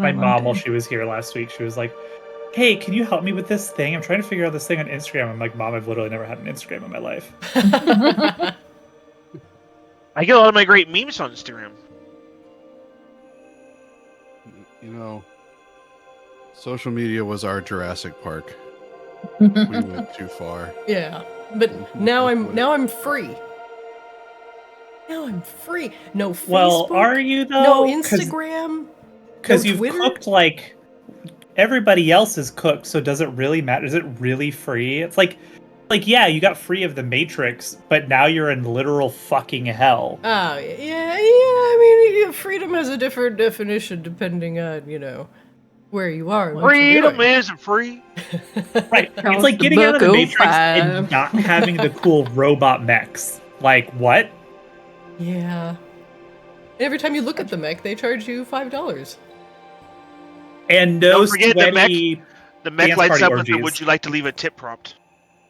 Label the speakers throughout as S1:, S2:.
S1: my
S2: one
S1: mom while
S2: day.
S1: she was here last week. She was like, "Hey, can you help me with this thing? I'm trying to figure out this thing on Instagram." I'm like, "Mom, I've literally never had an Instagram in my life."
S3: I get a lot of my great memes on Instagram.
S4: You know, social media was our Jurassic Park. We went too far.
S5: Yeah, but now I'm free. Now I'm free. No Facebook.
S1: Well, are you though?
S5: No Instagram.
S1: Because
S5: no
S1: you've
S5: Twitter?
S1: cooked like everybody else is cooked, so does it really matter? Is it really free? It's like yeah, you got free of the Matrix, but now you're in literal fucking hell.
S5: Oh, yeah. I mean, freedom has a different definition depending on, where you are. And what you're
S3: Freedom
S5: doing.
S3: isn't free.
S1: Right.
S2: That
S1: It's
S2: was
S1: like
S2: the
S1: getting out of the
S2: book
S1: Matrix
S2: 05.
S1: and not having the cool robot mechs. Like, what?
S5: Yeah. Every time you look at the mech, they charge you $5.
S1: And no
S3: Don't forget the mech.
S1: sweaty
S3: The mech
S1: dance
S3: lights
S1: party
S3: up with the
S1: orgies.
S3: "Would you like to leave a tip" prompt.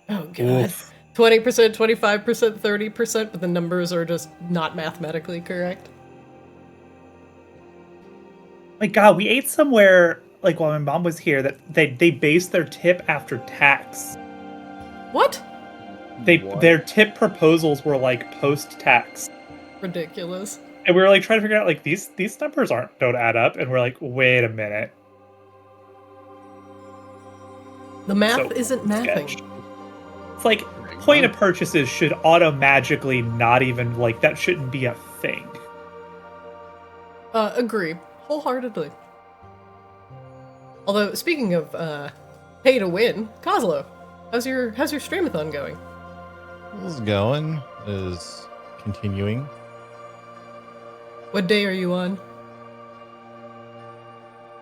S5: Oh, God.
S1: Oof.
S5: 20%, 25%, 30%, but the numbers are just not mathematically correct.
S1: Like, God, we ate somewhere, like, while my mom was here, that they based their tip after tax.
S5: What?
S4: What?
S1: Their tip proposals were, like, post-tax.
S5: Ridiculous.
S1: And we were, like, trying to figure out, like, these numbers don't add up. And we're like, wait a minute.
S5: The math
S1: So,
S5: isn't mathing.
S1: sketch. It's like, point of purchases should auto-magically not even, like, that shouldn't be a thing.
S5: Agree. Wholeheartedly. Although, speaking of, pay to win, Kozlo, how's your streamathon going?
S6: This is going, is continuing.
S5: What day are you on?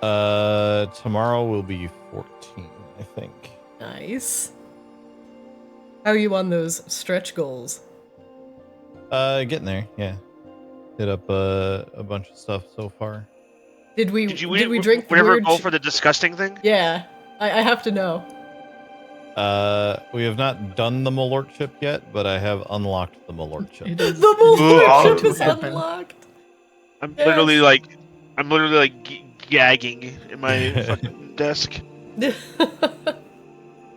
S6: Tomorrow will be 14, I think.
S5: Nice. How are you on those stretch goals?
S6: Getting there, yeah. Hit up a bunch of stuff so far.
S5: Did we drink the
S3: whatever
S5: weird
S3: goal for the disgusting thing?
S5: Yeah, I have to know.
S6: We have not done the Malort chip yet, but I have unlocked the Malort chip.
S2: It is-
S5: The Malort
S3: Ooh,
S5: chip is
S2: happen.
S5: unlocked.
S3: I'm
S5: Yes.
S3: literally like gagging in my fucking desk.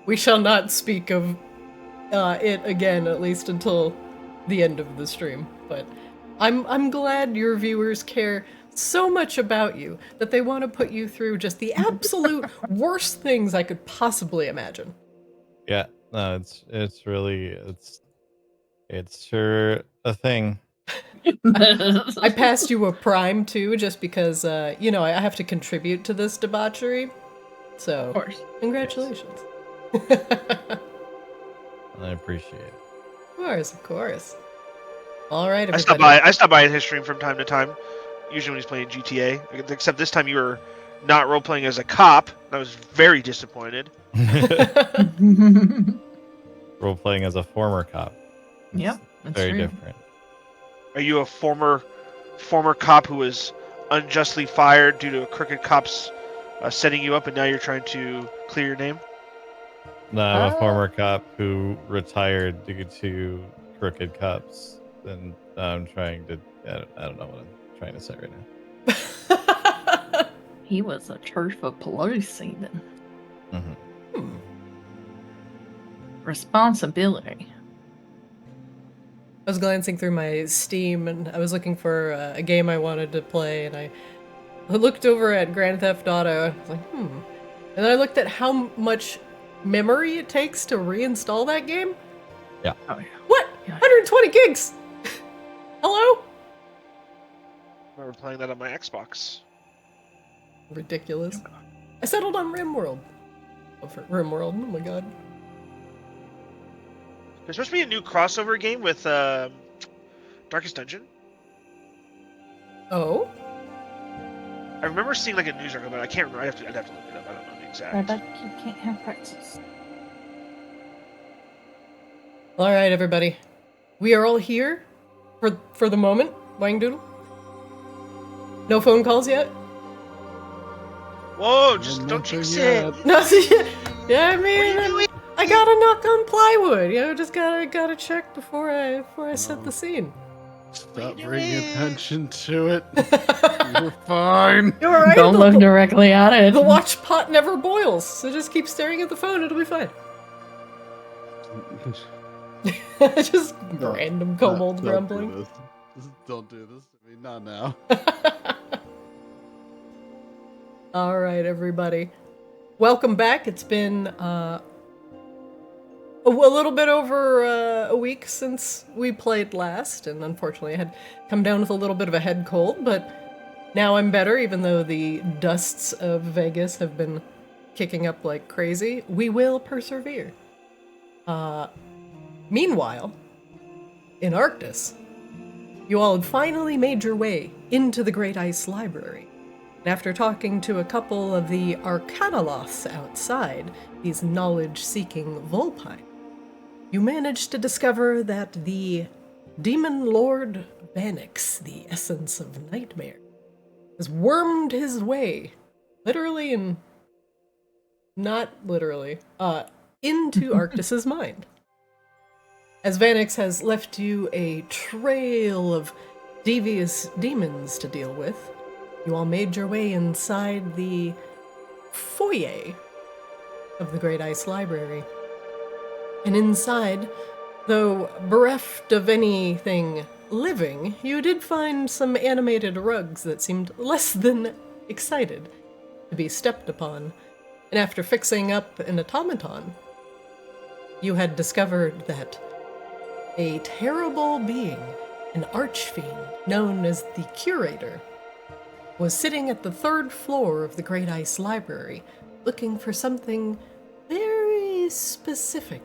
S5: We shall not speak of it again, at least until the end of the stream. But I'm glad your viewers care so much about you that they want to put you through just the absolute worst things I could possibly imagine.
S6: Yeah, no, it's really it's sure a thing.
S5: I passed you a prime too, just because I have to contribute to this debauchery. So,
S2: Of course.
S5: congratulations.
S6: I appreciate it.
S5: Of course. All right,
S3: I
S5: everybody.
S3: stop by his stream from time to time. Usually when he's playing GTA. Except this time you were not role playing as a cop. I was very disappointed.
S6: Role playing as a former cop.
S2: Yep, that's
S6: Very
S2: true.
S6: different.
S3: Are you a former cop who was unjustly fired due to a crooked cop's setting you up, and now you're trying to clear your name?
S6: No, I'm a former cop who retired due to crooked cops, and I'm trying to. I don't know what I'm trying to say right now.
S2: He was a church for police even.
S6: Mm-hmm.
S2: Responsibility.
S5: I was glancing through my Steam and I was looking for a game I wanted to play, and I looked over at Grand Theft Auto. I was like, And then I looked at how much memory it takes to reinstall that game.
S6: Yeah.
S2: Oh yeah.
S5: What?
S2: Yeah.
S5: 120 gigs? Hello?
S3: I remember playing that on my Xbox.
S5: Ridiculous. I settled on RimWorld. RimWorld, oh my god.
S3: There's supposed to be a new crossover game with Darkest Dungeon.
S5: Oh?
S3: I remember seeing like a news article, but I can't remember. I'd have to look it up. I don't know the exact.
S2: But you can't have practice.
S5: Alright, everybody. We are all here for the moment, Wangdoodle. No phone calls yet?
S3: Whoa! Just don't
S4: Nothing
S3: jinx
S4: yet.
S3: it.
S5: No, yeah, I mean, I gotta knock on plywood. Just gotta check before I set the scene.
S4: Stop
S3: you
S4: bringing
S3: doing?
S4: attention to it. You're fine.
S5: You're alright.
S2: Don't look directly at it.
S5: The watch pot never boils, so just keep staring at the phone. It'll be fine. Just random kobold grumbling.
S4: Don't do this to me. Not now.
S5: All right, everybody. Welcome back. It's been a little bit over a week since we played last, and unfortunately I had come down with a little bit of a head cold, but now I'm better, even though the dusts of Vegas have been kicking up like crazy. We will persevere. Meanwhile, in Arctis, you all had finally made your way into the Great Ice Library. And after talking to a couple of the Arcadaloths outside, these knowledge-seeking Vulpine, you managed to discover that the Demon Lord Vanix, the essence of nightmare, has wormed his way, literally and not literally, into Arctis's mind. As Vanix has left you a trail of devious demons to deal with, you all made your way inside the foyer of the Great Ice Library. And inside, though bereft of anything living, you did find some animated rugs that seemed less than excited to be stepped upon. And after fixing up an automaton, you had discovered that a terrible being, an archfiend known as the Curator, was sitting at the third floor of the Great Ice Library, looking for something very specific.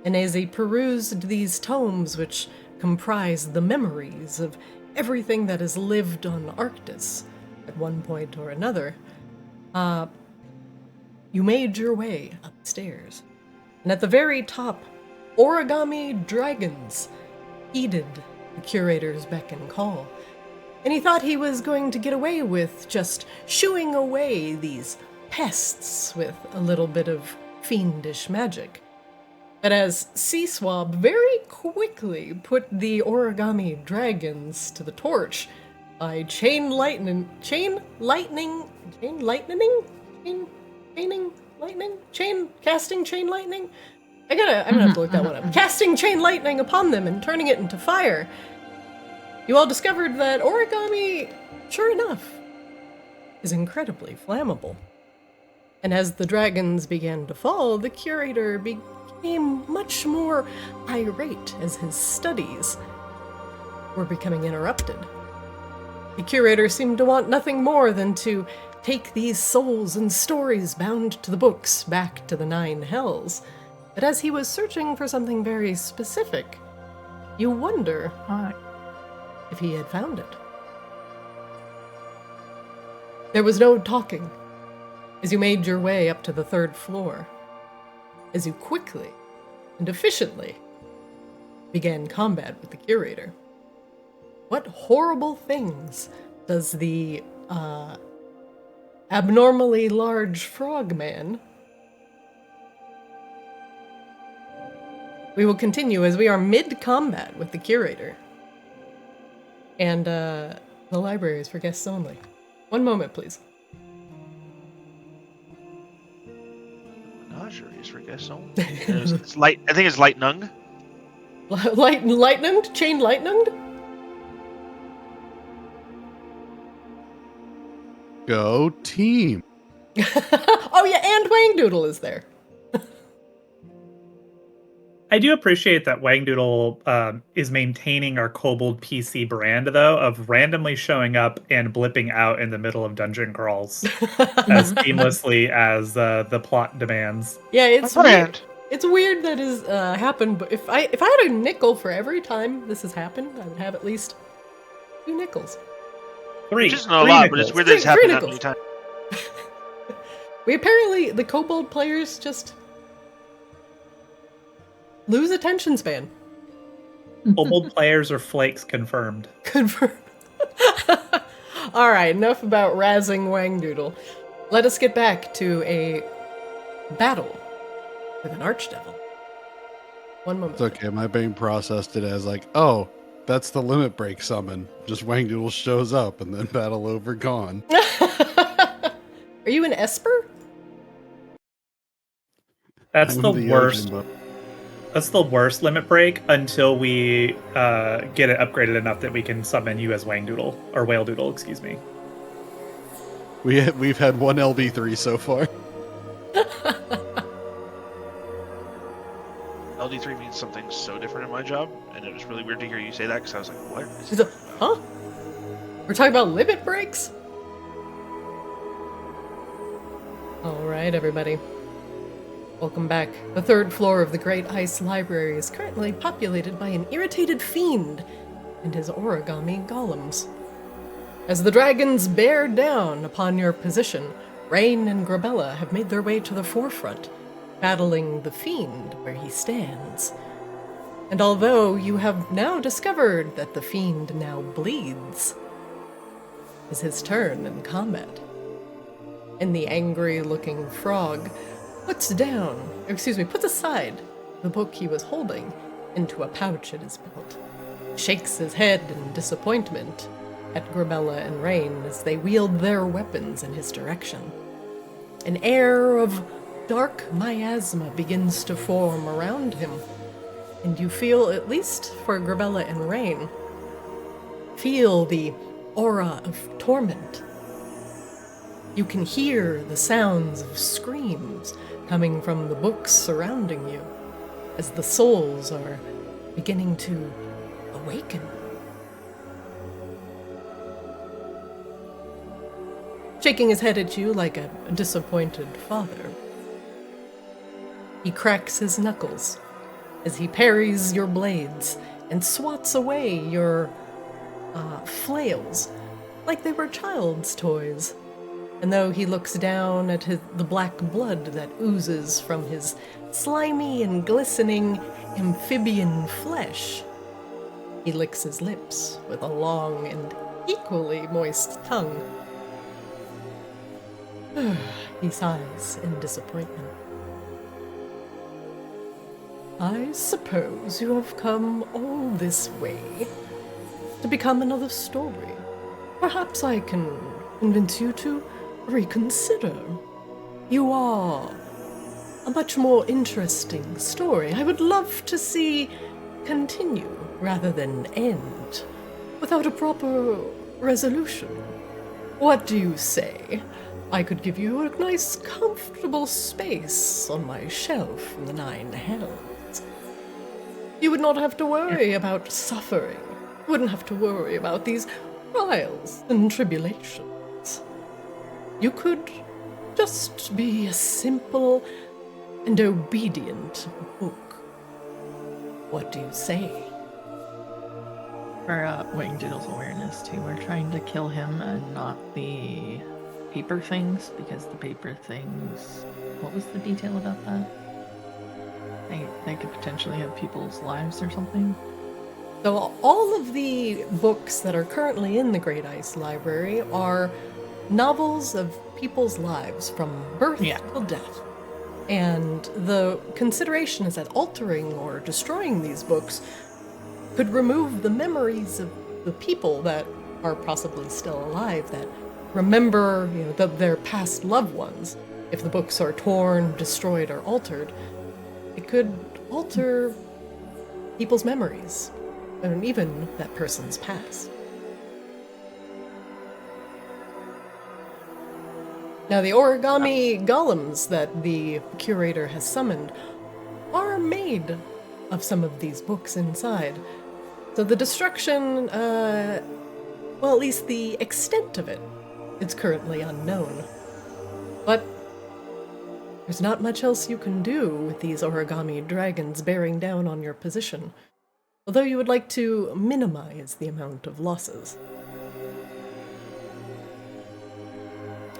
S5: And as he perused these tomes, which comprise the memories of everything that has lived on Arctis at one point or another, you made your way upstairs. And at the very top, origami dragons heeded the Curator's beck and call. And he thought he was going to get away with just shooing away these pests with a little bit of fiendish magic. But as Seaswab very quickly put the origami dragons to the torch by casting chain lightning I'm gonna have to look that one up. Casting chain lightning upon them and turning it into fire. You all discovered that origami, sure enough, is incredibly flammable. And as the dragons began to fall, the Curator became much more irate as his studies were becoming interrupted. The Curator seemed to want nothing more than to take these souls and stories bound to the books back to the Nine Hells. But as he was searching for something very specific, you wonder if he had found it. There was no talking as you made your way up to the third floor, as you quickly and efficiently began combat with the Curator. What horrible things does the abnormally large frogman? We will continue as we are mid-combat with the Curator. And the library is for guests only. One moment, please.
S3: Menagerie is for guests only. It's light. I think it's lightnung.
S5: Lightninged? Chain lightninged?
S4: Go team.
S5: Oh yeah, and Wangdoodle is there.
S1: I do appreciate that Wangdoodle is maintaining our Kobold PC brand, though, of randomly showing up and blipping out in the middle of dungeon crawls as seamlessly as the plot demands.
S5: Yeah, it's weird. It's weird that has happened, but if I had a nickel for every time this has happened, I would have at least 2 nickels.
S3: Which isn't a lot, but it's weird that it's happened that many times.
S5: We apparently, the Kobold players just lose attention span.
S1: Kobold players are flakes confirmed.
S5: Confirmed. Alright, enough about razzing Wangdoodle. Let us get back to a battle with an Archdevil. One moment.
S4: It's okay. My brain processed it as like, oh, That's the limit break summon. Just Wangdoodle shows up and then battle over gone.
S5: Are you an Esper?
S1: That's
S4: I'm
S1: the worst.
S4: Yojimbo.
S1: That's the worst limit break until we get it upgraded enough that we can summon you as Wangdoodle or Whaledoodle, excuse me.
S4: We've had one LB3 so far.
S3: LD3 means something so different in my job, and it was really weird to hear you say that because I was like, what?
S5: He's like, huh? We're talking about limit breaks? Alright, everybody. Welcome back. The third floor of the Great Ice Library is currently populated by an irritated fiend and his origami golems. As the dragons bear down upon your position, Rain and Grabella have made their way to the forefront, battling the fiend where he stands. And although you have now discovered that the fiend now bleeds, is his turn in combat. And the angry-looking frog puts aside the book he was holding into a pouch at his belt, shakes his head in disappointment at Grabella and Rain as they wield their weapons in his direction. An air of dark miasma begins to form around him, and you feel, at least for Grabella and Rain, feel the aura of torment. You can hear the sounds of screams coming from the books surrounding you as the souls are beginning to awaken. Shaking his head at you like a disappointed father, he cracks his knuckles as he parries your blades and swats away your flails like they were child's toys. And though he looks down at the black blood that oozes from his slimy and glistening amphibian flesh, he licks his lips with a long and equally moist tongue. He sighs in disappointment. I suppose you have come all this way to become another story. Perhaps I can convince you to reconsider. You are a much more interesting story. I would love to see continue rather than end without a proper resolution. What do you say? I could give you a nice, comfortable space on my shelf in the 9 hells. You would not have to worry about suffering. You wouldn't have to worry about these trials and tribulations. You could just be a simple and obedient book. What do you say?
S2: For Wangdoodle's awareness, too, we're trying to kill him and not the paper things, because the paper things... What was the detail about that? They could potentially have people's lives or something?
S5: So all of the books that are currently in the Great Ice Library are novels of people's lives from birth till death. And the consideration is that altering or destroying these books could remove the memories of the people that are possibly still alive, that remember, their past loved ones. If the books are torn, destroyed, or altered, it could alter people's memories, and even that person's past. Now, the origami golems that the curator has summoned are made of some of these books inside. So the destruction, well, at least the extent of it, is currently unknown. But there's not much else you can do with these origami dragons bearing down on your position, although you would like to minimize the amount of losses.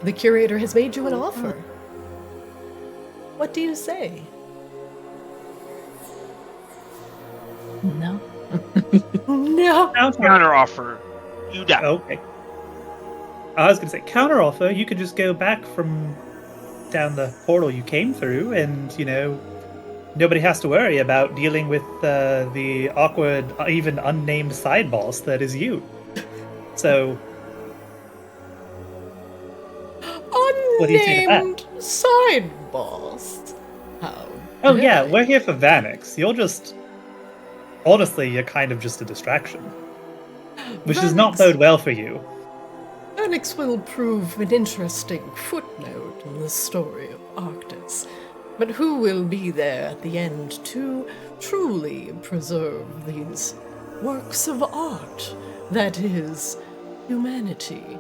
S5: The curator has made you an offer. What do you say?
S2: No.
S5: No.
S3: Counter offer. You die.
S1: Okay. I was going to say, counter offer, you could just go back from down the portal you came through and, nobody has to worry about dealing with the awkward, even unnamed side boss that is you. So, what do you think of that?
S5: Unnamed side boss. How?
S1: Oh yeah,
S5: dare
S1: we're here for Vanix. Honestly, you're kind of just a distraction. Which does not
S5: Vanix-
S1: bode well for you.
S5: Vanix will prove an interesting footnote in the story of Arctis. But who will be there at the end to truly preserve these works of art that is humanity?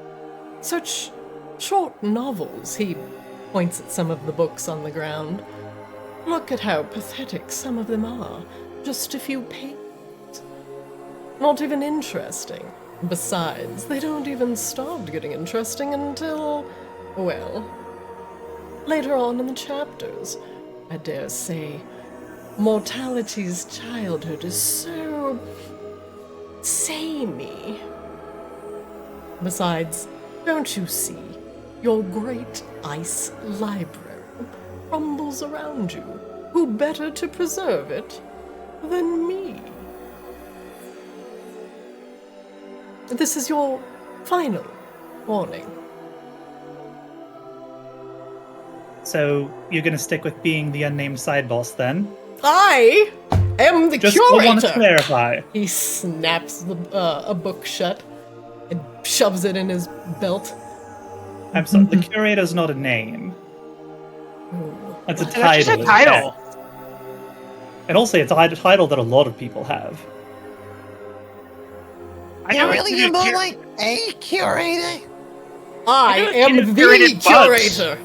S5: Such short novels, he points at some of the books on the ground. Look at how pathetic some of them are. Just a few pages. Not even interesting. Besides, they don't even start getting interesting until, well, later on in the chapters. I dare say, mortality's childhood is so samey. Besides, don't you see, your great ice library crumbles around you. Who better to preserve it than me? This is your final warning.
S1: So, you're gonna stick with being the unnamed side boss then?
S5: I am the
S1: Just
S5: curator!
S1: want to clarify.
S5: He snaps a book shut and shoves it in his belt.
S1: I'm sorry, the curator's not a name.
S5: Ooh.
S1: That's a
S3: That's
S1: title.
S3: just a title.
S1: And also, it's a title that a lot of people have.
S3: I know
S7: really
S3: it's
S7: you're more
S3: cur-
S7: like a curator?
S5: I
S3: know it's
S5: am the
S3: curated bugs.
S5: curator,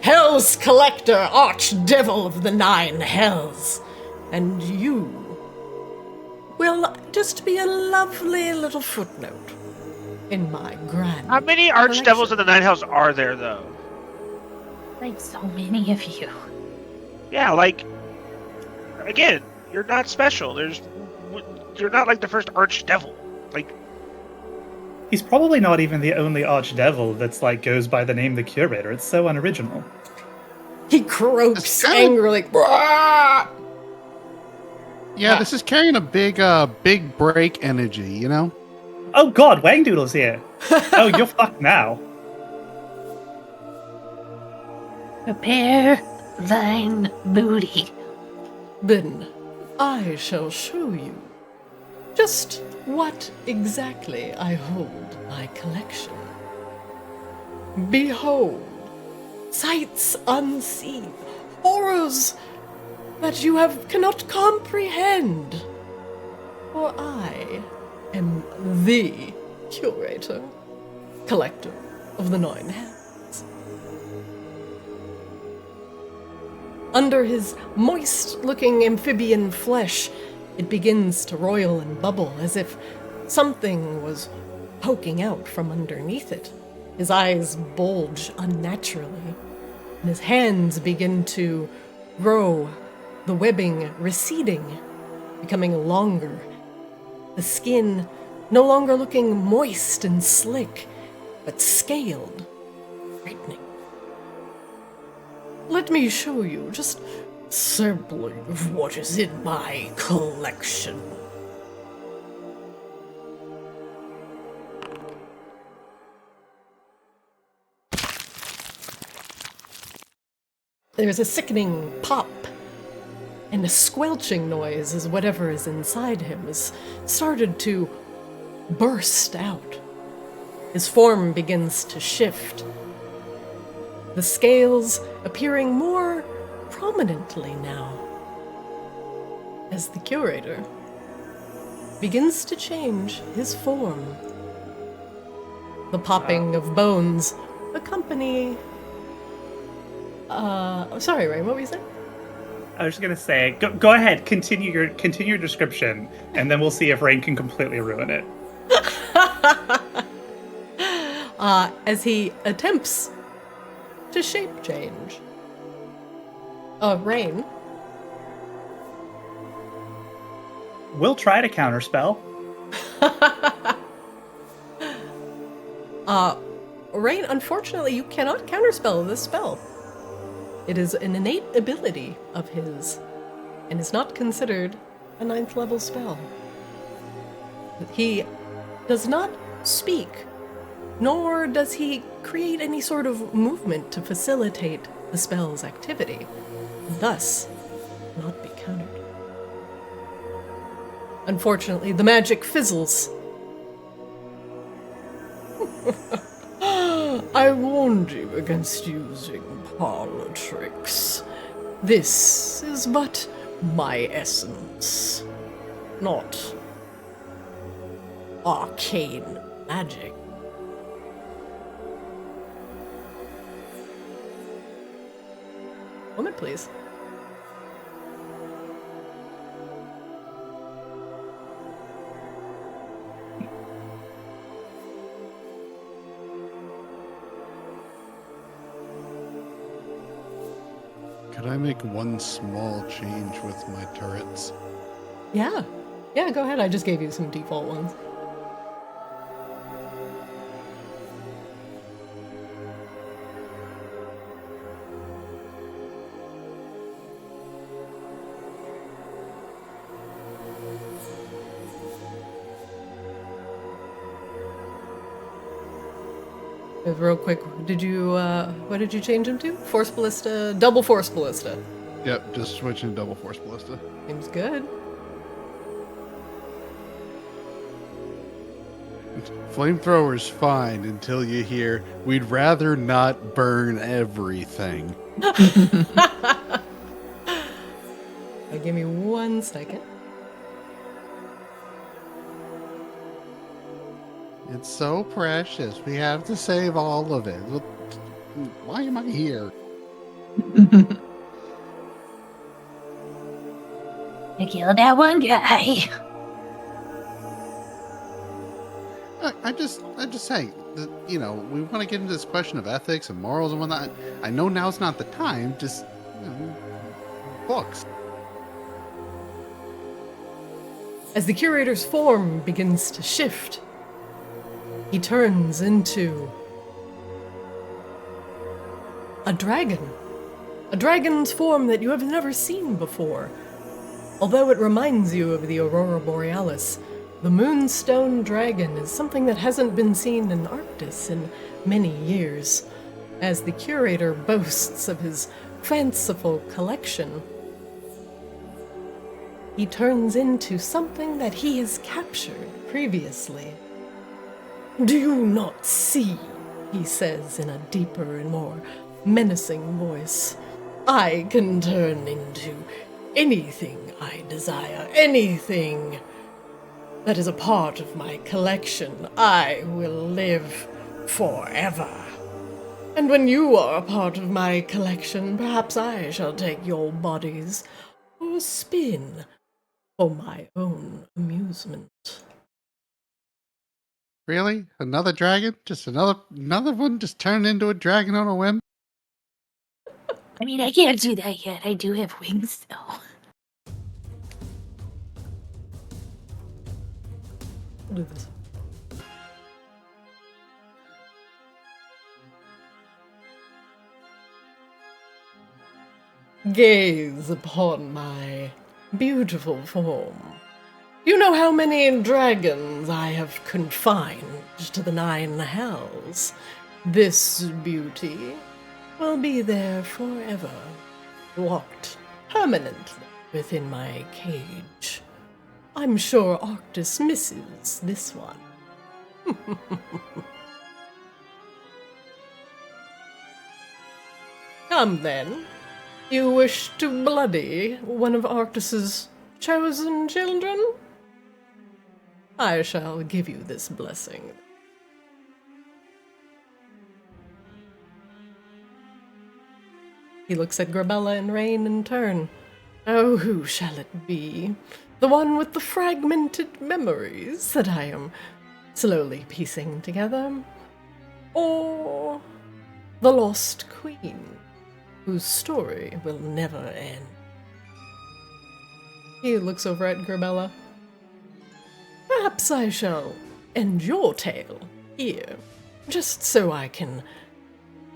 S5: Hell's collector, Archdevil of the 9 Hells, and you will just be a lovely little footnote in my grand.
S3: How many Archdevils in the Nine Hells are there, though?
S2: Like so many of you.
S3: Yeah, like, again, you're not special. You're not like the first Archdevil. Like,
S1: He's probably not even the only Archdevil that's like goes by the name the Curator. It's so unoriginal.
S5: He croaks
S4: It's kinda-
S5: angrily. "Brah!"
S4: Yeah, this is carrying a big break energy, you know?
S1: Oh god, Wangdoodle's here. Oh, you're fucked now.
S2: Prepare thine booty.
S5: Then I shall show you just what exactly I hold in my collection. Behold, sights unseen, horrors that you cannot comprehend. For I am the curator, collector of the 9 Hells. Under his moist-looking amphibian flesh, it begins to roil and bubble as if something was poking out from underneath it. His eyes bulge unnaturally, and his hands begin to grow, the webbing receding, becoming longer. The skin no longer looking moist and slick, but scaled, frightening. Let me show you just sampling of what is in my collection. There's a sickening pop and a squelching noise as whatever is inside him has started to burst out. His form begins to shift, the scales appearing more prominently now, as the curator begins to change his form. The popping of bones accompany... sorry, Ray, what were you saying?
S1: I was just gonna say, go ahead, continue your description, and then we'll see if Rain can completely ruin it.
S5: As he attempts to shape change. Rain.
S1: We'll try to counterspell.
S5: Rain, unfortunately, you cannot counterspell this spell. It is an innate ability of his. and is not considered a 9th level spell. He does not speak, nor does he create any sort of movement to facilitate the spell's activity, and thus not be countered. Unfortunately, the magic fizzles. I warned you against using parlor tricks. This is but my essence, not arcane magic. Moment, please.
S4: Could I make one small change with my turrets?
S5: Yeah. Yeah, go ahead. I just gave you some default ones. Real quick, what did you change them to? Force Ballista, double Force Ballista.
S4: Yep, just switching to double force ballista.
S5: Seems good.
S4: Flamethrower's fine until you hear, we'd rather not burn everything.
S5: Give me 1 second.
S4: It's so precious. We have to save all of it. Why am I here?
S8: I killed that one guy.
S4: I just say that, you know, we want to get into this question of ethics and morals and whatnot. I know now's not the time. Just, you know, books.
S5: As the curator's form begins to shift, he turns into a dragon. A dragon's form that you have never seen before. Although it reminds you of the Aurora Borealis, the Moonstone Dragon is something that hasn't been seen in Arctis in many years. As the curator boasts of his fanciful collection, he turns into something that he has captured previously. "Do you not see?" he says in a deeper and more menacing voice. "I can turn into anything I desire, anything that is a part of my collection. I will live forever. And when you are a part of my collection, perhaps I shall take your bodies for a spin for my own amusement."
S4: Really? Another dragon? Just another one just turned into a dragon on a whim?
S8: I mean, I can't do that yet. I do have wings, though.
S5: We'll do this. Gaze upon my beautiful form. You know how many dragons I have confined to the 9 hells. This beauty will be there forever, locked permanently within my cage. I'm sure Arctis misses this one. Come then. You wish to bloody one of Arctis's chosen children? I shall give you this blessing. He looks at Grabella and Rain in turn. Oh, who shall it be? The one with the fragmented memories that I am slowly piecing together? Or the lost queen, whose story will never end? He looks over at Grabella. Perhaps I shall end your tale here, just so I can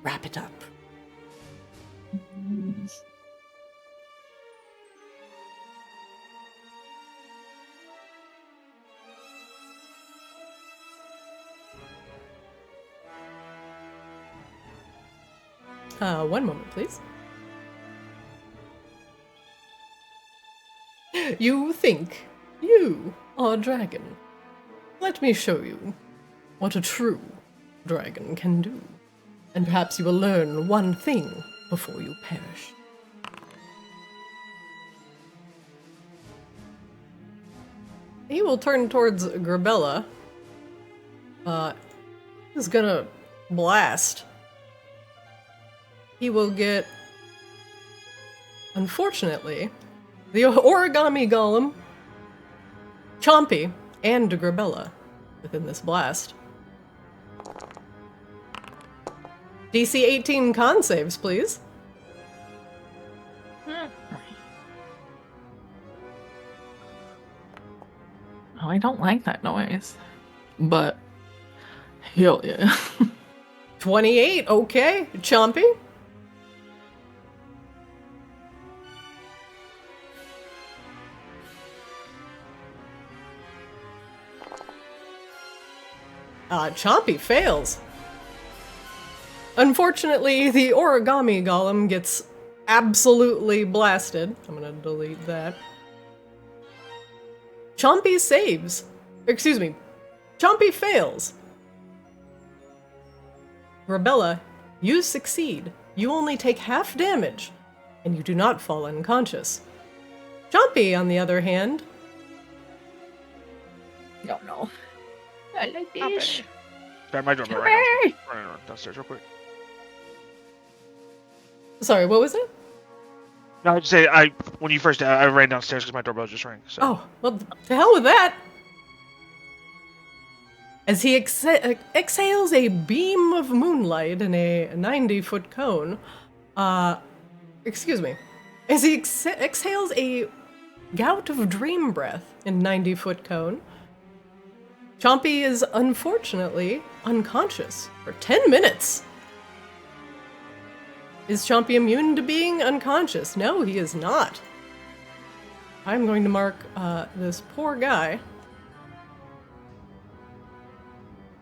S5: wrap it up. One moment, please. You think you are a dragon. Let me show you what a true dragon can do. And perhaps you will learn one thing before you perish. He will turn towards Grabella. He's gonna blast. He will get, unfortunately, the origami golem, Chompy, and Grabella within this blast. DC 18 con saves, please.
S2: Oh, I don't like that noise. But, hell yeah.
S5: 28, okay. Chompy? Chompy fails. Unfortunately, the origami golem gets absolutely blasted. I'm gonna delete that. Chompy saves. Excuse me. Chompy fails. Grabella, you succeed. You only take half damage, and you do not fall unconscious. Chompy, on the other hand...
S8: No, no. I like this.
S3: Grab my doorbell right now. Run downstairs real quick.
S5: Sorry, what was it?
S3: No, I'd say when you first I ran downstairs because my doorbell just rang. So.
S5: Oh, well, to hell with that! As he exhales a beam of moonlight in a 90-foot cone, excuse me, as he exhales a gout of dream breath in 90-foot cone, Chompy is unfortunately unconscious for 10 minutes. Is Chompy immune to being unconscious? No, he is not. I'm going to mark this poor guy.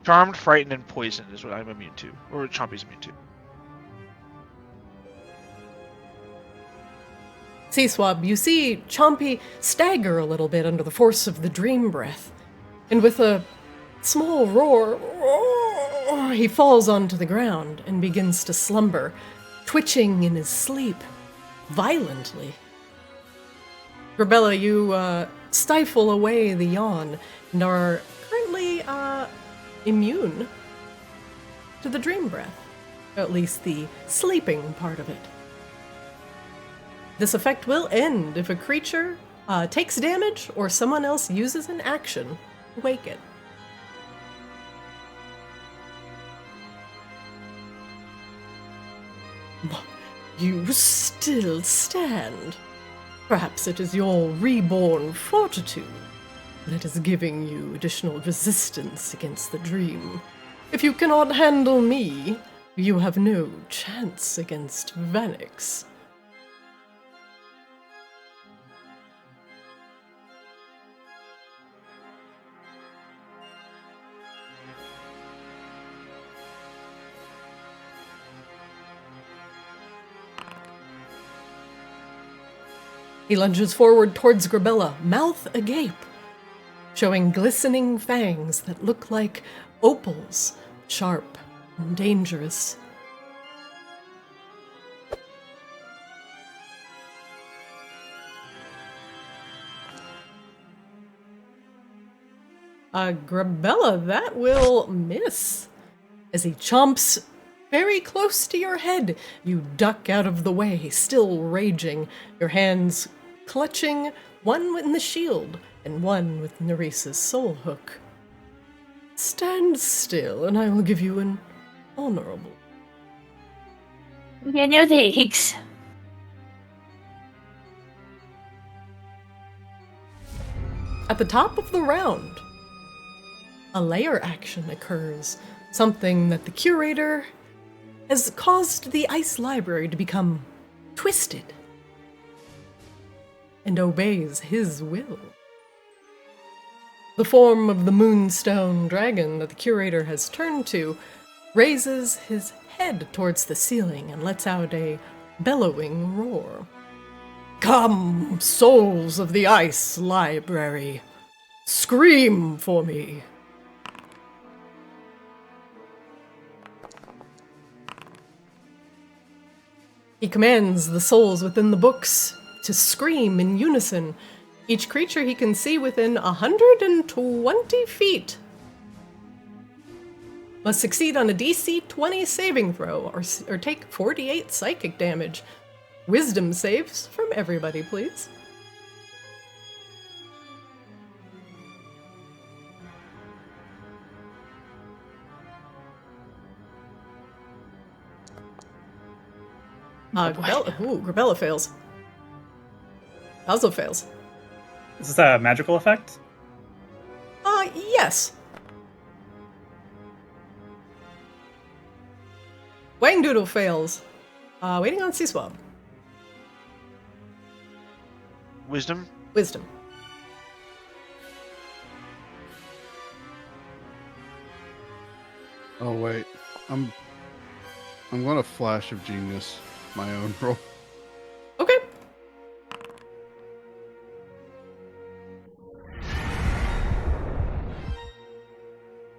S3: Charmed, frightened, and poisoned is what I'm immune to, or Chompy's immune to.
S5: C-Swab, you see Chompy stagger a little bit under the force of the dream breath, and with a small roar, he falls onto the ground and begins to slumber, twitching in his sleep violently. Grabella, you stifle away the yawn and are currently immune to the dream breath, at least the sleeping part of it. This effect will end if a creature takes damage or someone else uses an action to wake it. You still stand. Perhaps it is your reborn fortitude that is giving you additional resistance against the dream. If you cannot handle me, you have no chance against Vanix. He lunges forward towards Grabella, mouth agape, showing glistening fangs that look like opals, sharp and dangerous. Grabella, that will miss. As he chomps very close to your head, you duck out of the way, still raging, your hands clutching, one in the shield and one with Neresa's soul hook. Stand still, and I will give you an honorable.
S8: Yeah, no thanks.
S5: At the top of the round, a layer action occurs, something that the Curator has caused the Ice Library to become twisted and obeys his will. The form of the Moonstone Dragon that the Curator has turned to raises his head towards the ceiling and lets out a bellowing roar. Come, souls of the Ice Library, scream for me. He commands the souls within the books to scream in unison. Each creature he can see within 120 feet must succeed on a DC 20 saving throw or take 48 psychic damage. Wisdom saves from everybody, please. Grabella fails. Also fails.
S1: Is this a magical effect?
S5: Yes. Wangdoodle fails. Waiting on C-Swab.
S3: Wisdom?
S5: Wisdom.
S4: Oh wait, I'm going to Flash of Genius my own roll.
S5: Okay.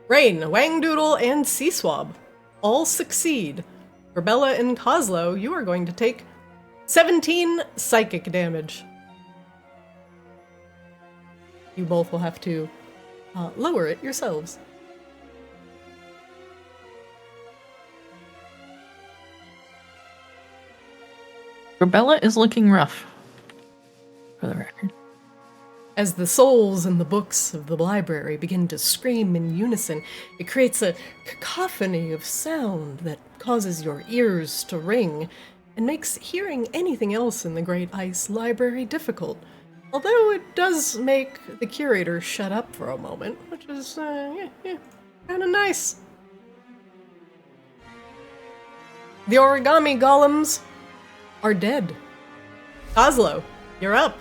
S5: Rain, Wangdoodle, and C-Swab all succeed. Rebella and Coslow, you are going to take 17 psychic damage. You both will have to lower it yourselves.
S2: Rebella is looking rough, for the record.
S5: As the souls in the books of the library begin to scream in unison, it creates a cacophony of sound that causes your ears to ring and makes hearing anything else in the Great Ice Library difficult. Although it does make the Curator shut up for a moment, which is, kind of nice. The origami golems are dead. Oslo, you're up.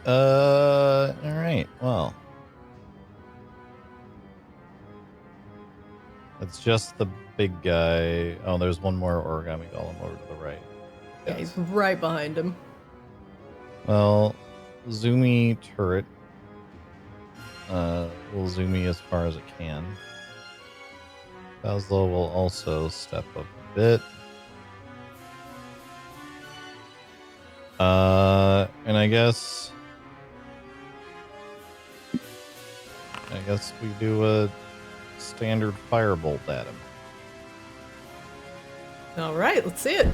S6: Alright, well. It's just the big guy. Oh, there's one more origami golem over to the right.
S5: Yeah, he's right behind him.
S6: Well, zoomy turret. Will zoomy as far as it can. Baslo will also step up a bit. And I guess we do a standard firebolt at him.
S5: All right, let's see it.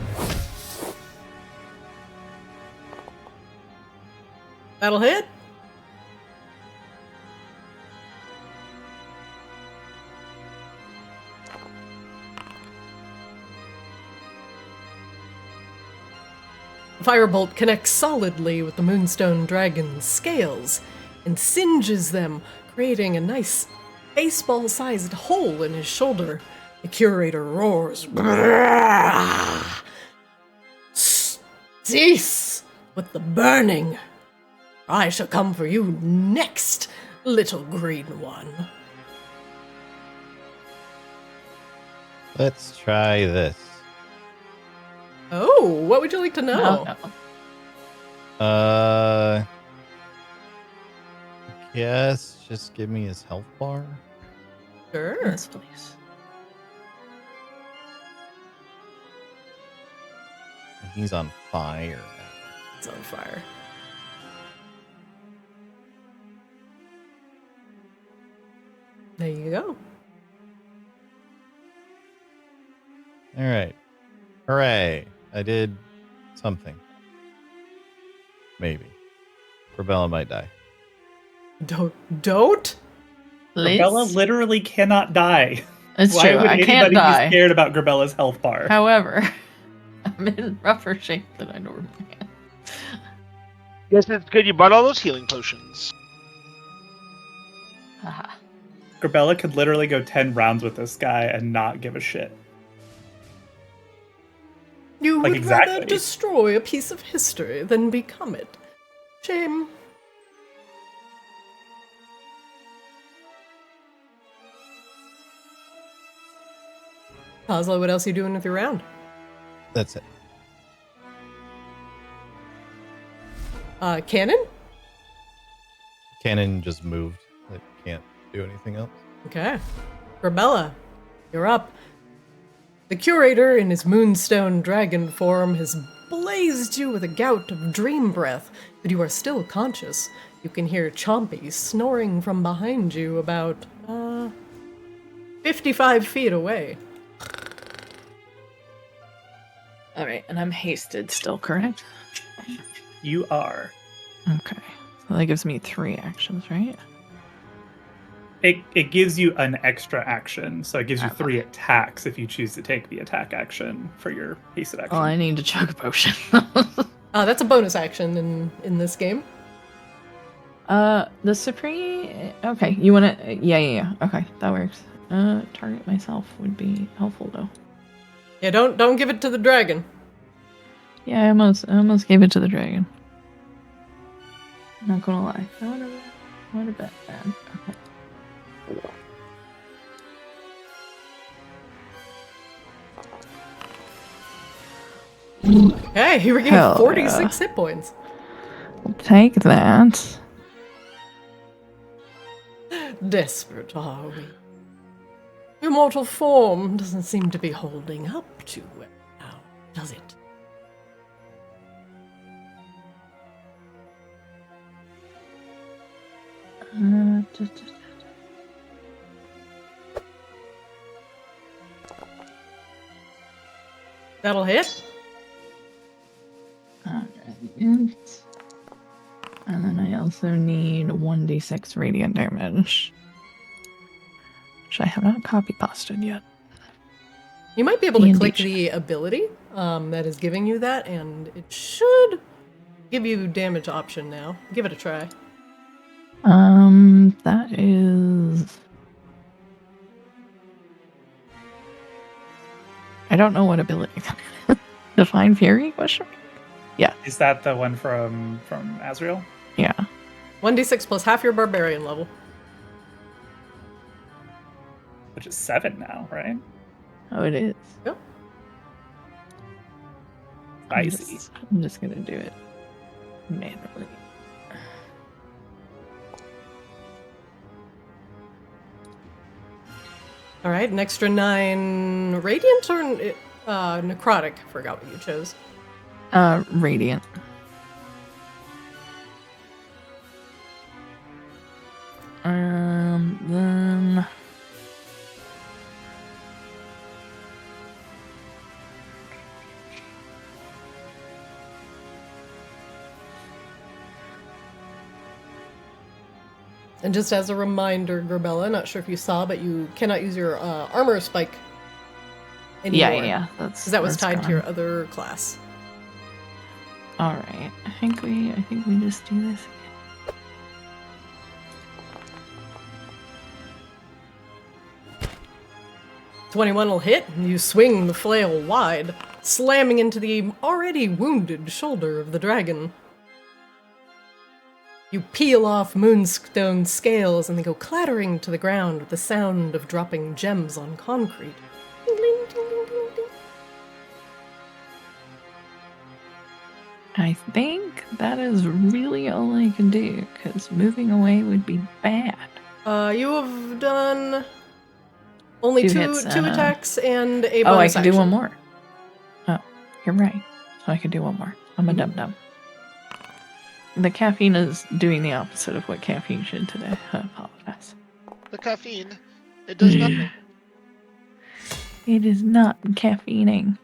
S5: That'll hit. Firebolt connects solidly with the Moonstone Dragon's scales and singes them, creating a nice baseball-sized hole in his shoulder. The Curator roars. Cease with the burning. I shall come for you next, little green one.
S6: Let's try this.
S5: Oh, what would you like to know?
S6: I guess just give me his health bar.
S5: Sure.
S2: Yes, please.
S6: He's on fire now.
S5: It's on fire. There you go.
S6: All right. Hooray. I did something. Maybe. Rebella might die.
S5: Don't?
S2: Please?
S1: Bella literally cannot die.
S2: It's
S1: Why
S2: true.
S1: would
S2: I can't
S1: anybody
S2: die.
S1: be scared about Grabella's health bar?
S2: However, I'm in rougher shape than I normally am.
S3: Yes, it's good you bought all those healing potions.
S2: Haha.
S1: Grabella could literally go 10 rounds with this guy and not give a shit.
S5: You
S1: Like,
S5: would
S1: exactly.
S5: rather destroy a piece of history than become it. Shame. Kozlo, what else are you doing with your round?
S6: That's it.
S5: Cannon?
S6: Cannon just moved. It can't do anything else.
S5: Okay. Rebella, you're up. The Curator, in his moonstone dragon form, has blazed you with a gout of dream breath, but you are still conscious. You can hear Chompy snoring from behind you about, 55 feet away.
S2: Alright, and I'm hasted still, correct?
S1: You are.
S2: Okay. So that gives me 3 actions, right?
S1: It gives you an extra action, so it gives you 3 attacks if you choose to take the attack action for your hasted action.
S2: Well, I need to chug a potion.
S5: That's a bonus action in this game.
S2: The Supreme... Okay, you wanna... Yeah. Okay, that works. Target myself would be helpful, though.
S5: Yeah, don't give it to the dragon.
S2: Yeah, I almost gave it to the dragon. Not gonna lie. I would have bet bad. Okay.
S5: Hey, he regained
S2: Hell
S5: 46 hit points.
S2: I'll take that.
S5: Desperate, are we? Your mortal form doesn't seem to be holding up too well now, does it? That'll hit.
S2: Alright. And then I also need 1d6 radiant damage. Which I have not copy pasted yet.
S5: You might be able to
S2: D&D
S5: click
S2: check.
S5: the ability that is giving you that, and it should give you damage option now. Give it a try.
S2: That is... I don't know what ability. Define Fury? Question? Yeah.
S1: Is that the one from Azrael?
S2: Yeah.
S5: 1d6 plus half your barbarian level.
S1: Which is 7 now, right?
S2: Oh, it is.
S5: Yep.
S1: Spicy.
S2: I'm just gonna do it manually.
S5: All right, an extra 9 radiant or necrotic? I forgot what you chose.
S2: Radiant. Then...
S5: And just as a reminder, Grabella, not sure if you saw, but you cannot use your armor spike anymore.
S2: Yeah. That's
S5: Because that was
S2: that's
S5: tied to
S2: gone.
S5: your other class.
S2: All right. I think we just do this again.
S5: 21 will hit, and you swing the flail wide, slamming into the already wounded shoulder of the dragon. You peel off moonstone scales, and they go clattering to the ground with the sound of dropping gems on concrete. Ding, ding, ding, ding, ding, ding.
S2: I think that is really all I can do, because moving away would be bad.
S5: You have done only
S2: Two
S5: two
S2: hits and a-
S5: attacks and a bonus
S2: Oh, I can do
S5: action.
S2: one more. Oh, you're right. So I can do one more. I'm a dum-dum. The caffeine is doing the opposite of what caffeine should today. I apologize.
S3: The caffeine, it does nothing.
S2: It is not caffeining.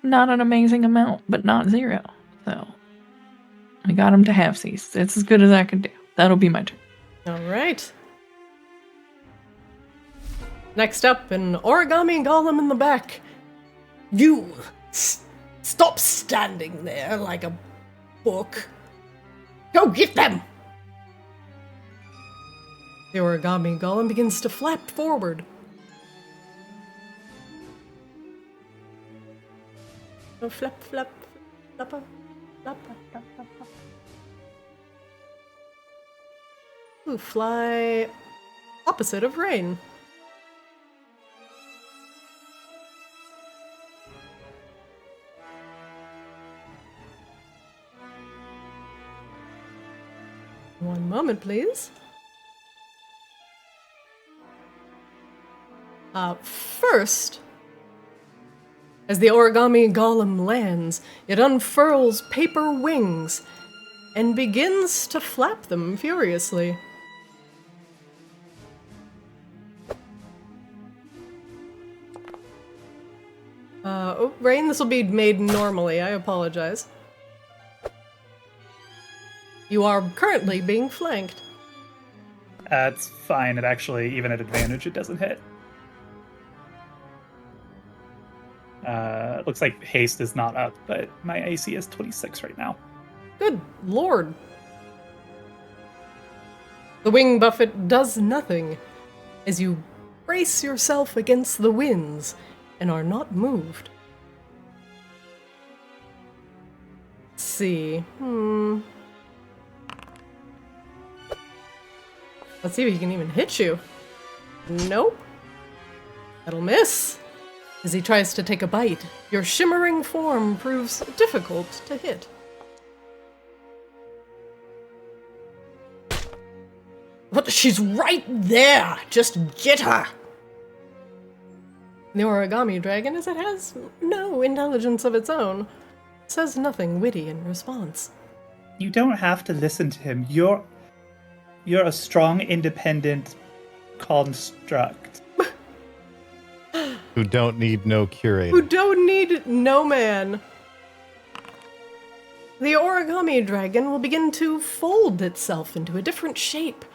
S2: Not an amazing amount, but not 0. So I got him to halfsies. It's as good as I can do. That'll be my turn.
S5: All right. Next up, an origami golem in the back. You stop standing there like a book. Go get them! The origami golem begins to flap forward. Oh, flap, flap, flappa, flappa, flap, flap, flap. Ooh, fly opposite of rain. moment, please. First, as the origami golem lands, it unfurls paper wings and begins to flap them furiously. Oh, Rain, this will be made normally. I apologize. You are currently being flanked.
S1: It's fine. It actually, even at advantage, it doesn't hit. Looks like haste is not up, but my AC is 26 right now.
S5: Good lord. The wing buffet does nothing as you brace yourself against the winds and are not moved. Let's see. Let's see if he can even hit you. Nope. That'll miss. As he tries to take a bite, your shimmering form proves difficult to hit. But she's right there! Just get her! The origami dragon, as it has no intelligence of its own, says nothing witty in response.
S1: You don't have to listen to him. You're a strong, independent construct.
S6: Who don't need no curator.
S5: Who don't need no man. The origami dragon will begin to fold itself into a different shape.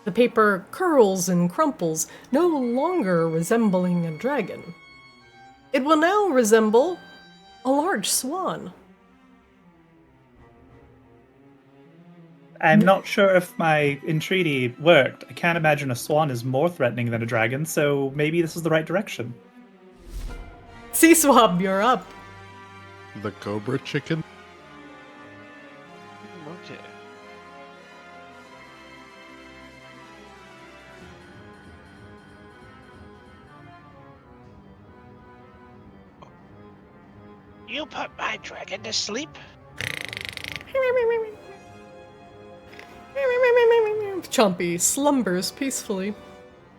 S5: The paper curls and crumples, no longer resembling a dragon. It will now resemble a large swan.
S1: I'm not sure if my entreaty worked. I can't imagine a swan is more threatening than a dragon, so maybe this is the right direction.
S5: Sea Swab, you're up.
S4: The cobra chicken?
S3: Okay. You put my dragon to sleep?
S5: Chompy slumbers peacefully.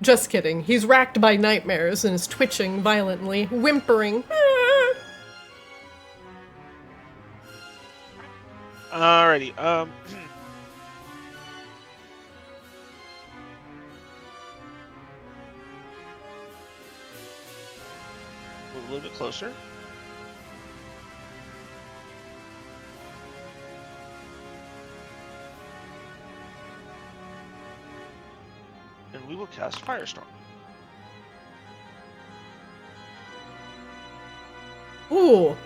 S5: Just kidding. He's racked by nightmares and is twitching violently, whimpering.
S3: Alrighty, a little bit closer. And we will cast Firestorm.
S5: Ooh.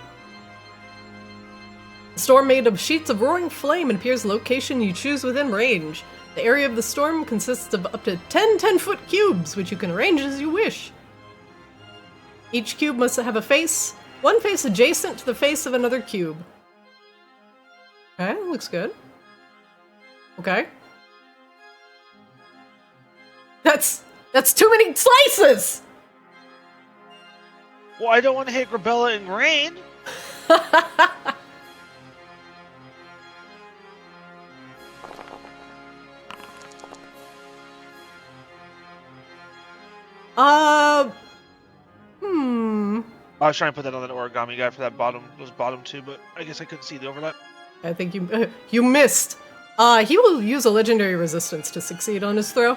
S5: The storm made of sheets of roaring flame and appears location you choose within range. The area of the storm consists of up to 10 10-foot cubes, which you can arrange as you wish. Each cube must have a face, one face adjacent to the face of another cube. Okay, looks good. Okay. That's too many slices!
S3: Well, I don't want to hit Grabella and Rain. I was trying to put that on that origami guy for that those bottom two, but I guess I couldn't see the overlap.
S5: I think you missed. He will use a legendary resistance to succeed on his throw.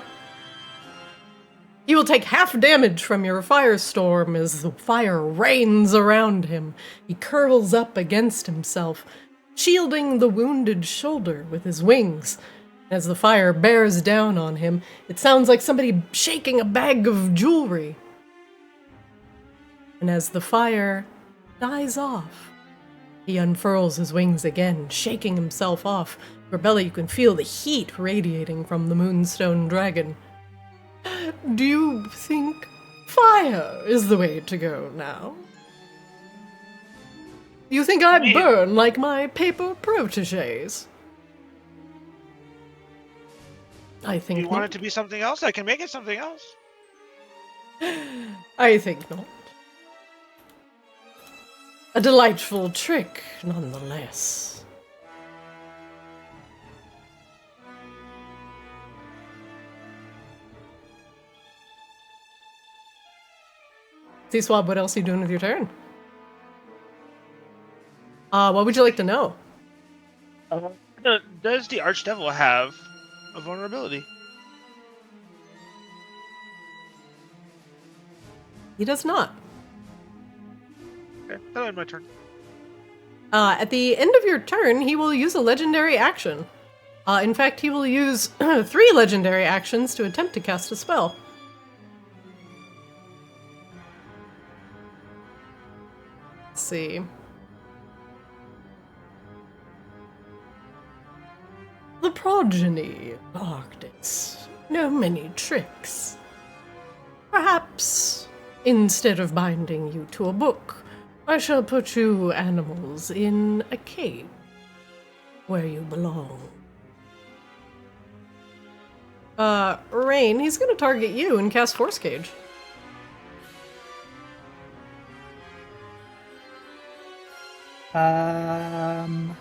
S5: He will take half damage from your firestorm as the fire rains around him. He curls up against himself, shielding the wounded shoulder with his wings. As the fire bears down on him, it sounds like somebody shaking a bag of jewelry. And as the fire dies off, he unfurls his wings again, shaking himself off. Grabella, you can feel the heat radiating from the Moonstone Dragon. Do you think fire is the way to go now? You think I burn like my paper protégés? I think
S3: You
S5: not.
S3: want it to be something else? I can make it something else.
S5: I think not. A delightful trick, nonetheless. C-Swab, what else are you doing with your turn? What would you like to know?
S3: Does the Archdevil have a vulnerability?
S5: He does not.
S3: Okay, that'll end my turn.
S5: At the end of your turn, he will use a legendary action. In fact, he will use 3 legendary actions to attempt to cast a spell. Let's see. The progeny of Arctis know many tricks. Perhaps, instead of binding you to a book, I shall put you animals in a cave where you belong. Rain, he's gonna target you and cast Force Cage. An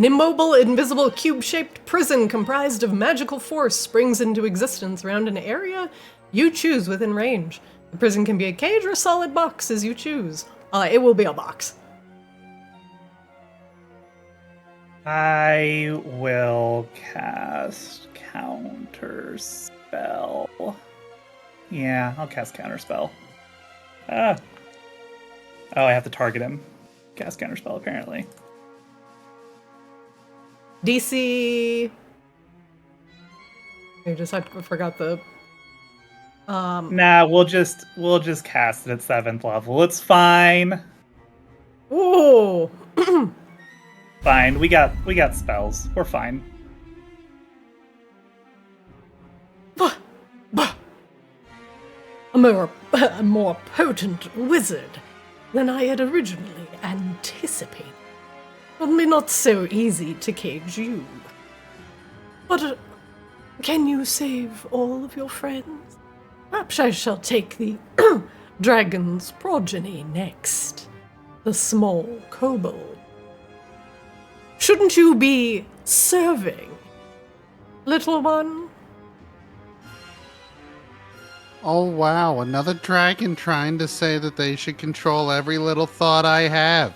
S5: immobile, invisible, cube-shaped prison comprised of magical force springs into existence around an area you choose within range. The prison can be a cage or a solid box, as you choose. It will be a box.
S1: I will cast Counter Spell. Yeah, I'll cast Counter Spell. Oh, I have to target him. Cast Counter Spell, apparently.
S5: DC. I forgot the.
S1: Nah, we'll just cast it at 7th level. It's fine.
S5: Ooh.
S1: Fine. We got spells. We're fine.
S5: A more potent wizard than I had originally anticipated. It'll be not so easy to cage you. But can you save all of your friends? Perhaps I shall take the dragon's progeny next. The small kobold. Shouldn't you be serving, little one?
S4: Oh wow, another dragon trying to say that they should control every little thought I have.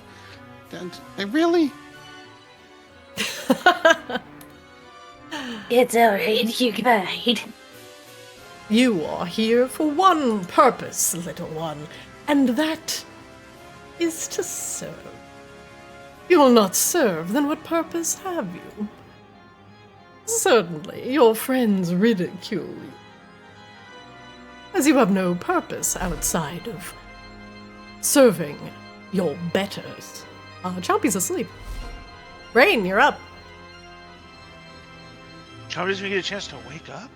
S4: They really?
S8: It's alright, you guide.
S5: You are here for one purpose, little one, and that is to serve. You will not serve, then what purpose have you? Certainly, your friends ridicule you, as you have no purpose outside of serving your betters. Chompy's asleep. Rain, you're up.
S3: Chompy doesn't even get a chance to wake up?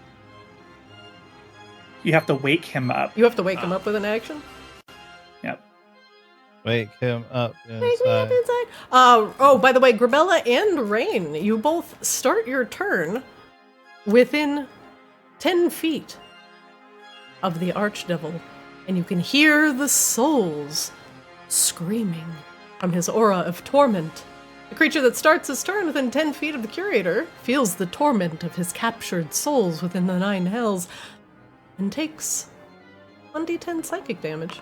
S1: You have to wake him up.
S5: You have to wake him up with an action?
S1: Yep.
S6: Wake him up
S5: Wake me up
S6: inside.
S5: inside. Oh, by the way, Grabella and Rain, you both start your turn within 10 feet of the Archdevil, and you can hear the souls screaming from his aura of torment. The creature that starts his turn within 10 feet of the Curator feels the torment of his captured souls within the 9 hells and takes 1d10 psychic damage.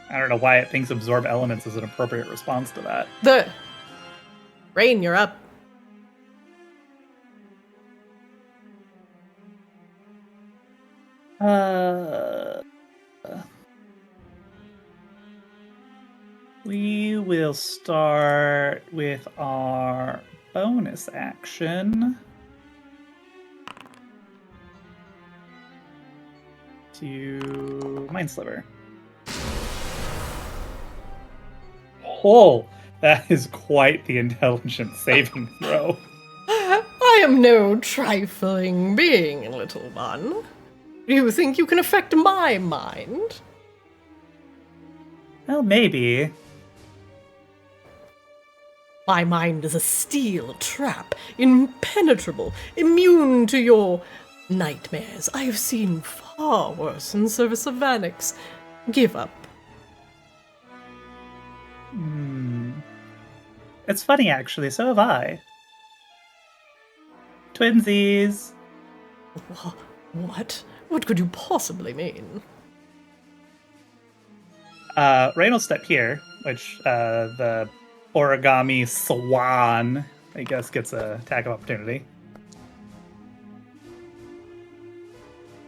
S1: I don't know why it thinks absorb elements is an appropriate response to that.
S5: The Rain, you're up.
S1: We will start with our bonus action to Mind Sliver. Oh, that is quite the intelligence saving throw.
S5: I am no trifling being, little one. Do you think you can affect my mind?
S1: Well, maybe.
S5: My mind is a steel trap, impenetrable, immune to your nightmares. I have seen far worse in service of Vanix. Give up.
S1: It's funny, actually. So have I. Twinsies.
S5: What? What could you possibly mean?
S1: Rain will step here, which the origami swan, I guess, gets a attack of opportunity.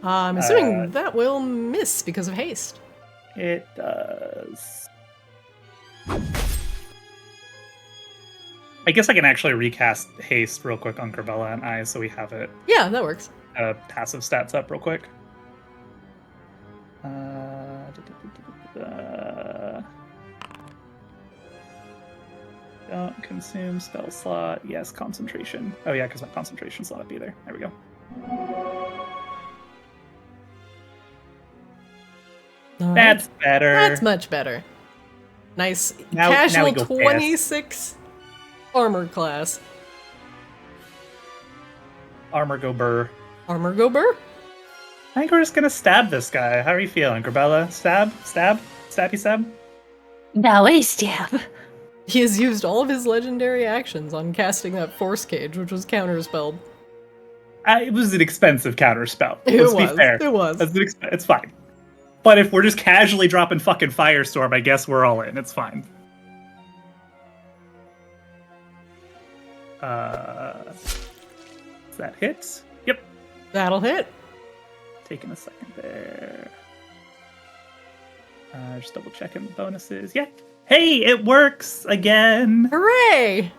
S5: I'm assuming that will miss because of haste.
S1: It does. I guess I can actually recast haste real quick on Corbella and I, so we have it.
S5: Yeah, that works.
S1: Passive stats up real quick. Don't consume spell slot. Yes, concentration. Oh yeah, because my concentration slot up either. There we go.
S5: All right.
S1: That's better.
S5: That's much better. Nice
S1: Now we
S5: casual
S1: go fast.
S5: 26 armor class.
S1: Armor go burr.
S5: Armor go burr?
S1: I think we're just gonna stab this guy. How are you feeling, Corbella? Stab? Stab? Stabby stab?
S8: Now I stab.
S5: He has used all of his legendary actions on casting that force cage, which was counterspelled.
S1: It was an expensive counterspell.
S5: It
S1: Let's
S5: was.
S1: be fair.
S5: It was.
S1: It's fine. But if we're just casually dropping fucking Firestorm, I guess we're all in. It's fine. Does that hit? Yep.
S5: That'll hit.
S1: Taking a second there. Just double checking the bonuses. Yeah. Hey, it works again.
S5: Hooray!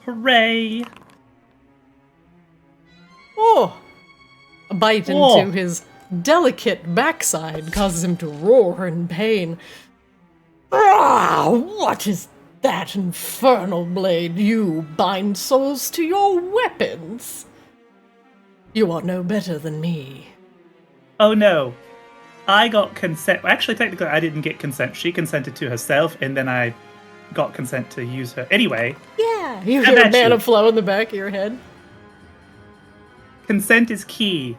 S1: Hooray.
S5: Oh! A bite
S1: Oh.
S5: into his delicate backside causes him to roar in pain. Ah! What is that infernal blade? You bind souls to your weapons. You are no better than me.
S1: Oh no. I got consent. Actually, technically, I didn't get consent. She consented to herself, and then I got consent to use her. Anyway,
S5: Yeah! You
S1: How
S5: hear
S1: about
S5: mana
S1: you?
S5: flow in the back of your head.
S1: consent is key.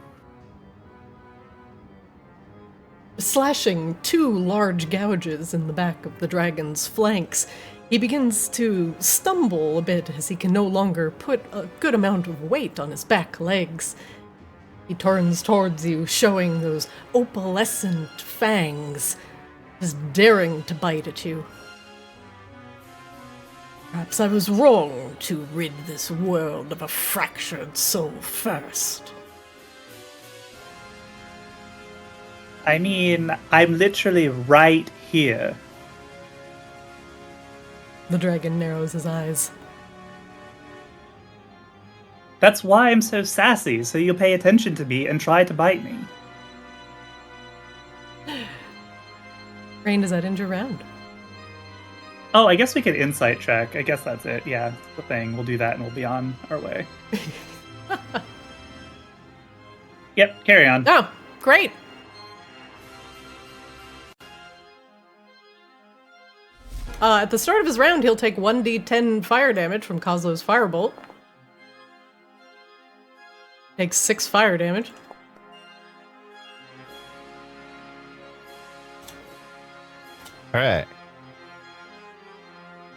S5: Slashing 2 large gouges in the back of the dragon's flanks, he begins to stumble a bit as he can no longer put a good amount of weight on his back legs. He turns towards you, showing those opalescent fangs, just daring to bite at you. Perhaps I was wrong to rid this world of a fractured soul first.
S1: I mean, I'm literally right here.
S5: The dragon narrows his eyes.
S1: That's why I'm so sassy, so you'll pay attention to me and try to bite me.
S5: Rain, does that end your round?
S1: Oh, I guess we could insight check. I guess that's it. Yeah, that's the thing. We'll do that and we'll be on our way. Yep, carry on.
S5: Oh, great! At the start of his round, he'll take 1d10 fire damage from Kozlo's firebolt. Takes 6 fire damage.
S6: All right.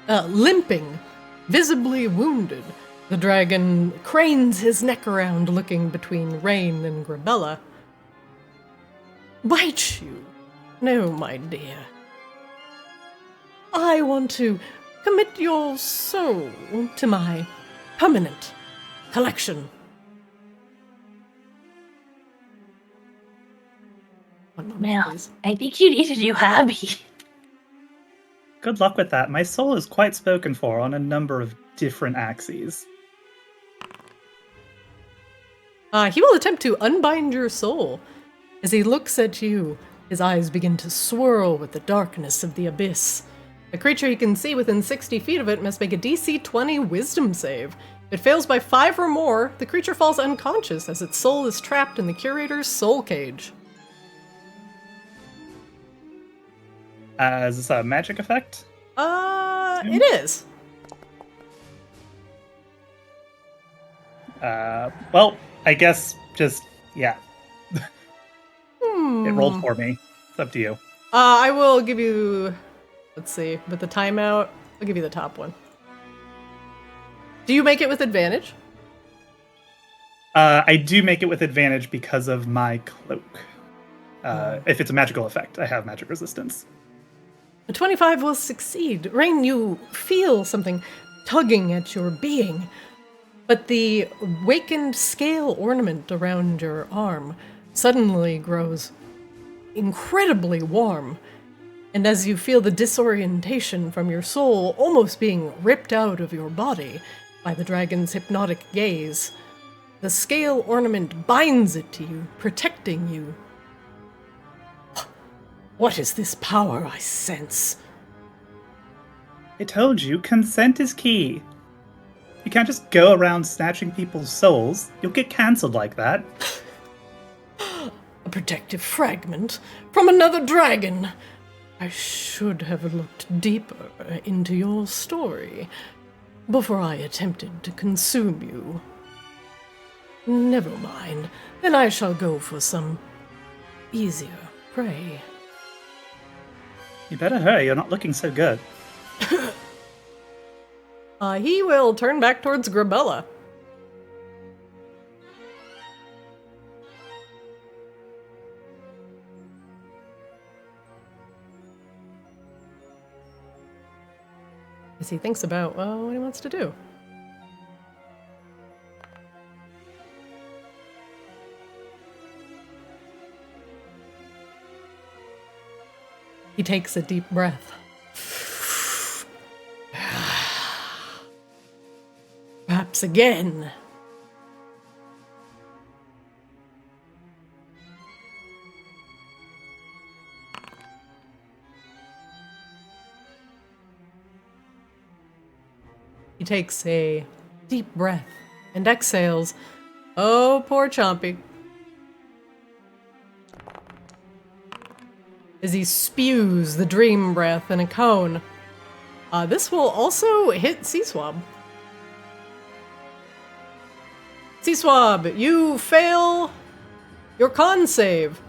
S5: Limping, visibly wounded, the dragon cranes his neck around, looking between Rain and Grabella. Bite you? No, my dear. I want to commit your soul to my permanent collection. One moment,
S8: Now,
S5: please.
S8: I think you need a new hobby.
S1: Good luck with that. My soul is quite spoken for on a number of different axes.
S5: He will attempt to unbind your soul. As he looks at you, his eyes begin to swirl with the darkness of the abyss. A creature he can see within 60 feet of it must make a DC 20 wisdom save. If it fails by 5 or more, the creature falls unconscious as its soul is trapped in the Curator's soul cage.
S1: Is this a magic effect?
S5: It is.
S1: Well, I guess just, yeah. It rolled for me. It's up to you.
S5: I will give you, let's see, with the timeout, I'll give you the top one. Do you make it with advantage?
S1: I do make it with advantage because of my cloak. If it's a magical effect, I have magic resistance.
S5: A 25 will succeed. Rain, you feel something tugging at your being, but the wakened scale ornament around your arm suddenly grows incredibly warm. And as you feel the disorientation from your soul almost being ripped out of your body by the dragon's hypnotic gaze, the scale ornament binds it to you, protecting you. What is this power I sense?
S1: I told you, consent is key. You can't just go around snatching people's souls. You'll get cancelled like that.
S5: A protective fragment from another dragon. I should have looked deeper into your story before I attempted to consume you. Never mind. Then I shall go for some easier prey.
S1: You better hurry, you're not looking so good.
S5: He will turn back towards Grabella. As he thinks about, well, what he wants to do. He takes a deep breath. Perhaps again. He takes a deep breath and exhales. Oh, poor Chompy. As he spews the dream breath in a cone. This will also hit Seaswab. Seaswab, you fail your con save.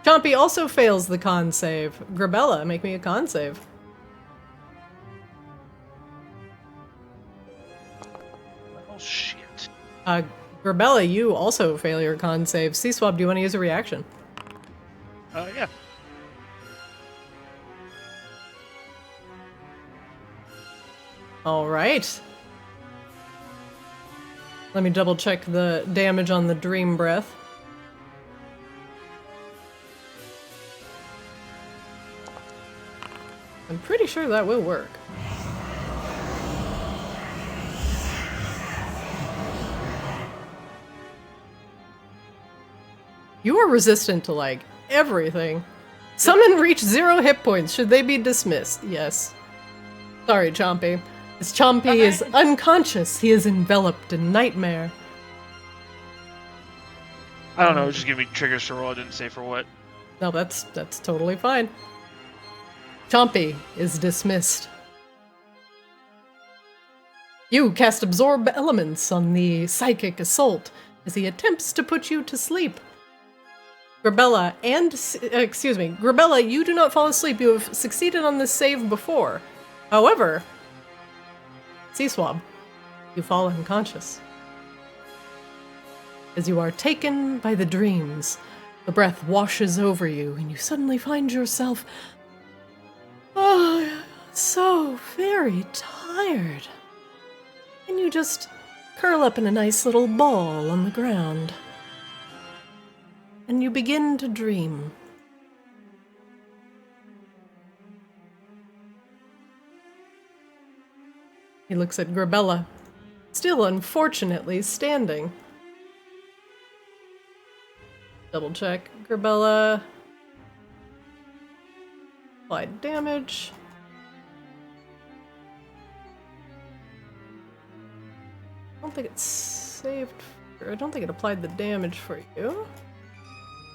S5: Chompy also fails the con save. Grabella, make me a con save.
S3: Oh, shit.
S5: Grabella, you also fail your con save. Seaswab, do you want to use a reaction?
S3: Yeah.
S5: All right. Let me double check the damage on the dream breath. I'm pretty sure that will work. You are resistant to, like, everything. Summon reach 0 hit points. Should they be dismissed? Yes. Sorry, Chompy. As Chompy is unconscious, he is enveloped in nightmare.
S3: I don't know, just give me triggers to roll, I didn't say for what.
S5: No, that's totally fine. Chompy is dismissed. You cast Absorb Elements on the Psychic Assault as he attempts to put you to sleep. Grabella Grabella, you do not fall asleep. You have succeeded on this save before. However, Seaswab, you fall unconscious. As you are taken by the dreams, the breath washes over you, and you suddenly find yourself, so very tired. And you just curl up in a nice little ball on the ground. And you begin to dream. He looks at Grabella, still unfortunately standing. Double check. Grabella. Applied damage. I don't think it's saved. I don't think it applied the damage for you.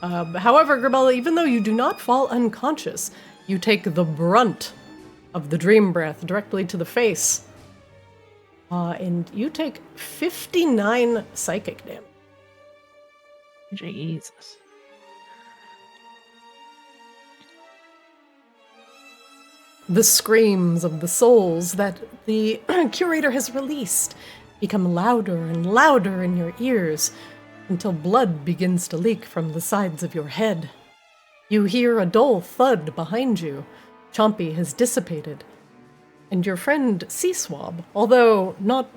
S5: However, Grabella, even though you do not fall unconscious, you take the brunt of the dream breath directly to the face. And you take 59 psychic damage.
S2: Jesus.
S5: The screams of the souls that the Curator has released become louder and louder in your ears until blood begins to leak from the sides of your head. You hear a dull thud behind you. Chompy has dissipated. And your friend Seaswab, although not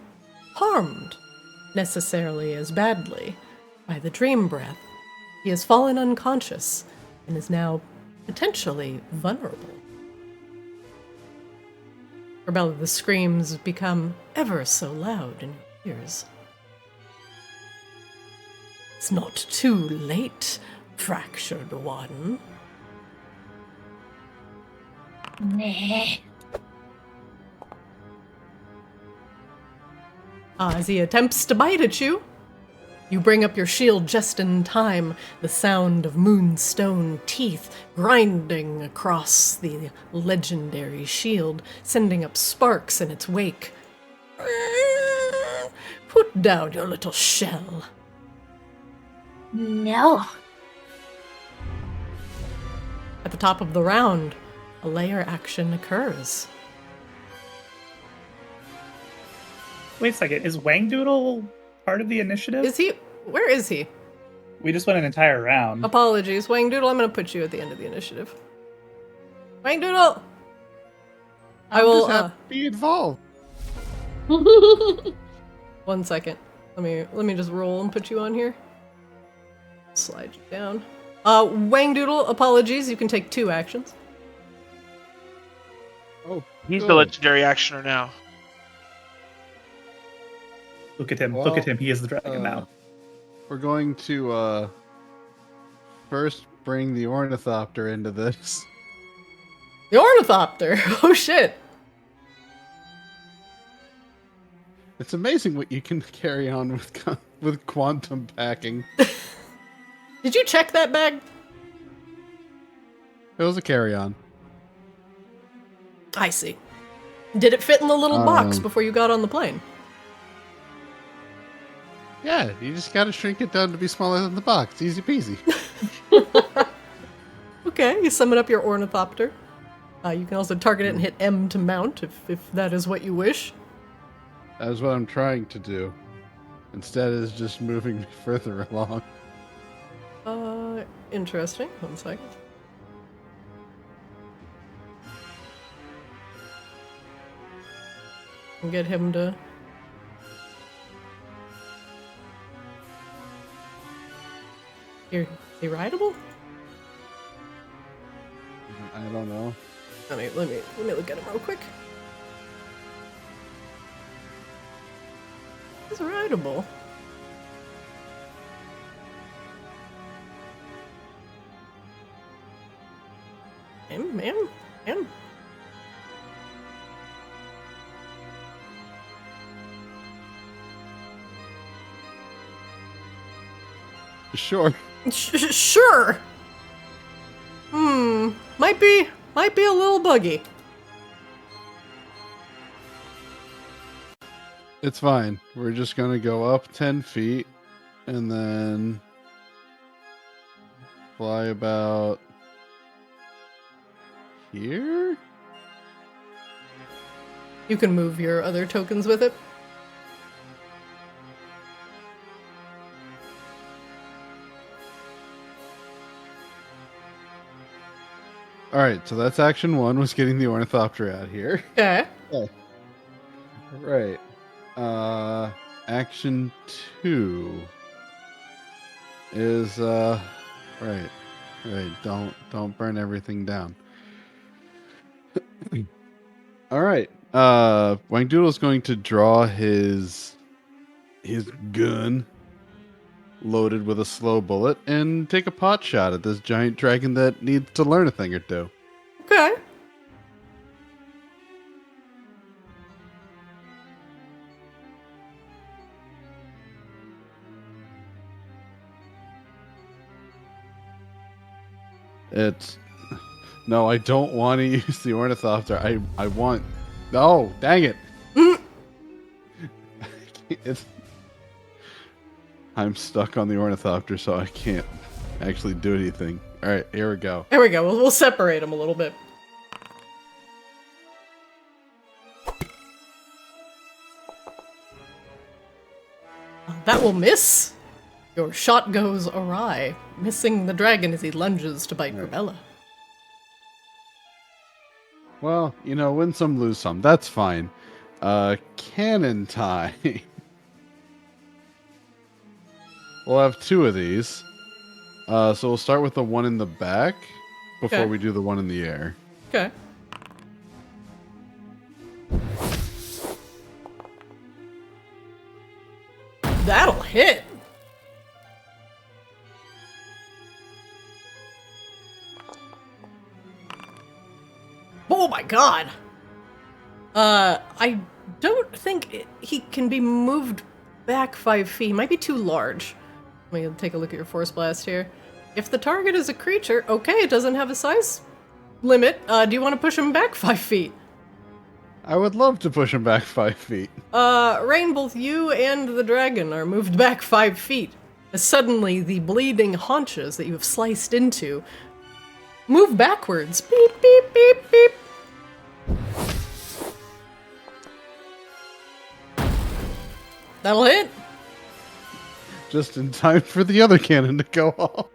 S5: harmed necessarily as badly by the dream breath, he has fallen unconscious and is now potentially vulnerable. Rebella, the screams become ever so loud in your ears. It's not too late, fractured one.
S8: Nah.
S5: As he attempts to bite at you, you bring up your shield just in time, the sound of moonstone teeth grinding across the legendary shield, sending up sparks in its wake. Put down your little shell.
S8: No.
S5: At the top of the round, a layer action occurs.
S1: Wait a second. Is Wangdoodle part of the initiative?
S5: Is he? Where is he?
S1: We just went an entire round.
S5: Apologies, Wangdoodle, I'm gonna put you at the end of the initiative. Wangdoodle! I will,
S4: just be involved.
S5: 1 second. Let me just roll and put you on here. Slide you down. Wangdoodle, apologies, you can take 2 actions.
S4: Oh,
S3: He's the
S4: good.
S3: legendary actioner now.
S1: Look at him.
S4: Well,
S1: Look at him. He is the dragon now.
S4: We're going to first bring the ornithopter into this.
S5: The Ornithopter! Oh shit!
S4: It's amazing what you can carry on with quantum packing.
S5: Did you check that bag?
S4: It was a carry-on.
S5: I see. Did it fit in the little box before you got on the plane?
S4: Yeah, you just gotta shrink it down to be smaller than the box. Easy peasy.
S5: Okay, you summon up your Ornithopter. You can also target it and hit M to mount if that is what you wish.
S4: That's what I'm trying to do. Instead, it's just moving me further along.
S5: Interesting. 1 second. And get him to... Is he rideable?
S4: I don't know.
S5: Let me look at him real quick. He's rideable. Him.
S4: Sure.
S5: Sure. Might be a little buggy.
S4: It's fine. We're just gonna go up 10 feet and then fly about here?
S5: You can move your other tokens with it.
S4: Alright, so that's action 1, was getting the ornithopter out here.
S5: Okay.
S4: Right. Action 2 is right. Don't burn everything down. Alright. Wangdoodle is going to draw his gun loaded with a slow bullet and take a pot shot at this giant dragon that needs to learn a thing or two.
S5: Okay.
S4: No, I don't want to use the ornithopter. I want... No, dang it. I'm stuck on the ornithopter, so I can't actually do anything. All right, here we go.
S5: There we go. We'll separate them a little bit. That will miss. Your shot goes awry, missing the dragon as he lunges to bite Grabella.
S4: Well, win some, lose some. That's fine. Cannon time. We'll have 2 of these. So we'll start with the one in the back before
S5: Okay.
S4: we do the one in the air.
S5: Okay. That'll hit. Oh my god. I don't think he can be moved back 5 feet. Might be too large. Let me take a look at your Force Blast here. If the target is a creature, okay, it doesn't have a size limit. Do you want to push him back 5 feet?
S4: I would love to push him back 5 feet.
S5: Rain, both you and the dragon are moved back 5 feet. As suddenly, the bleeding haunches that you have sliced into move backwards. Beep, beep, beep, beep. That'll hit.
S4: Just in time for the other cannon to go off.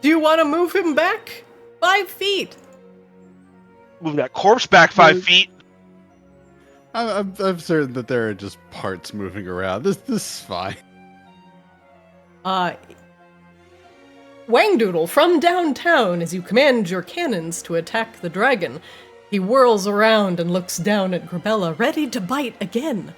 S5: Do you want to move him back 5 feet?
S3: Move that corpse back 5 feet.
S4: I'm certain that there are just parts moving around. This is fine.
S5: Wangdoodle, from downtown, as you command your cannons to attack the dragon, he whirls around and looks down at Grabella, ready to bite again.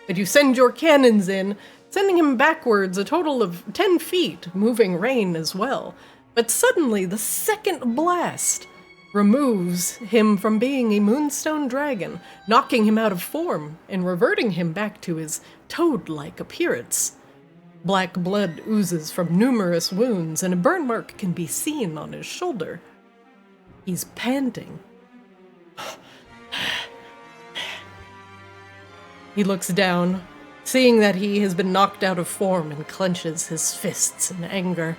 S5: But you send your cannons in, sending him backwards a total of 10 feet, moving Rain as well. But suddenly, the second blast removes him from being a moonstone dragon, knocking him out of form and reverting him back to his toad-like appearance. Black blood oozes from numerous wounds, and a burn mark can be seen on his shoulder. He's panting. He looks down, seeing that he has been knocked out of form, and clenches his fists in anger.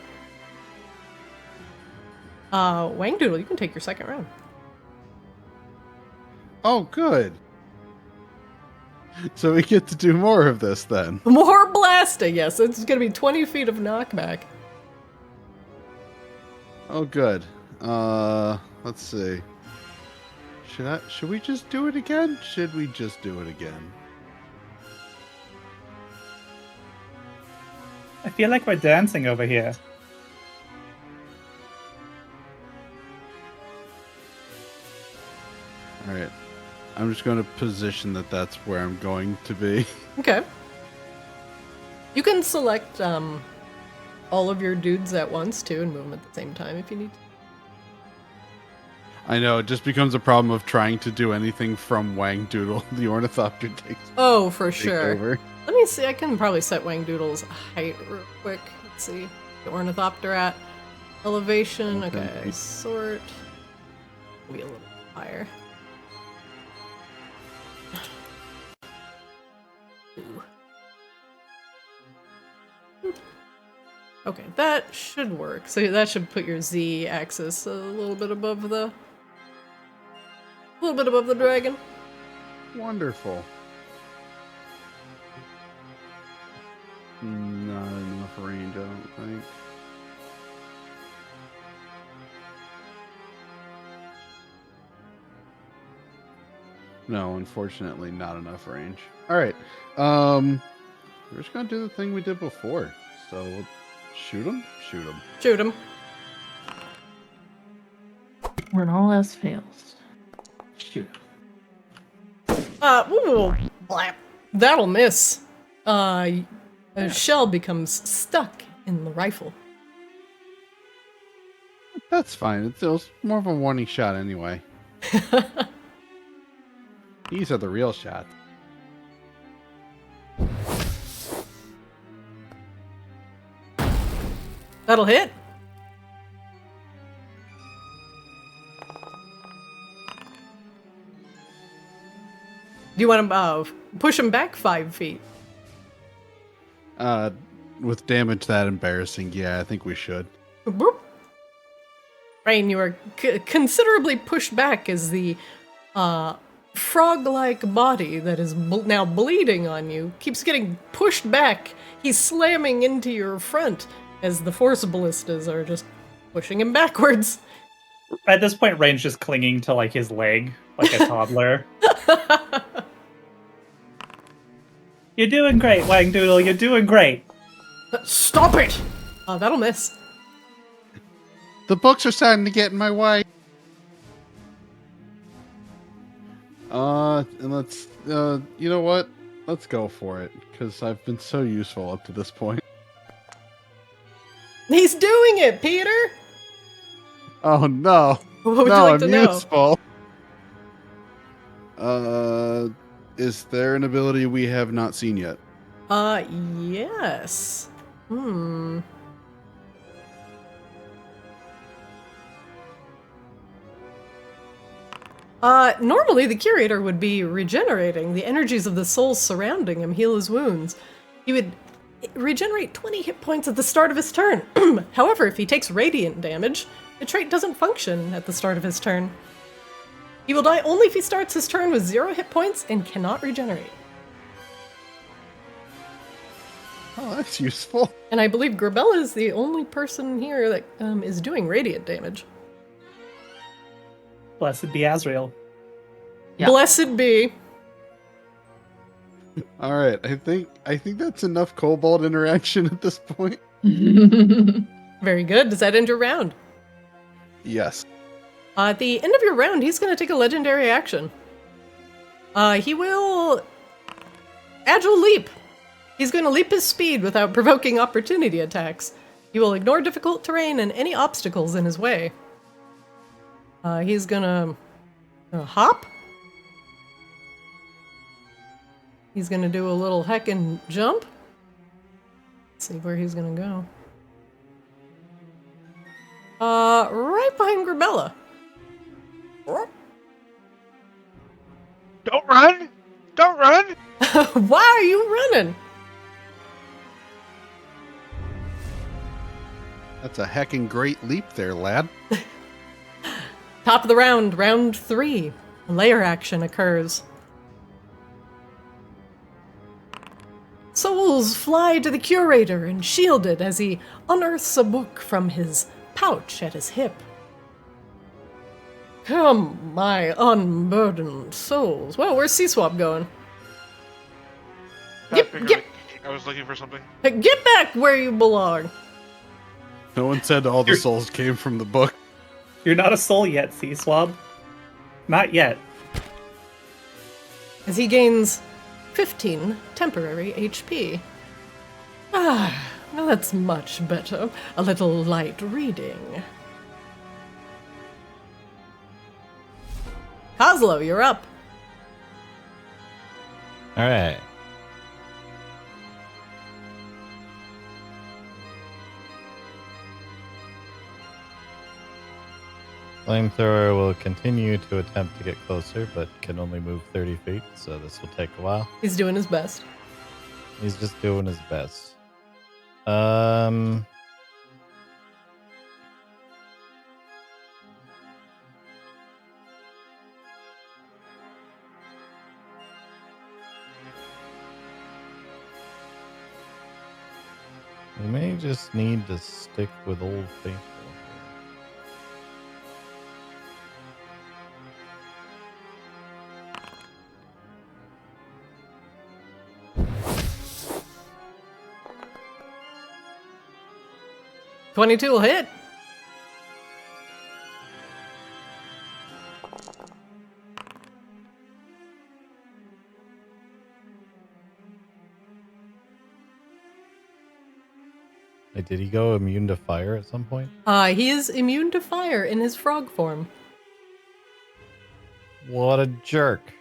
S5: Wangdoodle, you can take your second round.
S4: Oh, good. So we get to do more of this then.
S5: More blasting, yes. It's going to be 20 feet of knockback.
S4: Oh, good. Let's see. Should we just do it again? Should we just do it again?
S1: I feel like we're dancing over here.
S4: All right. I'm just going to position that that's where I'm going to be.
S5: Okay. You can select all of your dudes at once, too, and move them at the same time if you need to.
S4: I know, it just becomes a problem of trying to do anything from Wangdoodle. The Ornithopter takes
S5: Oh, for
S4: take
S5: sure.
S4: over.
S5: Let me see. I can probably set Wangdoodle's height real quick. Let's see. The Ornithopter at elevation. Okay, sort. Be a little higher. Ooh. Okay, that should work. So that should put your Z axis a little bit above the dragon.
S4: Wonderful. Not enough range, I don't think. No, unfortunately, not enough range. All right. We're just gonna do the thing we did before. So we'll shoot him. Shoot him.
S5: Shoot him.
S2: When all else fails, shoot.
S5: Ooh, blap. That'll miss. A shell becomes stuck in the rifle.
S4: That's fine. It was more of a warning shot anyway. These are the real shots.
S5: That'll hit. Do you want to push him back 5 feet?
S4: With damage that embarrassing, yeah, I think we should.
S5: Boop. Rain, you are considerably pushed back as the frog-like body that is now bleeding on you keeps getting pushed back. He's slamming into your front as the force ballistas are just pushing him backwards.
S1: At this point, Rain's just clinging to like his leg, like a toddler. You're doing great, Wangdoodle. You're doing great.
S5: Stop it! That'll miss.
S4: The books are starting to get in my way. And let's, you know what? Let's go for it, because I've been so useful up to this point.
S5: He's doing it, Peter!
S4: Oh no!
S5: What would
S4: no,
S5: you like
S4: I'm
S5: to know?
S4: useful. Is there an ability we have not seen yet?
S5: Yes. Normally the Curator would be regenerating. The energies of the souls surrounding him heal his wounds. He would regenerate 20 hit points at the start of his turn. However, if he takes radiant damage, the trait doesn't function at the start of his turn. He will die only if he starts his turn with 0 hit points and cannot regenerate.
S4: Oh, that's useful.
S5: And I believe Grabella is the only person here that is doing radiant damage.
S1: Blessed be Azrael.
S2: Yeah.
S5: Blessed be.
S4: All right, I think that's enough kobold interaction at this point.
S5: Very good. Does that end your round?
S4: Yes.
S5: At the end of your round, he's going to take a legendary action. He will Agile Leap. He's going to leap his speed without provoking opportunity attacks. He will ignore difficult terrain and any obstacles in his way. He's gonna hop. He's gonna do a little heckin' jump. Let's see where he's gonna go. Right behind Grabella.
S3: Don't run! Don't run!
S5: Why are you running?
S4: That's a heckin' great leap there, lad.
S5: Top of the round, round 3. Layer action occurs. Souls fly to the Curator and shield it as he unearths a book from his pouch at his hip. Come, my unburdened souls. Well, where's C-Swap going?
S3: I was looking for something.
S5: Get back where you belong.
S4: No one said all the souls came from the book.
S1: You're not a soul yet, C-Swab. Not yet.
S5: As he gains 15 temporary HP. Well, that's much better. A little light reading. Kozlo, you're up.
S6: All right. Flamethrower will continue to attempt to get closer, but can only move 30 feet, so this will take a while.
S5: He's doing his best.
S6: He's just doing his best. We may just need to stick with Old Faithful.
S5: Here. 22 will hit.
S6: Did he go immune to fire at some point?
S5: He is immune to fire in his frog form.
S6: What a jerk.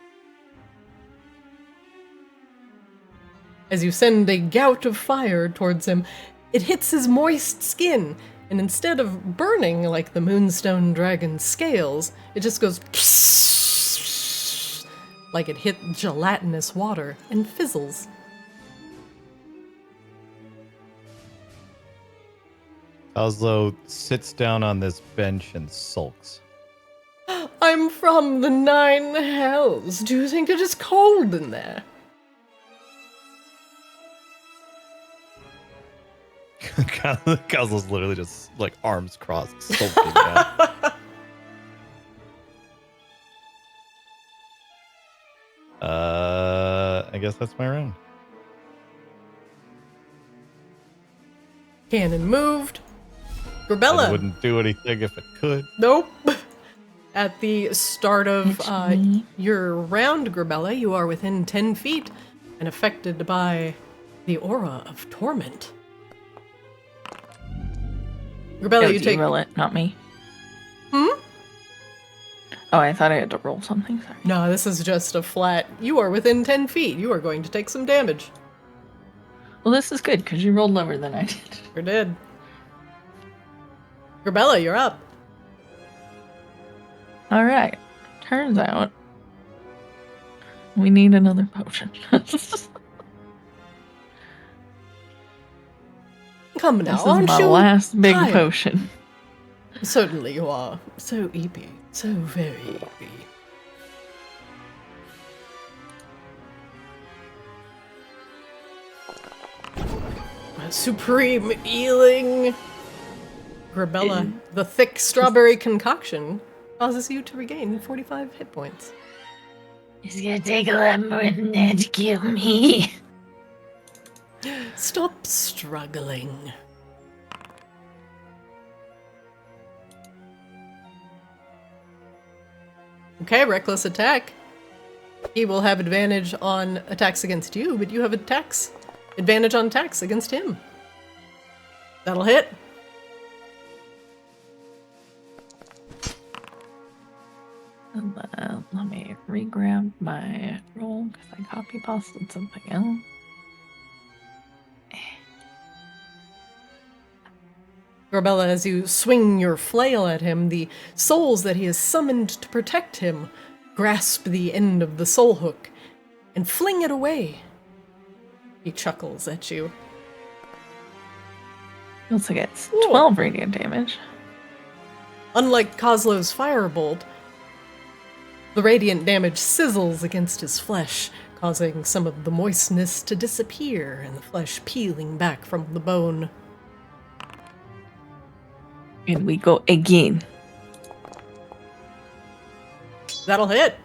S5: As you send a gout of fire towards him, it hits his moist skin, and instead of burning like the Moonstone Dragon's scales, it just goes like it hit gelatinous water and fizzles.
S6: Oslo sits down on this bench and sulks.
S5: I'm from the 9 hells. Do you think it is cold in there?
S6: Cosmo's literally just like arms crossed, sulking down. I guess that's my round.
S5: Cannon moved.
S6: I
S5: Grabella.
S6: wouldn't do anything if it could.
S5: Nope. At the start of
S8: It's me.
S5: your round, Grabella, you are within 10 feet and affected by the aura of torment. Grabella, you take...
S2: roll it, not me.
S5: Hmm?
S2: Oh, I thought I had to roll something. Sorry.
S5: No, this is just a flat... You are within 10 feet. You are going to take some damage.
S2: Well, this is good because you rolled lower than I did.
S5: Sure did. Grabella, you're up.
S2: All right. Turns out we need another potion.
S5: Come now,
S2: This is
S5: aren't
S2: my
S5: you
S2: last big
S5: tired?
S2: potion.
S5: Certainly you are. So eepy. So very eepy. Supreme healing. Grabella, the thick strawberry concoction causes you to regain 45 hit points.
S8: It's gonna take a lot more than that to kill me.
S5: Stop struggling. Okay, reckless attack. He will have advantage on attacks against you, but you have advantage on attacks against him. That'll hit.
S2: Let me re-grab my roll because I copy-pasted something else.
S5: Grabella, as you swing your flail at him, the souls that he has summoned to protect him grasp the end of the soul hook and fling it away. He chuckles at you.
S2: He also gets
S5: Ooh.
S2: 12 radiant damage.
S5: Unlike Kozlo's firebolt, the radiant damage sizzles against his flesh, causing some of the moistness to disappear and the flesh peeling back from the bone.
S2: And we go again.
S5: That'll hit.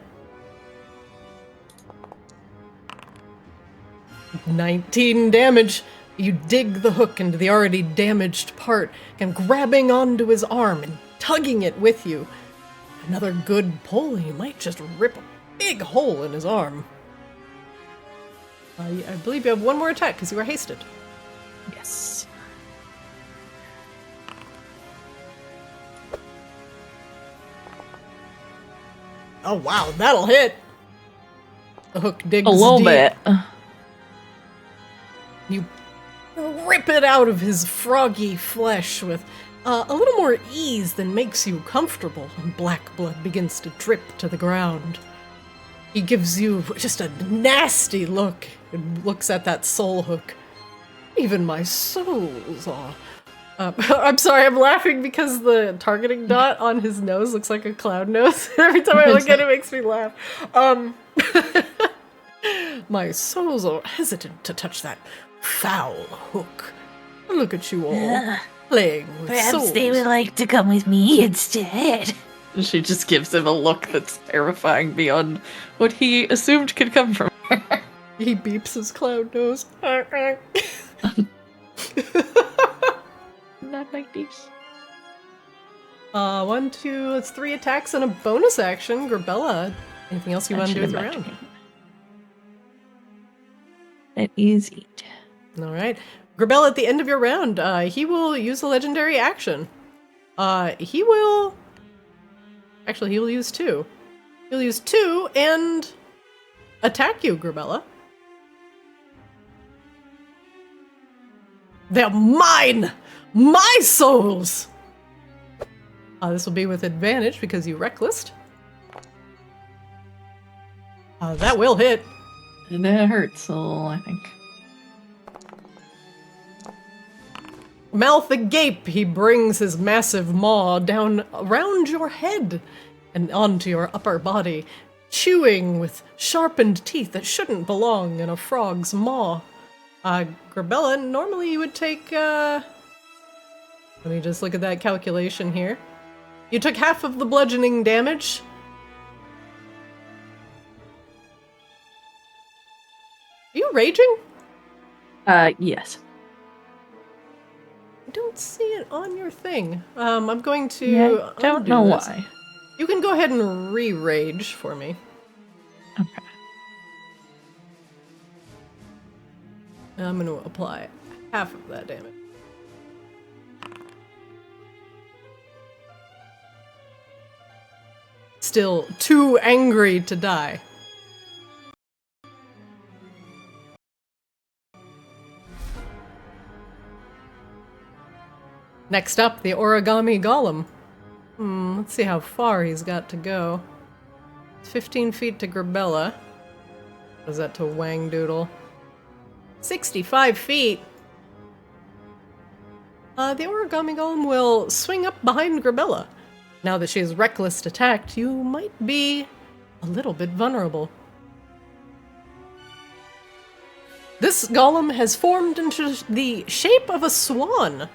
S5: 19 damage. You dig the hook into the already damaged part, and grabbing onto his arm and tugging it with you. Another good pull, you might just rip a big hole in his arm. I believe you have one more attack because you were hasted.
S2: Yes.
S5: Oh wow, that'll hit. The hook digs
S2: A little
S5: deep.
S2: bit.
S5: You rip it out of his froggy flesh with a little more ease than makes you comfortable, and black blood begins to drip to the ground. He gives you just a nasty look and looks at that soul hook. Even my souls are... I'm sorry, I'm laughing because the targeting dot on his nose looks like a clown nose. Every time I look at it, it makes me laugh. My souls are hesitant to touch that foul hook. Look at you all, playing with
S8: Perhaps
S5: souls.
S8: they would like to come with me instead.
S2: She just gives him a look that's terrifying beyond what he assumed could come from her.
S5: He beeps his clown nose.
S2: Not like this.
S5: 1, 2, that's 3 attacks and a bonus action. Grabella, anything else you want to do with your round?
S2: That is it.
S5: All right. Grabella, at the end of your round, he will use a legendary action. He will use 2. He'll use 2 and attack you, Grabella. They're mine! My souls! This will be with advantage because you recklessed. That will hit.
S2: And it hurts a little, I think.
S5: Mouth agape, he brings his massive maw down around your head and onto your upper body, chewing with sharpened teeth that shouldn't belong in a frog's maw. Grabella, normally you would take, let me just look at that calculation here. You took half of the bludgeoning damage. Are you raging?
S2: Yes.
S5: I don't see it on your thing. I'm going to
S2: Yeah, I don't
S5: undo
S2: know
S5: this.
S2: why.
S5: You can go ahead and re-rage for me.
S2: Okay.
S5: I'm going to apply half of that damage. Still too angry to die. Next up, the origami golem. Let's see how far he's got to go. It's 15 feet to Grabella. What is that to Wangdoodle? 65 feet! The origami golem will swing up behind Grabella. Now that she is reckless attacked, you might be a little bit vulnerable. This golem has formed into the shape of a swan.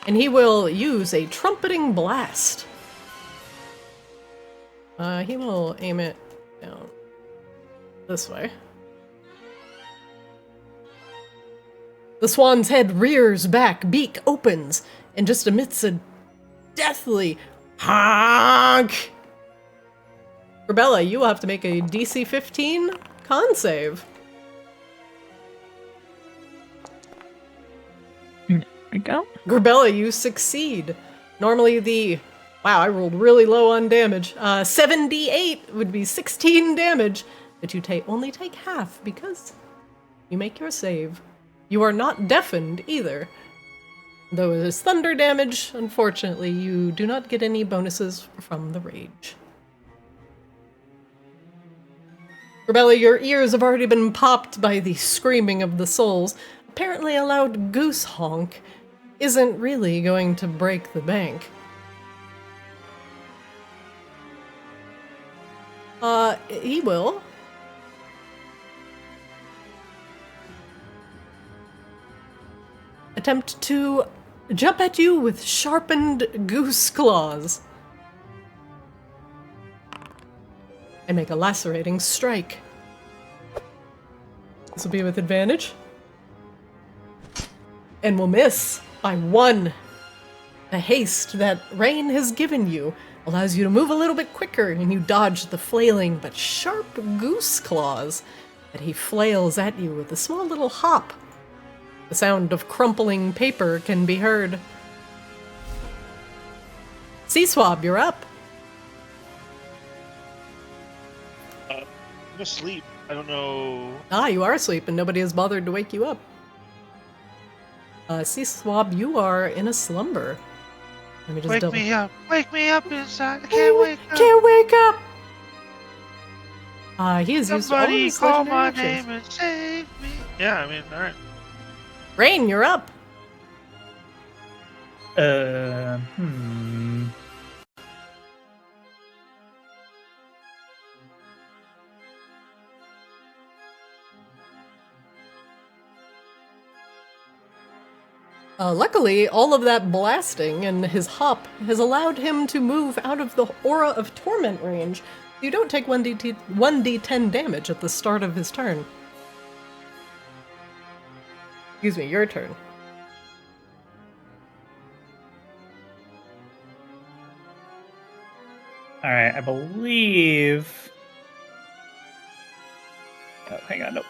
S5: And he will use a trumpeting blast. He will aim it down this way. The swan's head rears back, beak opens, and just emits a deathly honk. Grabella, you will have to make a DC 15 con save.
S2: There we go.
S5: Grabella, you succeed. Normally wow, I rolled really low on damage. 78 would be 16 damage, but you only take half because you make your save. You are not deafened either. Though it is thunder damage, unfortunately, you do not get any bonuses from the rage. Grabella, your ears have already been popped by the screaming of the souls. Apparently a loud goose honk isn't really going to break the bank. He will. Attempt to jump at you with sharpened goose claws. And make a lacerating strike. This will be with advantage. And will miss by 1. The haste that Rain has given you allows you to move a little bit quicker, and you dodge the flailing but sharp goose claws that he flails at you with a small little hop. The sound of crumpling paper can be heard. Sea Swab, you're up.
S3: I'm asleep. I don't know.
S5: You are asleep, and nobody has bothered to wake you up. Sea Swab, you are in a slumber. Let me just
S3: Wake
S5: double.
S3: me up. Wake me up inside. I can't wake up.
S5: Can't wake up! He has used all of
S3: Somebody
S5: his
S3: call my
S5: legendary actions.
S3: name and save me. Yeah, I mean, alright.
S5: Rain, you're up. Luckily, all of that blasting and his hop has allowed him to move out of the aura of torment range. You don't take 1d10 damage at the start of his turn. Excuse me, your turn.
S1: Alright, I believe... Oh, hang on, nope.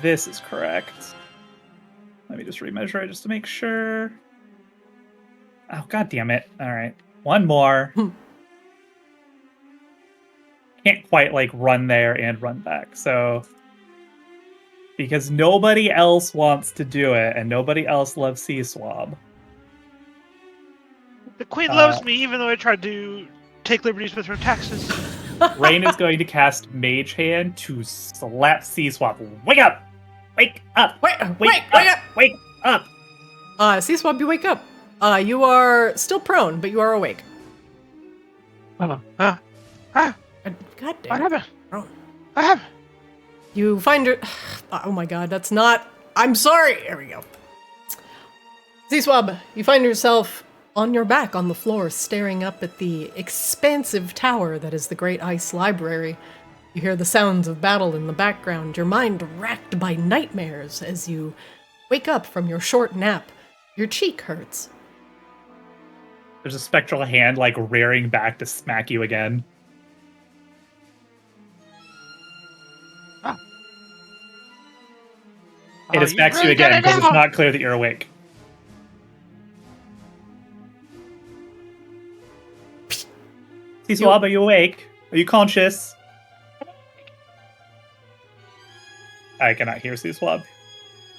S1: This is correct. Let me just remeasure it just to make sure. Oh, god damn it. Alright. One more. Can't quite, run there and run back, so... Because nobody else wants to do it, and nobody else loves Sea Swab.
S3: The queen loves me, even though I tried to take liberties with her taxes.
S1: Rain is going to cast Mage Hand to slap Sea Swab. Wake up! Wake up!
S5: Wake up!
S1: Wake up!
S5: Sea Swab, you wake up. You are still prone, but you are awake.
S3: God
S5: God
S3: what
S5: damn.
S3: happened?
S5: Oh.
S3: What happened?
S5: You find her. Oh my god, that's not. I'm sorry. There we go. Z-Swab, you find yourself on your back on the floor, staring up at the expansive tower that is the Great Ice Library. You hear the sounds of battle in the background, your mind racked by nightmares as you wake up from your short nap. Your cheek hurts.
S1: There's a spectral hand like rearing back to smack you again. It smacks you again because it's not clear that you're awake. C-Swab, are you awake? Are you conscious? I cannot hear C-Swab.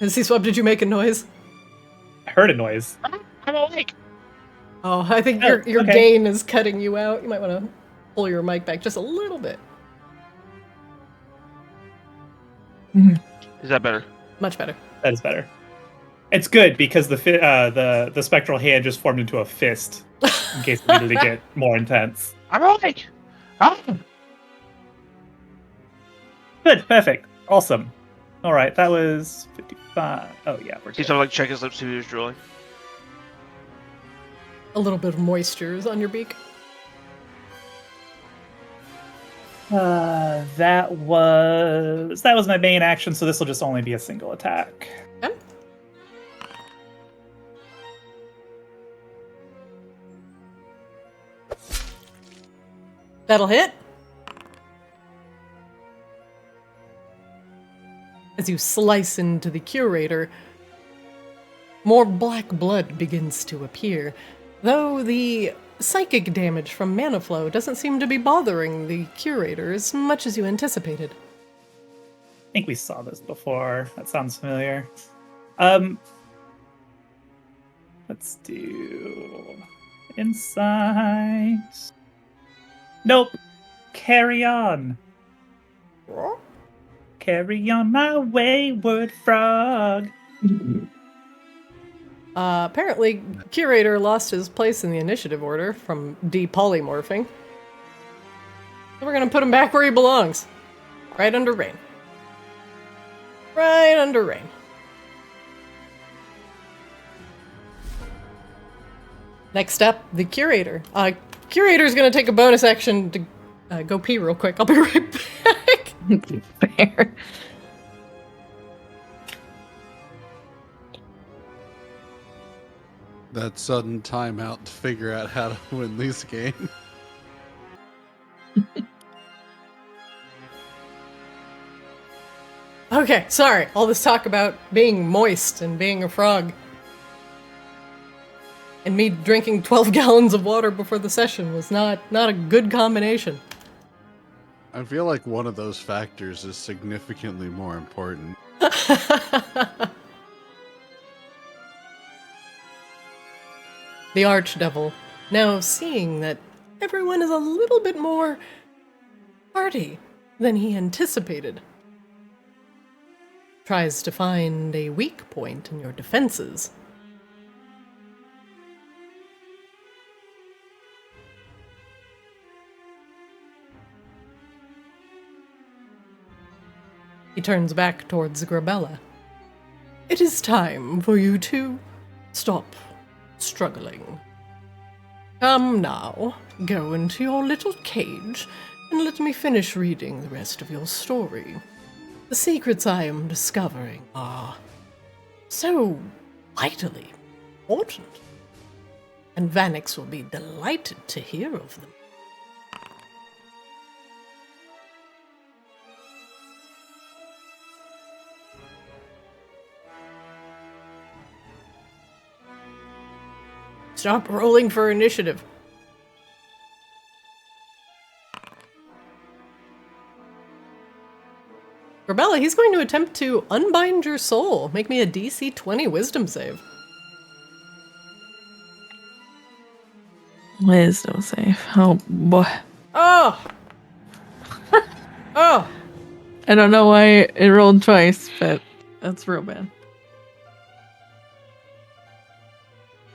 S5: And Z-Swab, did you make a noise?
S1: I heard a noise.
S3: I'm awake.
S5: Oh, I think
S1: Oh,
S5: your
S1: okay.
S5: gain is cutting you out. You might want to pull your mic back just a little bit.
S3: Is that better?
S5: Much better.
S1: That is better. It's good because the spectral hand just formed into a fist in case it needed to get more intense.
S3: I'm awake. Ah.
S1: Good, perfect, awesome. All right, that was 55. Oh yeah, we're
S3: He's
S1: good.
S3: trying to like check his lips, see if he was drooling.
S5: A little bit of moisture is on your beak.
S1: That was my main action, so this will just only be a single attack.
S5: Okay. That'll hit. As you slice into the Curator, more black blood begins to appear, though the psychic damage from mana flow doesn't seem to be bothering the Curator as much as you anticipated.
S1: I think we saw this before. That sounds familiar. Let's do insight. Nope. Carry on. Carry on, my wayward frog.
S5: Apparently, Curator lost his place in the initiative order from depolymorphing. So we're gonna put him back where he belongs. Right under Rain. Right under Rain. Next up, the Curator. Curator's gonna take a bonus action to go pee real quick. I'll be right back.
S2: Fair.
S4: That sudden timeout to figure out how to win this game.
S5: Okay, sorry. All this talk about being moist and being a frog. And me drinking 12 gallons of water before the session was not a good combination.
S4: I feel like one of those factors is significantly more important.
S5: The Archdevil, now seeing that everyone is a little bit more hardy than he anticipated, tries to find a weak point in your defenses. He turns back towards Grabella. It is time for you to stop struggling. Come now, go into your little cage and let me finish reading the rest of your story. The secrets I am discovering are so vitally important, and Vanix will be delighted to hear of them. Stop rolling for initiative. Grabella, he's going to attempt to unbind your soul. Make me a DC 20 wisdom save.
S2: Wisdom save. Oh boy.
S5: Oh! Oh!
S2: I don't know why it rolled twice, but that's real bad.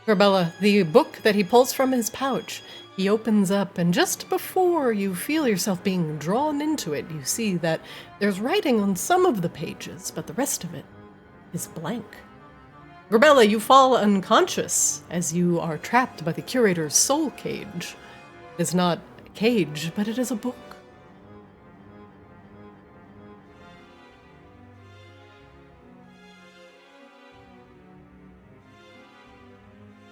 S5: Grabella, the book that he pulls from his pouch He opens up, and just before you feel yourself being drawn into it, you see that there's writing on some of the pages, but the rest of it is blank. Grabella, you fall unconscious as you are trapped by the Curator's soul cage. It is not a cage, but it is a book.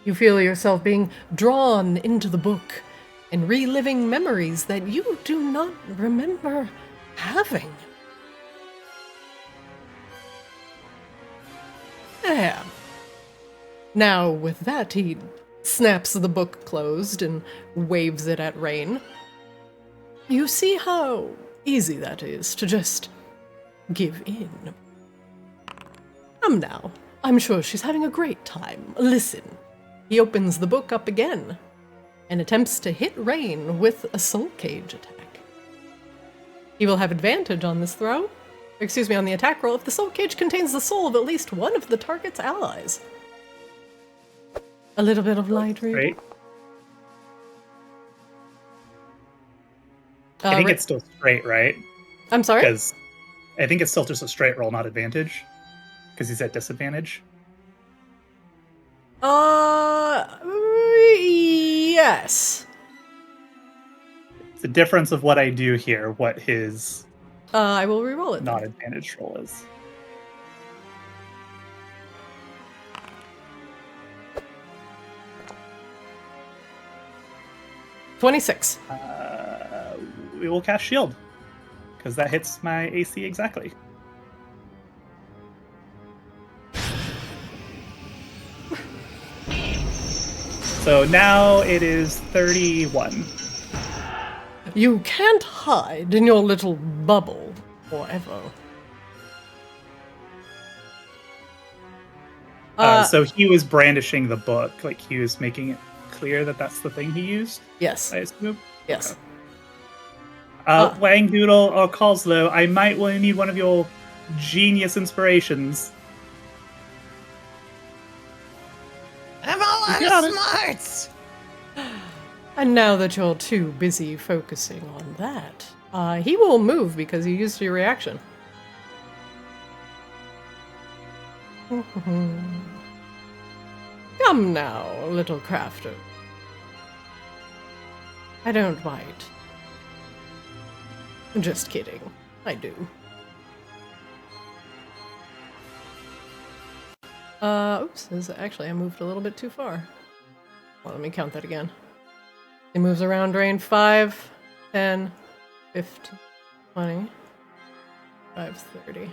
S5: You feel yourself being drawn into the book and reliving memories that you do not remember having. There. Now, with that, he snaps the book closed and waves it at Rain. You see how easy that is to just give in. Come now. I'm sure she's having a great time. Listen. He opens the book up again and attempts to hit Rain with a soul cage attack. He will have advantage on this throw. Excuse me, on the attack roll if the soul cage contains the soul of at least one of the target's allies. A little bit of light read.
S1: Right. I think it's still straight, right?
S5: I'm sorry?
S1: Because I think it's still just a straight roll, not advantage. Because he's at disadvantage.
S5: Yes.
S1: It's the difference of what I do here, what his
S5: I will reroll it.
S1: not advantage roll is.
S5: $26.
S1: We will cast shield. Because that hits my AC exactly. So now it is 31.
S5: You can't hide in your little bubble forever.
S1: So he was brandishing the book, like he was making it clear that that's the thing he used.
S5: Yes.
S1: I assume.
S5: Yes.
S1: Wangdoodle or Coslow, I might need one of your genius inspirations.
S7: I'm all out of smarts!
S5: And now that you're too busy focusing on that, he will move because you used your reaction. Come now, little crafter. I don't bite. I'm just kidding. I do. Oops, actually I moved a little bit too far. Well, let me count that again. It moves around drain 5, 10, 15, 20, 5, 30.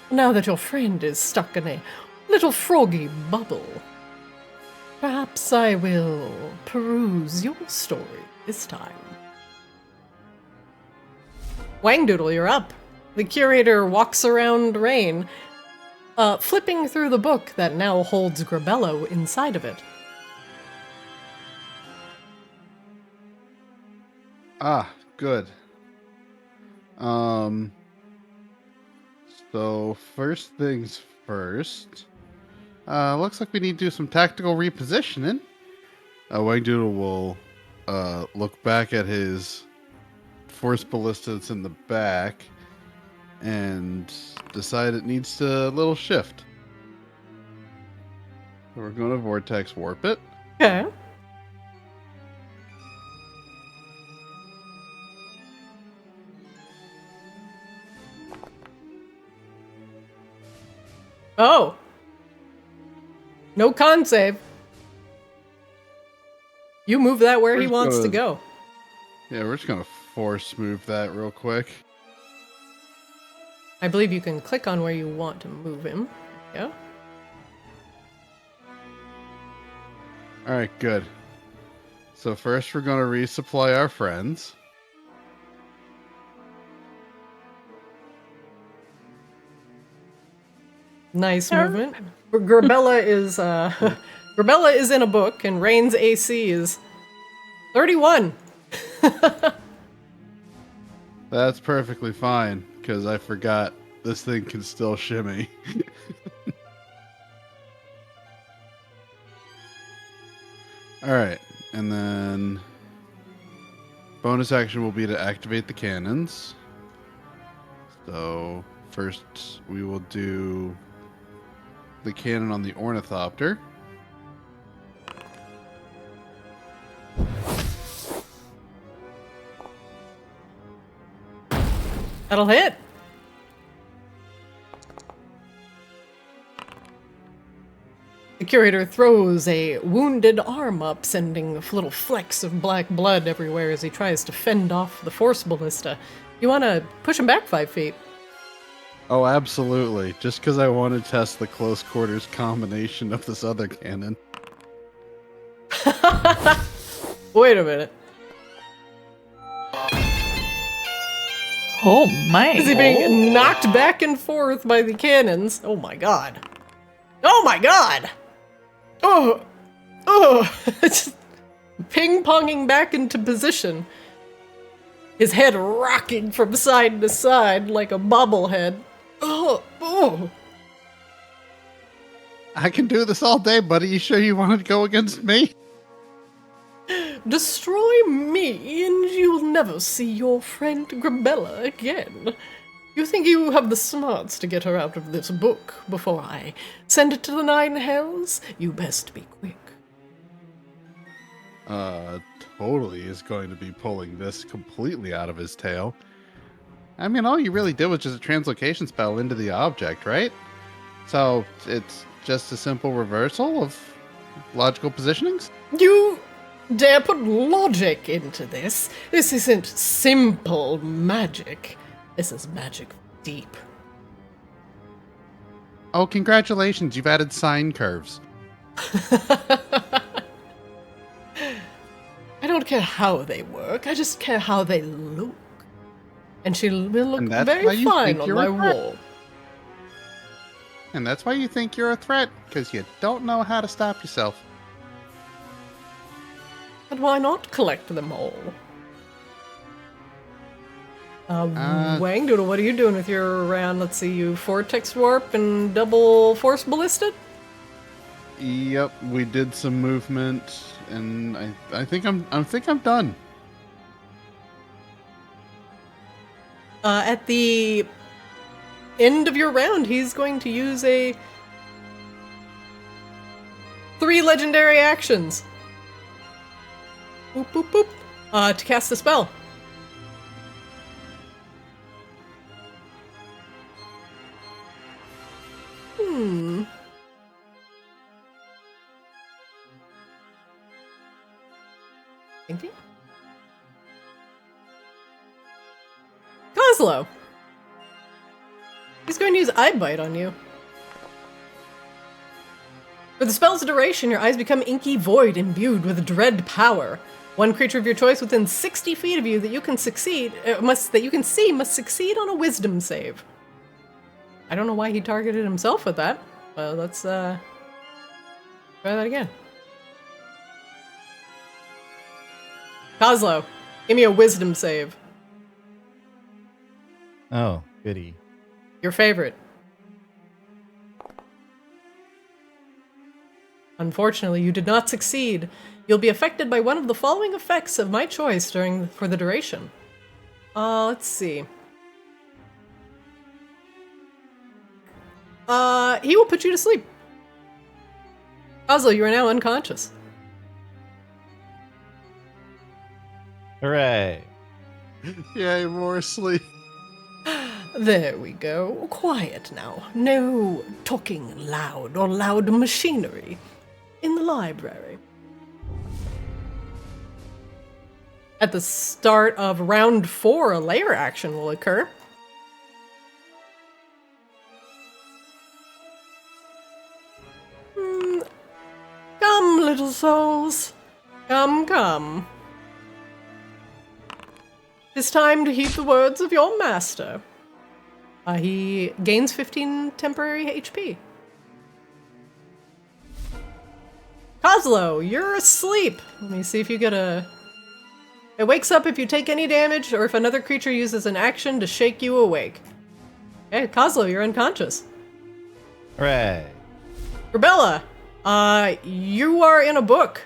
S5: Now that your friend is stuck in a little froggy bubble, perhaps I will peruse your story this time. Wangdoodle, you're up. The Curator walks around Rain, flipping through the book that now holds Grabello inside of it.
S4: Ah, good. So first things first. Looks like we need to do some tactical repositioning. Wangdoodle will look back at his force ballista that's in the back and decide it needs a little shift. So we're going to vortex warp it.
S5: Okay. Oh. No con save. You move that where he wants to go.
S4: Yeah, we're just going to force move that real quick.
S5: I believe you can click on where you want to move him. Yeah.
S4: All right, good. So first we're going to resupply our friends.
S5: Nice movement. Grabella is Grabella is in a book, and Rain's AC is 31.
S4: That's perfectly fine, because I forgot this thing can still shimmy. All right, and then bonus action will be to activate the cannons. So first we will do the cannon on the ornithopter.
S5: That'll hit. The curator throws a wounded arm up, sending little flecks of black blood everywhere as he tries to fend off the force ballista. You want to push him back 5 feet.
S4: Oh, absolutely. Just because I want to test the close quarters combination of this other cannon.
S5: Wait a minute.
S2: Oh my!
S5: Is he being knocked back and forth by the cannons? Oh my god. Oh my god! Oh! Oh! It's ping-ponging back into position. His head rocking from side to side like a bobblehead. Oh! Oh!
S4: I can do this all day, buddy. You sure you want to go against me?
S5: Destroy me, and you'll never see your friend Grabella again. You think you have the smarts to get her out of this book before I send it to the 9 hells? You best be quick.
S4: Totally is going to be pulling this completely out of his tail. I mean, all you really did was just a translocation spell into the object, right? So it's just a simple reversal of logical positionings?
S5: You dare put logic into this? This isn't simple magic. This is magic deep.
S4: Oh, congratulations. You've added sine curves.
S5: I don't care how they work, I just care how they look. And she will look
S4: And that's why
S5: very
S4: you
S5: fine
S4: think
S5: on
S4: you're
S5: my
S4: a threat.
S5: wall.
S4: And that's why you think you're a threat, because you don't know how to stop yourself.
S5: But why not collect them all? Wangdoodle, what are you doing with your round? Let's see, you vortex warp and double force ballista?
S4: Yep, we did some movement, and I think I'm done.
S5: At the end of your round, he's going to use 3 legendary actions. Boop, boop, boop. To cast a spell. Thinking? Kozlo! He's going to use Eye Bite on you. For the spell's duration, your eyes become inky void imbued with dread power. One creature of your choice within 60 feet of you that you can see must succeed on a wisdom save. I don't know why he targeted himself with that. Let's try that again. Kozlo, give me a wisdom save.
S6: Oh, goody.
S5: Your favorite. Unfortunately, you did not succeed. You'll be affected by one of the following effects of my choice for the duration. Let's see. He will put you to sleep. Kozlo, you are now unconscious.
S6: Hooray!
S4: Yay, more sleep.
S5: There we go. Quiet now. No talking loud or loud machinery in the library. At the start of round 4, a layer action will occur. Come, little souls. Come, come. It's time to heed the words of your master. He gains 15 temporary HP. Kozlo, you're asleep. Let me see if you get a... It wakes up if you take any damage or if another creature uses an action to shake you awake. Okay, Kozlo, you're unconscious.
S6: Hooray!
S5: Grabella, you are in a book.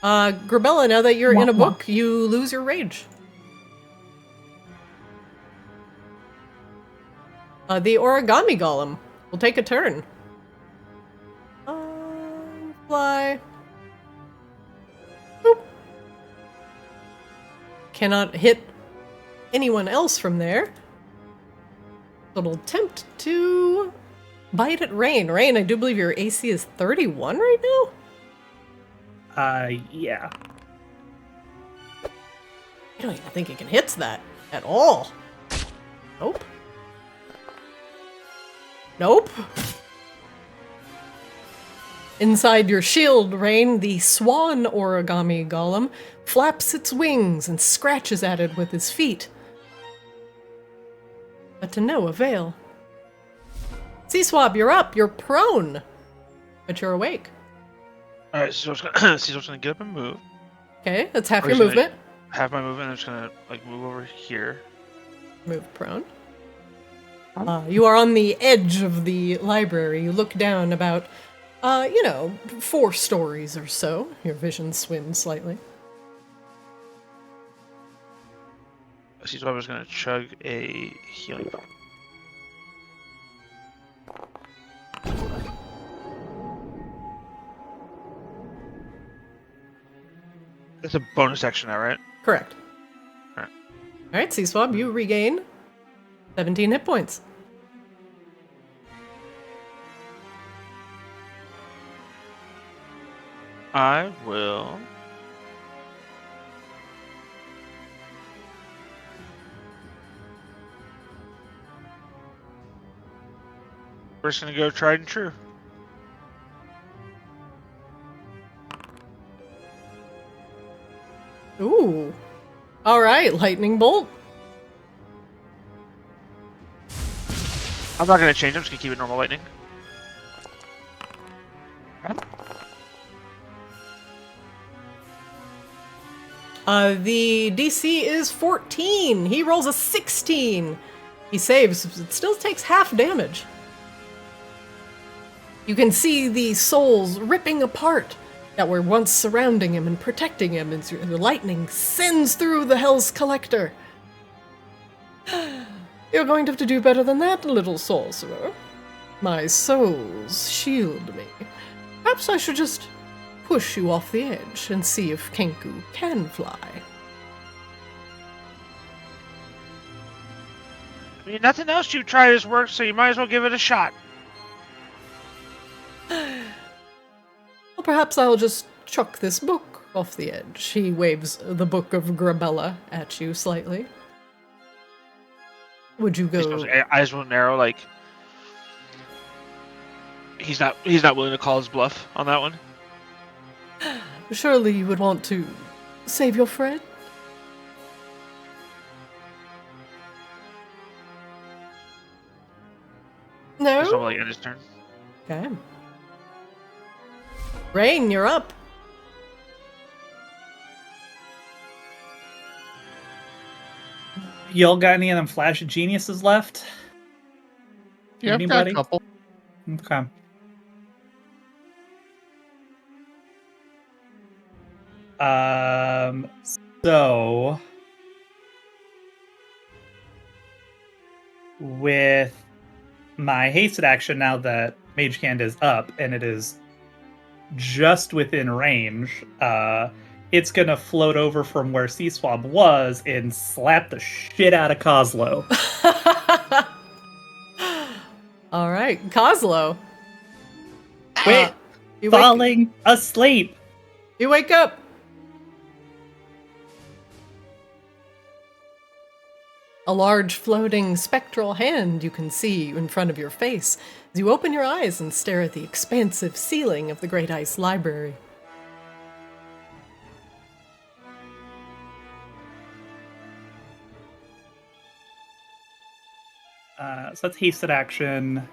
S5: Grabella, now that you're in a book, you lose your rage. The origami golem will take a turn. Fly. Boop. Cannot hit anyone else from there. It'll attempt to bite at Rain. Rain, I do believe your AC is 31 right now?
S1: Yeah.
S5: I don't even think it can hit that at all. Nope. Nope. Inside your shield, Rain, the swan origami golem flaps its wings and scratches at it with his feet. But to no avail. Seaswab, you're up. You're prone. But you're awake.
S3: Alright, so Caesar's gonna get up and move.
S5: Okay, that's half
S3: Or
S5: your
S3: he's gonna-
S5: movement.
S3: Half my movement, I'm just gonna like move over here.
S5: Move prone. You are on the edge of the library. You look down about, 4 stories or so. Your vision swims slightly.
S3: Caesar was gonna chug a healing potion. It's a bonus action now, right?
S5: Correct.
S3: Alright.
S5: Alright, Seaswab, you regain 17 hit points.
S3: I will. We're just gonna go tried and true.
S5: Ooh. Alright, lightning bolt.
S3: I'm not gonna change. I'm just gonna keep it normal lightning.
S5: The DC is 14. He rolls a 16. He saves. It still takes half damage. You can see the souls ripping apart that were once surrounding him and protecting him as the lightning sends through the Hell's Collector. You're going to have to do better than that, little sorcerer. My souls shield me. Perhaps I should just push you off the edge and see if Kenku can fly.
S3: I mean, nothing else you've tried has worked, so you might as well give it a shot.
S5: Well, perhaps I'll just chuck this book off the edge. He waves the Book of Grabella at you slightly. Would you go?
S3: His eyes will narrow, like he's not willing to call his bluff on that one.
S5: Surely you would want to save your friend? No?
S3: Just like end his turn.
S5: Okay. Rain, you're up.
S1: Y'all got any of them Flash of Geniuses left?
S4: Yeah, I've got
S1: Anybody?
S4: a couple.
S1: Okay. So with my hasted action, now that Mage Hand is up and it is just within range, it's gonna float over from where Seaswab was and slap the shit out of Kozlo.
S5: All right, Kozlo.
S1: Quit
S5: You
S1: falling asleep.
S5: You wake up. A large floating spectral hand you can see in front of your face as you open your eyes and stare at the expansive ceiling of the Great Ice Library.
S1: So that's hasted action.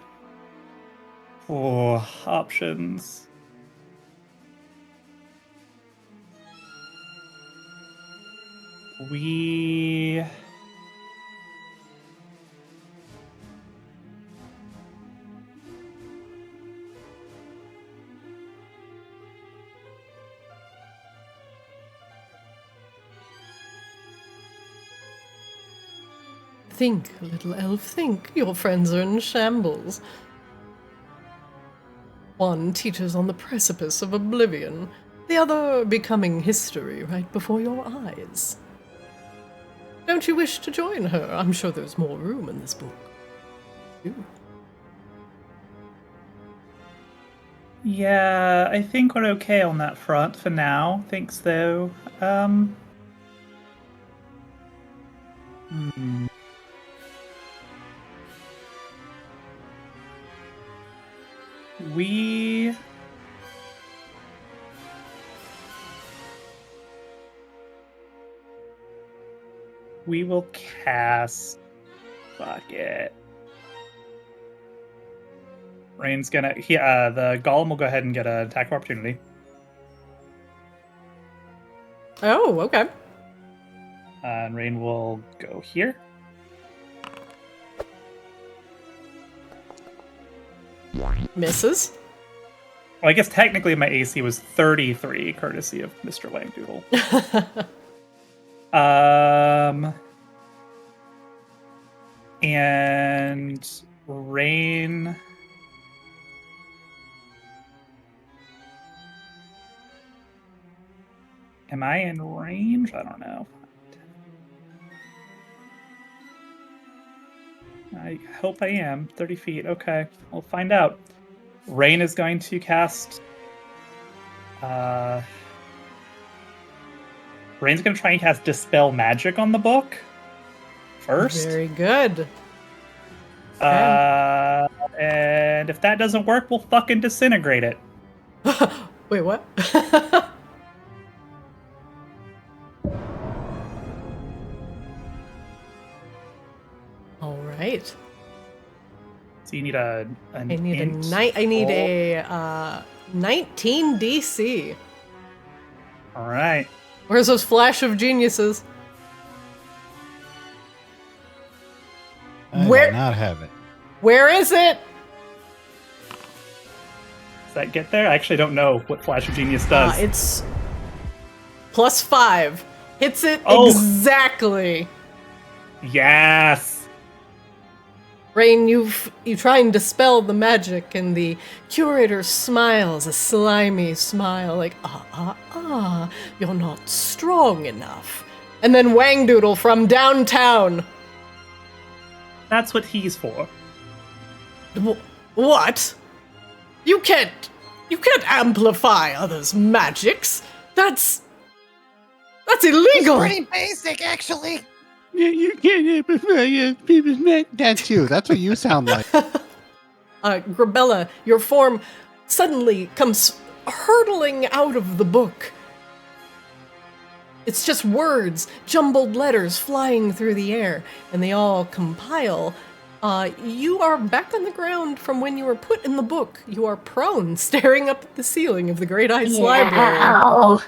S1: For options. We
S5: Think, little elf, think. Your friends are in shambles. One teeters on the precipice of oblivion, the other becoming history right before your eyes. Don't you wish to join her? I'm sure there's more room in this book. Ooh.
S1: Yeah, I think we're okay on that front for now. Thanks, though. We will cast. Fuck it. Rain's gonna. The golem will go ahead and get an attack of opportunity.
S5: Oh, okay.
S1: And Rain will go here.
S5: Misses.
S1: Well, I guess technically my AC was 33, courtesy of Mr. Wangdoodle. And Rain. Am I in range? I don't know. I hope I am. 30 feet. Okay, we'll find out. Rain is going to cast. Rain's going to try and cast Dispel Magic on the book first.
S5: Very good.
S1: And if that doesn't work, we'll fucking disintegrate it.
S5: Wait, what? All right.
S1: So you need a.
S5: I need a 19 DC.
S1: All right.
S5: Where's those flash of geniuses?
S6: I
S5: Where-
S6: do not have it.
S5: Where is it?
S1: Does that get there? I actually don't know what Flash of Genius does.
S5: It's +5. Hits it
S1: Oh.
S5: exactly.
S1: Yes.
S5: Rain, you try and dispel the magic, and the Curator smiles a slimy smile, like, you're not strong enough. And then Wangdoodle from downtown.
S1: That's what he's for.
S5: What? You can't amplify others' magics. That's illegal.
S7: Pretty basic, actually.
S4: You can't prefer people's magic. That's you. That's what you sound like.
S5: Grabella, your form suddenly comes hurtling out of the book. It's just words, jumbled letters flying through the air, and they all compile. You are back on the ground from when you were put in the book. You are prone, staring up at the ceiling of the Great Ice Library.
S8: Ow.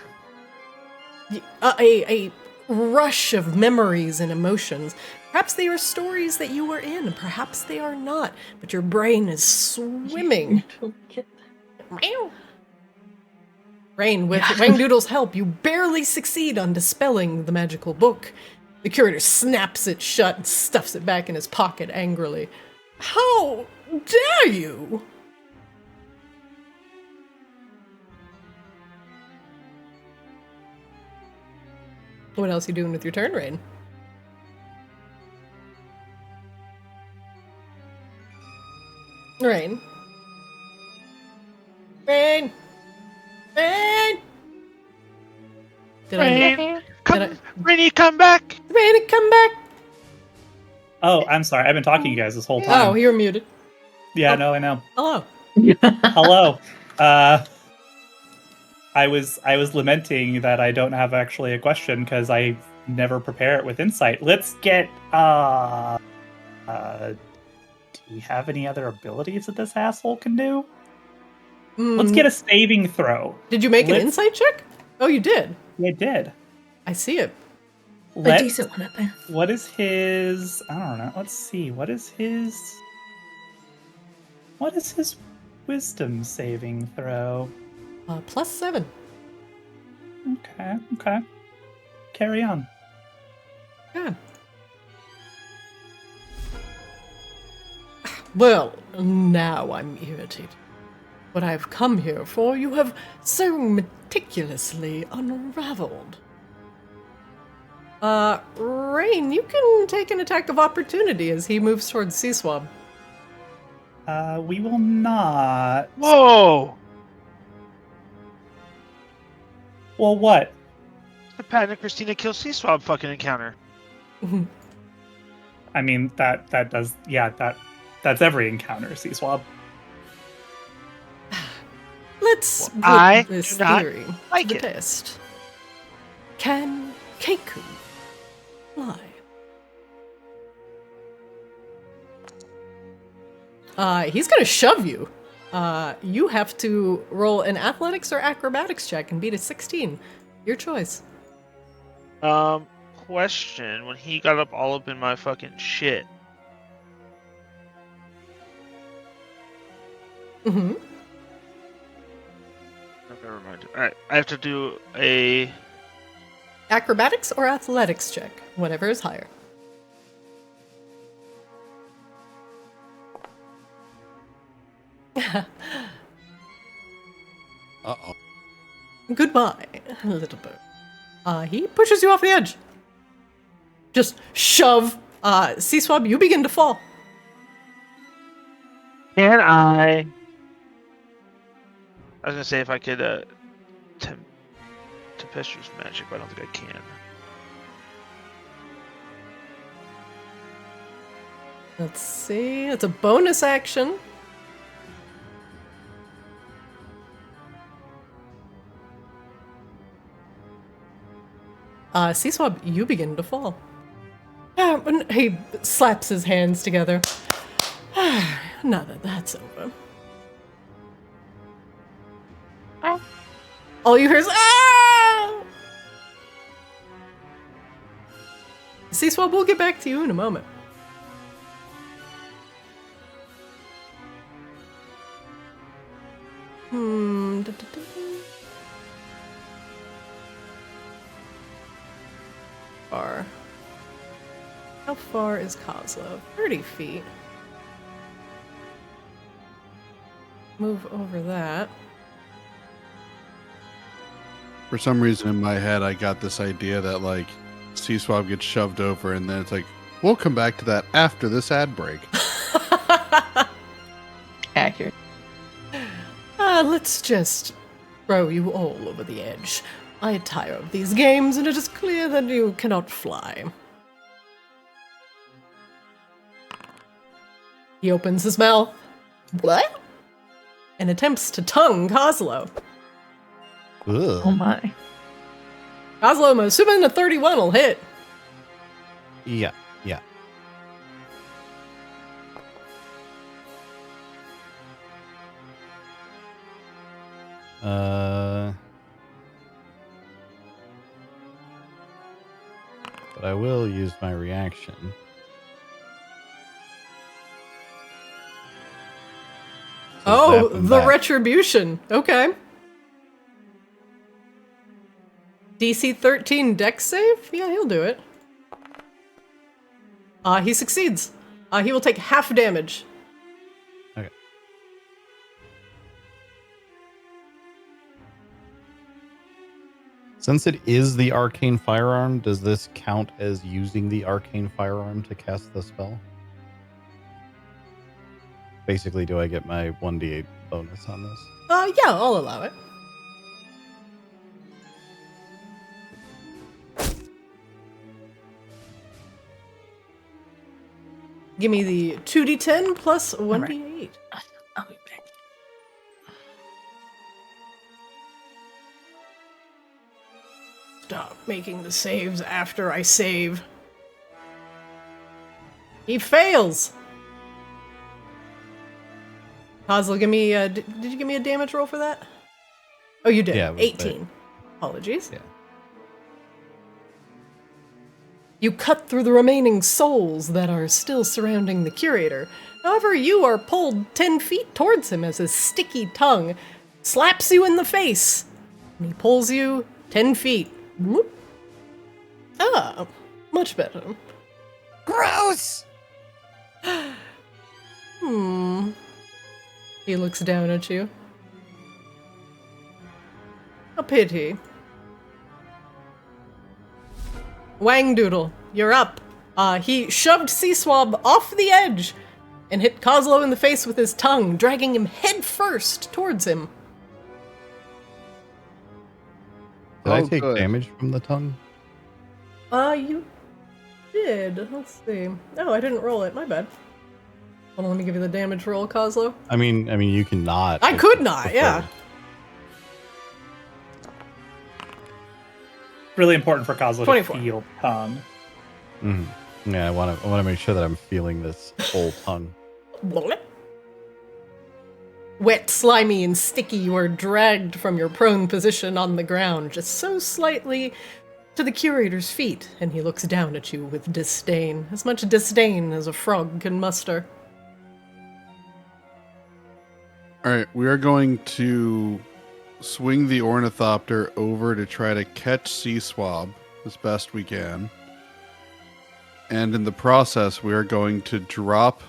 S5: A rush of memories and emotions. Perhaps they are stories that you were in, perhaps they are not, but your brain is swimming. Meow. Rain, with Wangdoodle's help, you barely succeed on dispelling the magical book. The Curator snaps it shut and stuffs it back in his pocket angrily. How dare you? What else are you doing with your turn, Rain? Rain. Rain. Rain.
S3: Rain, come,
S5: Did
S3: Rainy, come back.
S5: Rain, come back.
S1: Oh, I'm sorry. I've been talking to you guys this whole time.
S5: Oh, you're muted.
S1: Yeah, no, I know.
S5: Hello.
S1: Hello. I was lamenting that I don't have actually a question because I never prepare it with insight. Let's get do you have any other abilities that this asshole can do? Let's get a saving throw.
S5: Did you make an insight check? Oh, you did.
S1: I did.
S5: I see it.
S8: A decent one at that.
S1: What is his? I don't know. Let's see. What is his wisdom saving throw?
S5: +7.
S1: Okay. Carry on.
S5: Yeah. Well, now I'm irritated. What I've come here for, you have so meticulously unraveled. Rain, you can take an attack of opportunity as he moves towards Seaswab.
S1: We will not.
S3: Whoa!
S1: Well, what?
S3: The Pat and Christina kill sea swab fucking encounter.
S1: I mean, that does, yeah, that's every encounter, Sea-Swab.
S5: Let's put
S3: I
S5: this
S3: do not
S5: theory
S3: like
S5: to the
S3: it.
S5: test. Can Keiku fly? He's gonna shove you. You have to roll an athletics or acrobatics check and beat a 16. Your choice.
S3: Question. When he got all up in my fucking shit,
S5: Mm-hmm.
S3: oh, never mind. Alright, I have to do a...
S5: Acrobatics or athletics check, whatever is higher.
S4: Uh-oh.
S5: Goodbye, little bird. He pushes you off the edge. Just shove. Seaswab, you begin to fall.
S3: Can I was gonna say if I could, tempestuous magic, but I don't think I can.
S5: Let's see. It's a bonus action. Seaswab, you begin to fall. He slaps his hands together. Now that that's over. All you hear is ah! Seaswab, we'll get back to you in a moment. Far. How far is Kozlo? 30 feet. Move over that.
S4: For some reason in my head, I got this idea that, like, C-Swab gets shoved over, and then it's like, we'll come back to that after this ad break.
S2: Accurate.
S5: Let's just throw you all over the edge. I tire of these games, and it is clear that you cannot fly. He opens his mouth. What? And attempts to tongue Kozlo.
S6: Ugh.
S2: Oh my.
S5: Kozlo, I'm assuming a 31 will hit.
S6: Yeah, yeah. But I will use my reaction.
S5: Oh,
S6: Zap him
S5: the
S6: back.
S5: retribution. Okay. DC 13 dex save? Yeah, he'll do it. He succeeds. He will take half damage.
S6: Okay. Since it is the arcane firearm, does this count as using the arcane firearm to cast the spell? Basically, do I get my 1d8 bonus on this?
S5: Yeah, I'll allow it. Give me the 2d10 plus 1d8.
S8: I'll be back.
S5: Stop making the saves after I save. He fails. Kozlo, give me. Did you give me a damage roll for that? Oh, you did.
S6: Yeah, it was
S5: 18. Apologies.
S6: Yeah.
S5: You cut through the remaining souls that are still surrounding the Curator. However, you are pulled 10 feet towards him as his sticky tongue slaps you in the face. And he pulls you 10 feet. Whoop. Ah, much better.
S7: Gross!
S5: Hmm. He looks down at you. A pity. Wangdoodle, you're up. He shoved Sea Swab off the edge and hit Kozlo in the face with his tongue, dragging him head first towards him.
S6: Did I
S4: Oh,
S6: take
S4: good.
S6: damage from the tongue?
S5: You did. Let's see. Oh, I didn't roll it. My bad. Hold on, let me give you the damage roll, Kozlo.
S6: I mean, you can not.
S5: I
S6: if
S5: could
S6: you
S5: not,
S6: prefer.
S5: yeah.
S1: Really important for Kozlo
S5: 24.
S1: to feel tongue.
S6: Mhm. Yeah, I want to make sure that I'm feeling this whole tongue.
S5: Wet, slimy, and sticky, you are dragged from your prone position on the ground, just so slightly to the curator's feet, and he looks down at you with disdain, as much disdain as a frog can muster.
S4: All right, we are going to swing the ornithopter over to try to catch Sea Swab as best we can. And in the process, we are going to drop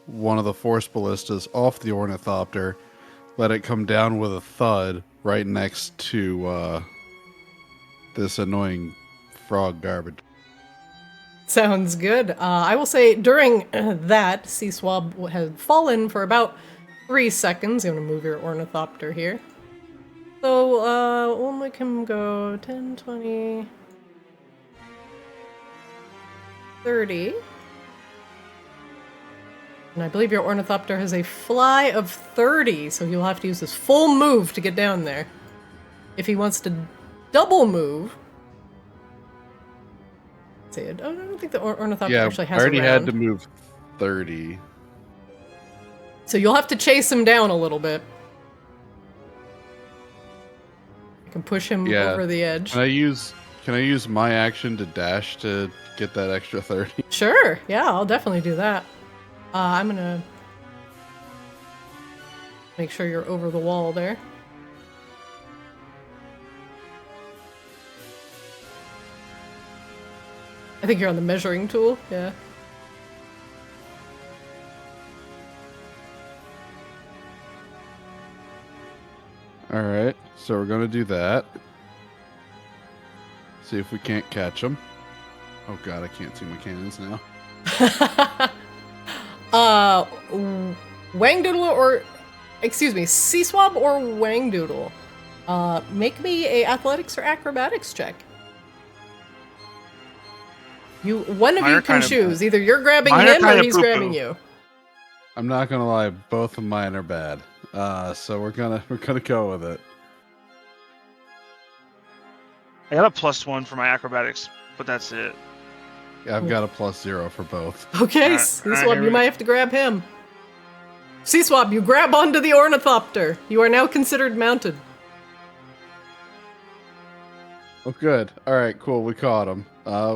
S4: one of the force ballistas off the ornithopter, let it come down with a thud right next to this annoying frog garbage.
S5: Sounds good. I will say during that, Sea Swab had fallen for about 3 seconds. You want to move your ornithopter here. So, we'll make him go 10, 20, 30. And I believe your ornithopter has a fly of 30, so he'll have to use his full move to get down there. If he wants to double move... Let's see, I don't think the ornithopter
S4: Yeah,
S5: actually
S4: I
S5: has
S4: already
S5: a
S4: had
S5: round.
S4: to move 30.
S5: So you'll have to chase him down a little bit. I can push him
S4: Yeah.
S5: over the edge.
S4: Can I use my action to dash to get that extra 30?
S5: Sure, yeah, I'll definitely do that. I'm gonna make sure you're over the wall there. I think you're on the measuring tool, yeah.
S4: All right, so we're gonna do that. See if we can't catch them. Oh god, I can't see my cannons now.
S5: Wangdoodle or, excuse me, Sea Swab or Wangdoodle? Make me a athletics or acrobatics check. One of
S3: Mine
S5: you
S3: are
S5: can
S3: kind of-
S5: choose. Either you're grabbing
S3: mine are
S5: him or
S3: kind of
S5: he's
S3: poo-poo.
S5: grabbing you.
S4: I'm not gonna lie, both of mine are bad. So we're gonna go with it.
S3: I got a +1 for my acrobatics, but that's it.
S4: Yeah, I've got a +0 for both.
S5: Okay,
S3: Alright,
S5: Sea
S3: alright,
S5: Swab,
S3: here
S5: you
S3: we
S5: might have to grab him. Sea Swab, you grab onto the ornithopter. You are now considered mounted.
S4: Oh, good. All right, cool. We caught him.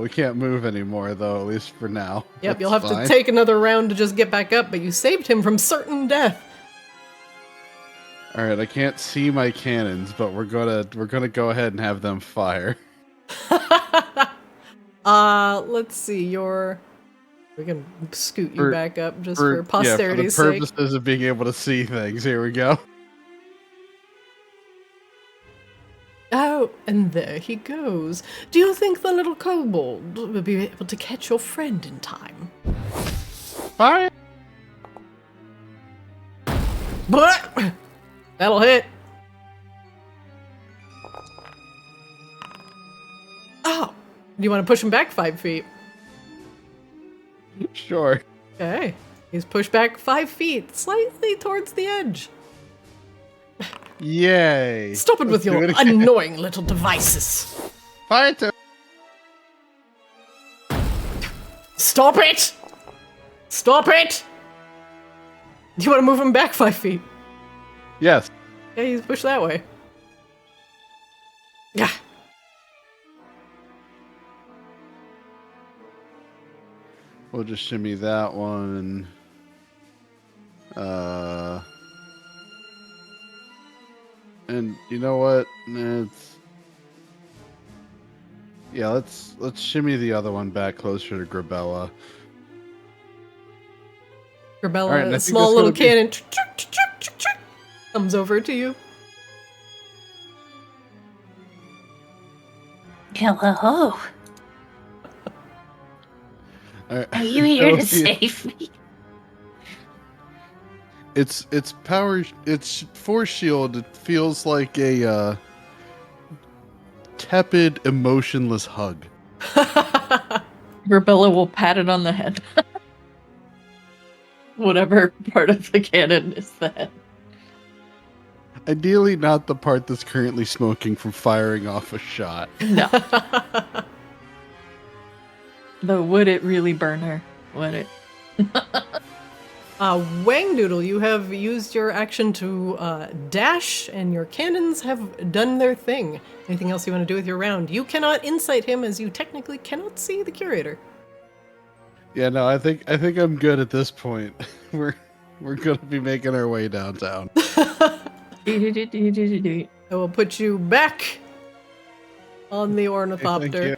S4: We can't move anymore, though, at least for now.
S5: Yep,
S4: That's
S5: you'll have
S4: fine.
S5: to take another round to just get back up, but you saved him from certain death.
S4: All right, I can't see my cannons, but we're gonna go ahead and have them fire.
S5: Let's see, we can scoot you
S4: For-
S5: back up just for
S4: Yeah,
S5: posterity's
S4: for the
S5: sake.
S4: purposes of being able to see things. Here we go.
S5: Oh, and there he goes. Do you think the little kobold will be able to catch your friend in time?
S4: Fire!
S5: But that'll hit. Oh, do you want to push him back 5 feet?
S4: Sure.
S5: Okay, he's pushed back 5 feet, slightly towards the edge.
S4: Yay!
S5: Stop it with
S4: Let's do
S5: your
S4: it again.
S5: annoying little devices.
S4: Fire to
S5: Stop it! Stop it! Do you want to move him back 5 feet?
S4: Yes.
S5: Yeah, he's pushed that way. Yeah.
S4: We'll just shimmy that one. And you know what? Let's shimmy the other one back closer to Grabella.
S5: Grabella,
S4: All right, and I think
S5: small
S4: that's
S5: little
S4: gonna be-
S5: cannon. comes over to you.
S8: Hello. Are you here to save me?
S4: It's power. It's force shield. It feels like a tepid, emotionless hug.
S2: Rebella will pat it on the head. Whatever part of the cannon is the head.
S4: Ideally, not the part that's currently smoking from firing off a shot.
S2: No. Though, would it really burn her? Would it?
S5: Wangdoodle, you have used your action to dash, and your cannons have done their thing. Anything else you want to do with your round? You cannot insight him, as you technically cannot see the curator.
S4: Yeah, no, I think I'm good at this point. We're gonna be making our way downtown.
S5: I will put you back on the ornithopter.
S4: Thank you.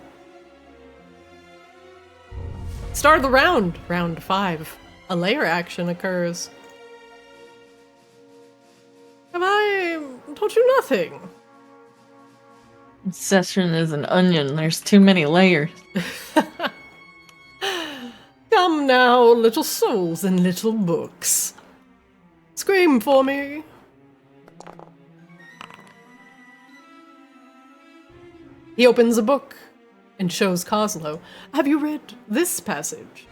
S5: Start of the round. Round 5. A layer action occurs. Have I told you nothing?
S2: Session is an onion. There's too many layers.
S5: Come now, little souls and little books. Scream for me. He opens a book and shows Coslow. Have you read this passage?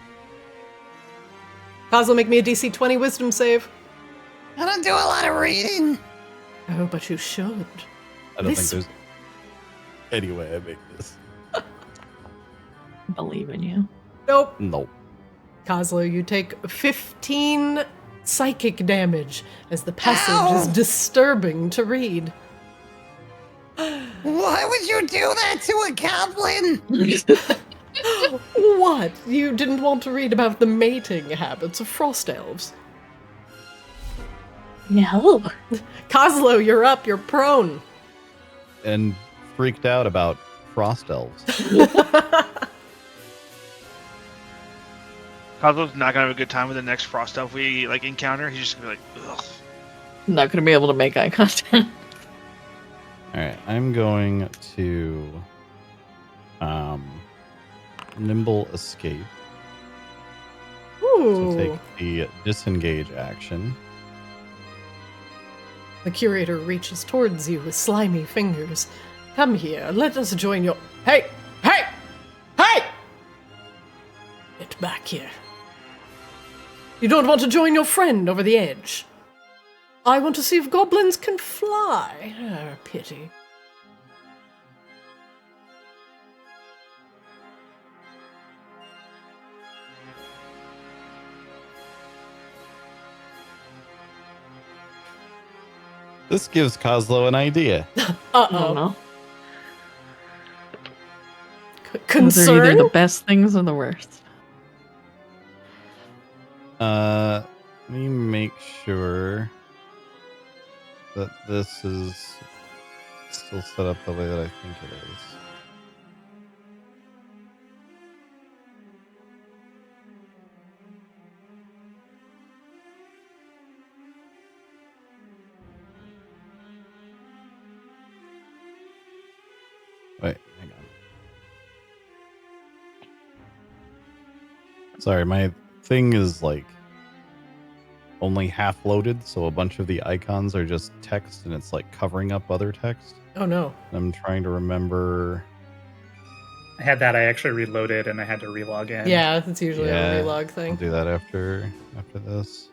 S5: Coslow, make me a DC 20 wisdom save.
S7: I don't do a lot of reading.
S5: Oh, but you should.
S6: I don't
S5: This-
S6: think there's any way I make this.
S2: Believe in you.
S5: Nope.
S6: Nope.
S5: Coslow, you take 15 psychic damage as the passage
S7: Ow!
S5: is disturbing to read.
S7: Why would you do that to a goblin?
S5: What? You didn't want to read about the mating habits of frost elves?
S8: No.
S5: Coslow, you're up. You're prone.
S6: And freaked out about frost elves.
S3: Coslo's not gonna have a good time with the next frost elf we encounter. He's just gonna be like, ugh.
S2: Not gonna be able to make eye contact.
S6: Alright, I'm going to nimble escape.
S5: Ooh.
S6: So take the disengage action.
S5: The curator reaches towards you with slimy fingers. Come here, let us join your... Hey! Hey! Hey! Get back here. You don't want to join your friend over the edge? I want to see if goblins can fly. Ah, pity.
S6: This gives Coslow an idea.
S2: I don't
S5: Uh-oh.
S2: know. Those are either
S5: Concern?
S2: the best things or the worst.
S6: Let me make sure that this is still set up the way that I think it is. Wait, hang on. Sorry, my thing is only half loaded, so a bunch of the icons are just text and it's covering up other text.
S5: Oh no.
S6: I'm trying to remember.
S1: I had that. I actually reloaded and I had to relog in.
S5: Yeah, that's usually
S6: Yeah,
S5: a relog
S6: I'll
S5: thing.
S6: do that after this.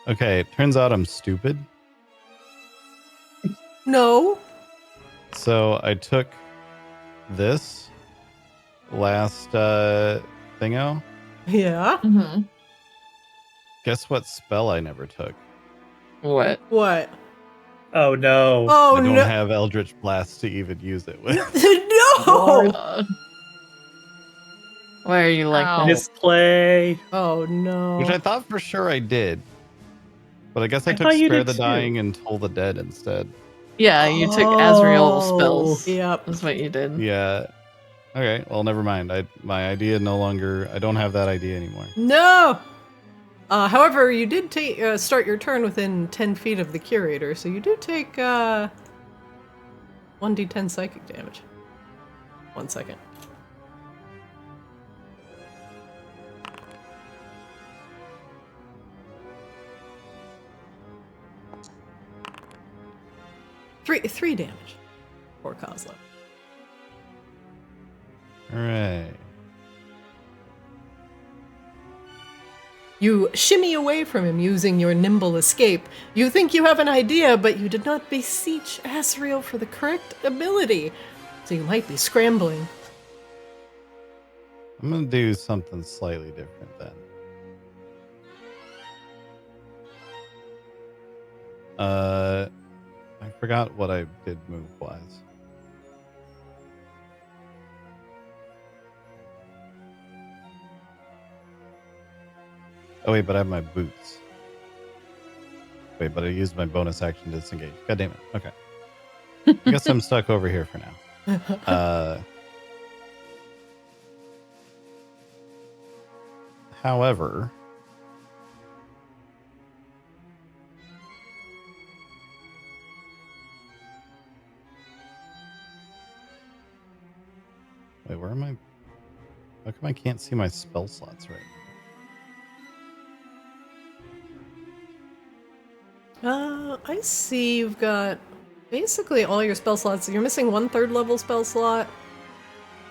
S6: Okay, it turns out I'm stupid.
S5: No.
S6: So I took this last thingo.
S5: Yeah?
S2: Mm-hmm.
S6: Guess what spell I never took?
S2: What?
S5: What?
S1: Oh no.
S5: Oh
S6: I don't
S5: no.
S6: have Eldritch Blast to even use it with.
S5: No!
S2: Why are you like
S5: Ow.
S2: that?
S1: Misplay.
S5: Oh no.
S6: Which I thought for sure I did. But I guess I took
S1: thought you
S6: Spare
S1: did
S6: the
S1: too.
S6: Dying and Toll the Dead instead.
S2: Yeah, you took Azrael's spells.
S5: Yep.
S2: That's what you did.
S6: Yeah. Okay. Well, never mind. My idea no longer. I don't have that idea anymore.
S5: No! However, you did start your turn within 10 feet of the Curator, so you do take 1d10 psychic damage. 1 second. Three damage for Kozlo.
S6: All right.
S5: You shimmy away from him using your nimble escape. You think you have an idea, but you did not beseech Asriel for the correct ability, so you might be scrambling.
S6: I'm gonna do something slightly different then. I forgot what I did move-wise. Oh wait, but I have my boots. Wait, but I used my bonus action to disengage. God damn it. Okay. I guess I'm stuck over here for now. However, wait, where am I? How come I can't see my spell slots right now?
S5: I see you've got basically all your spell slots. You're missing 1/3 level spell slot.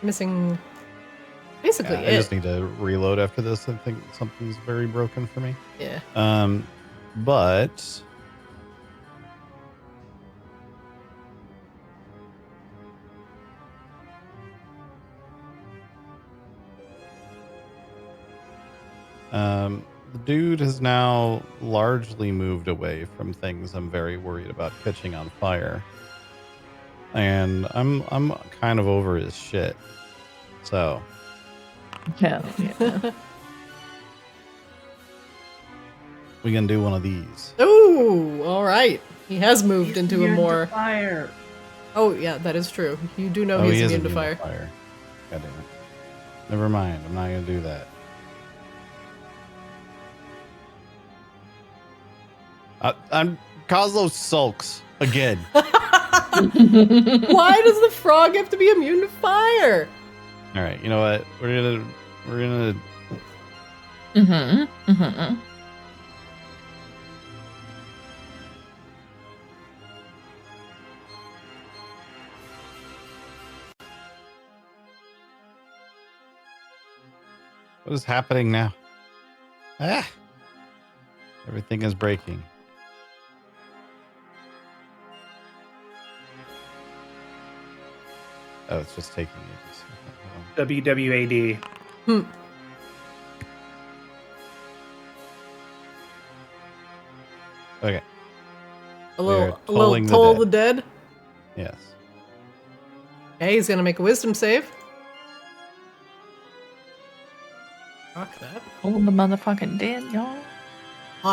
S5: Missing basically
S6: I just need to reload after this. I think something's very broken for me.
S5: Yeah.
S6: But the dude has now largely moved away from things I'm very worried about catching on fire. And I'm kind of over his shit. So
S2: Hell yeah.
S6: we can do one of these.
S5: Ooh, all right. He has moved into a more
S7: fire.
S5: Oh yeah, that is true. You do know
S6: Oh,
S5: he's
S6: he is
S5: immune to
S6: immune
S5: fire.
S6: God damn it. Never mind. I'm not going to do that. I'm Kozlo sulks again.
S5: Why does the frog have to be immune to fire?
S6: All right, you know what? We're gonna.
S2: Mm-hmm. Mm-hmm.
S6: What is happening now? Ah! Everything is breaking. Oh, it's just taking ages.
S1: WWAD.
S6: Okay.
S5: A
S6: We're
S5: little
S6: tolling the
S5: toll
S6: dead.
S5: the dead.
S6: Yes.
S5: Okay, he's gonna make a wisdom save. Fuck that.
S2: Hold the motherfucking dead, y'all.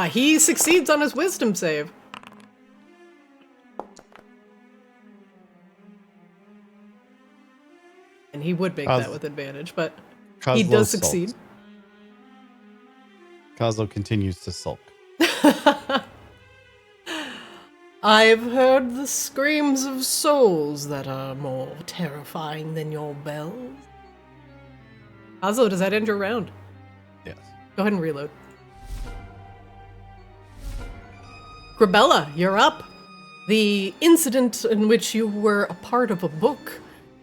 S5: He succeeds on his wisdom save. And he would make that with advantage, but he
S6: Kozlo
S5: does
S6: sulks.
S5: succeed.
S6: Kozlo continues to sulk.
S5: I've heard the screams of souls that are more terrifying than your bells. Kozlo, does that end your round?
S6: Yes.
S5: Go ahead and reload. Grabella, you're up. The incident in which you were a part of a book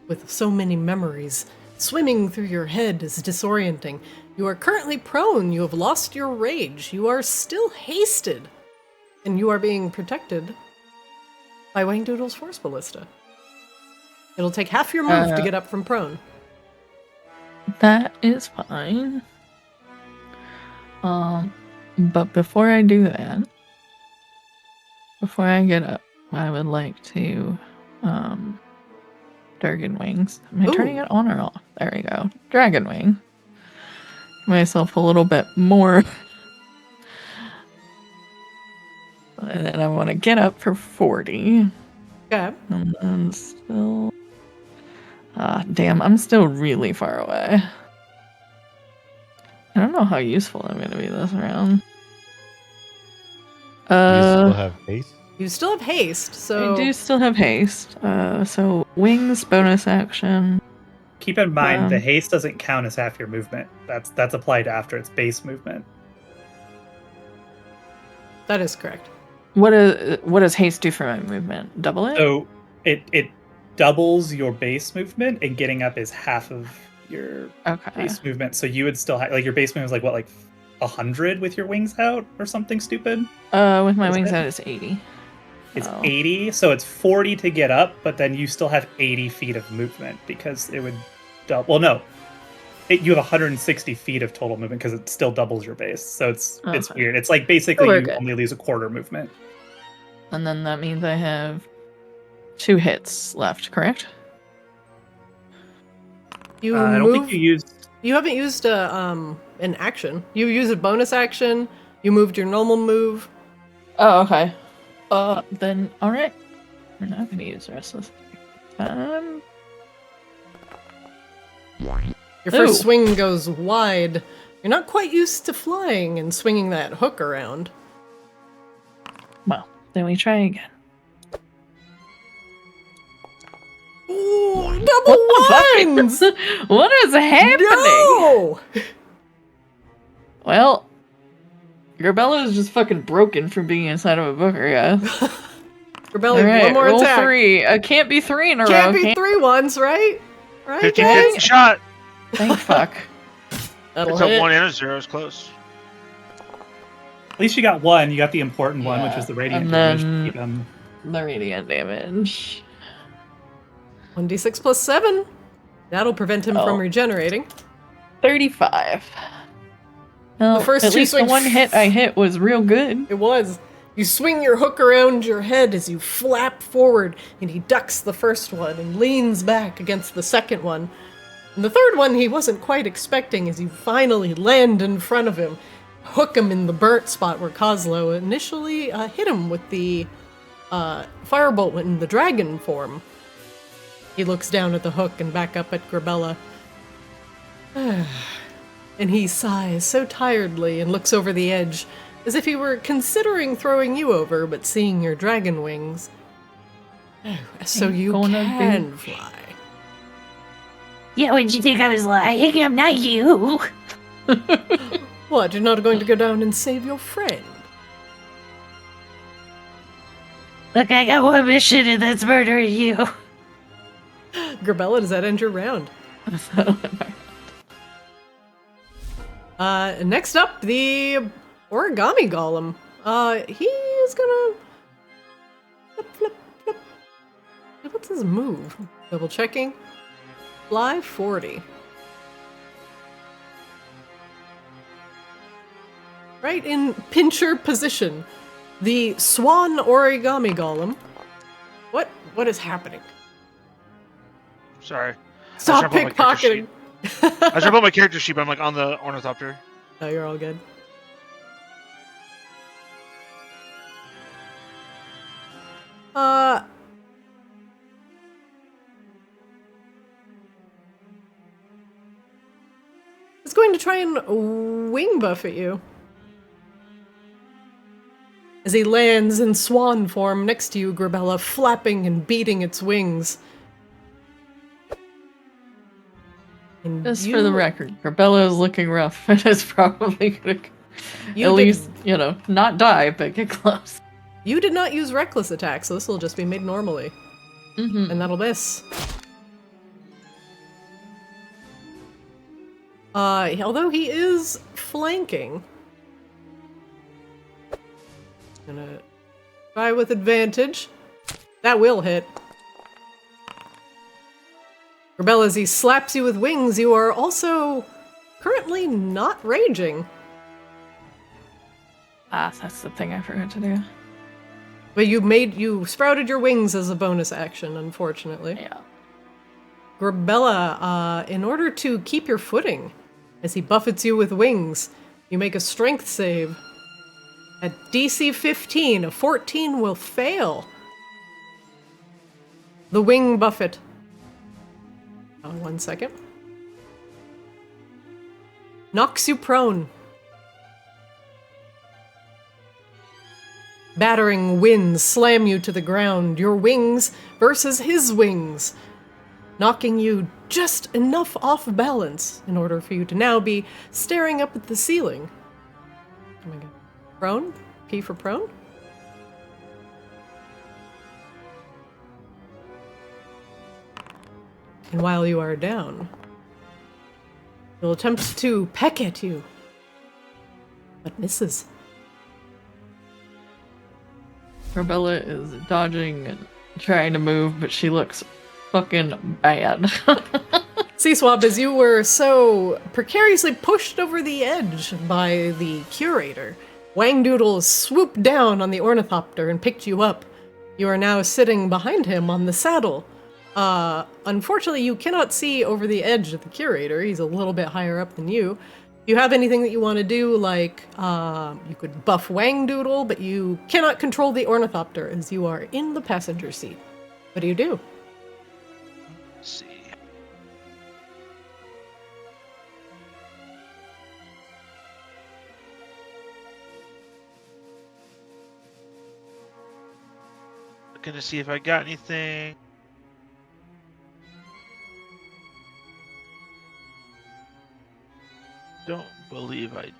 S5: with so many memories swimming through your head is disorienting. You are currently prone. You have lost your rage. You are still hasted. And you are being protected by Wangdoodle's Force Ballista. It'll take half your move to get up from prone.
S2: That is fine. But before I do that, before I get up, I would like to, Dragon Wings. Am I turning it on or off? There we go. Dragon Wing. Give myself a little bit more. And then I want to get up for 40. And then still... damn, I'm still really far away. I don't know how useful I'm going to be this round.
S6: You still have haste?
S5: You still have haste, so...
S2: I do still have haste. So wings, bonus action.
S1: Keep in mind, the haste doesn't count as half your movement. That's applied after its base movement.
S5: That is correct.
S2: What does haste do for my movement? Double it?
S1: So it doubles your base movement, and getting up is half of your base movement. So you would still have, like, your base movement is like, what, like 100 with your wings out or something stupid?
S2: With my wings out, it's 80.
S1: It's 80, so it's 40 to get up, but then you still have 80 feet of movement because it would double. Well, no, you have 160 feet of total movement because it still doubles your base. So it's weird. It's like basically you only lose a quarter movement.
S2: And then that means I have 2 hits left, correct?
S5: You
S1: I don't think you used.
S5: You haven't used an action. You use a bonus action. You moved your normal move.
S2: Oh, okay. Then alright. We're not gonna use Restless time.
S5: Your first swing goes wide. You're not quite used to flying and swinging that hook around.
S2: Well, then we try again.
S5: Ooh, double ones!
S2: What is happening?
S5: No!
S2: Well, Grabella is just fucking broken from being inside of a book, I guess.
S5: Grabella,
S2: right,
S5: one more
S2: roll
S5: attack.
S2: 3. Can't be 3 in a row.
S5: Can't be 3 ones, right? Right,
S3: 50
S5: guys?
S3: hit shot.
S2: Thank fuck.
S5: That'll
S3: It's a
S5: hit.
S3: 1 and a 0 is close.
S1: At least you got one. You got the important one, which
S2: Yeah,
S1: is the radiant
S2: and
S1: damage.
S2: then-
S1: Keep them.
S2: The radiant damage.
S5: 1d6 plus 7. That'll prevent him from regenerating.
S2: 35. Well,
S5: The first
S2: at
S5: two
S2: least the
S5: swings-
S2: one hit I hit was real good.
S5: It was. You swing your hook around your head as you flap forward, and he ducks the first one and leans back against the second one. And the third one he wasn't quite expecting as you finally land in front of him, hook him in the burnt spot where Kozlo initially hit him with the firebolt in the dragon form. He looks down at the hook and back up at Grabella. And he sighs so tiredly and looks over the edge, as if he were considering throwing you over, but seeing your dragon wings. Oh, so you can fly.
S8: Yeah, what did you think I was lying? I'm not you.
S5: What, you're not going to go down and save your friend?
S8: Look, I got one mission and that's murdering you.
S5: Grabella, does that end your round? Next up, the origami golem. He is gonna flip. What's his move? Double checking. Fly 40. Right in pincher position. The swan origami golem. What is happening?
S3: Sorry.
S5: Stop
S3: I was trying to
S5: pickpocketing.
S3: I was trying to put my character sheet, but I'm like on the ornithopter.
S5: No, you're all good. It's going to try and wing buff at you. As he lands in swan form next to you, Grabella, flapping and beating its wings. And
S2: Just for the record, Grabella is looking rough and is probably gonna at least, not die, but get close.
S5: You did not use reckless attack, so this will just be made normally.
S2: Mm-hmm.
S5: And that'll miss. Although he is flanking. Gonna try with advantage. That will hit. Grabella, as he slaps you with wings, you are also currently not raging.
S2: That's the thing I forgot to do.
S5: But you sprouted your wings as a bonus action, unfortunately.
S2: Yeah.
S5: Grabella, in order to keep your footing, as he buffets you with wings, you make a strength save. At DC 15, a 14 will fail. The wing buffet. 1 second. Knocks you prone. Battering winds slam you to the ground, your wings versus his wings, knocking you just enough off balance in order for you to now be staring up at the ceiling. Oh my god. Prone? P for prone? And while you are down, he'll attempt to peck at you, but misses.
S2: Grabella is dodging and trying to move, but she looks fucking bad.
S5: C-Swab, as you were so precariously pushed over the edge by the Curator, Wangdoodle swooped down on the ornithopter and picked you up. You are now sitting behind him on the saddle. Unfortunately, you cannot see over the edge of the Curator. He's a little bit higher up than you. You have anything that you want to do, like, you could buff Wangdoodle, but you cannot control the ornithopter as you are in the passenger seat. What do you do?
S3: Let's see. Looking to see if I got anything. Don't believe I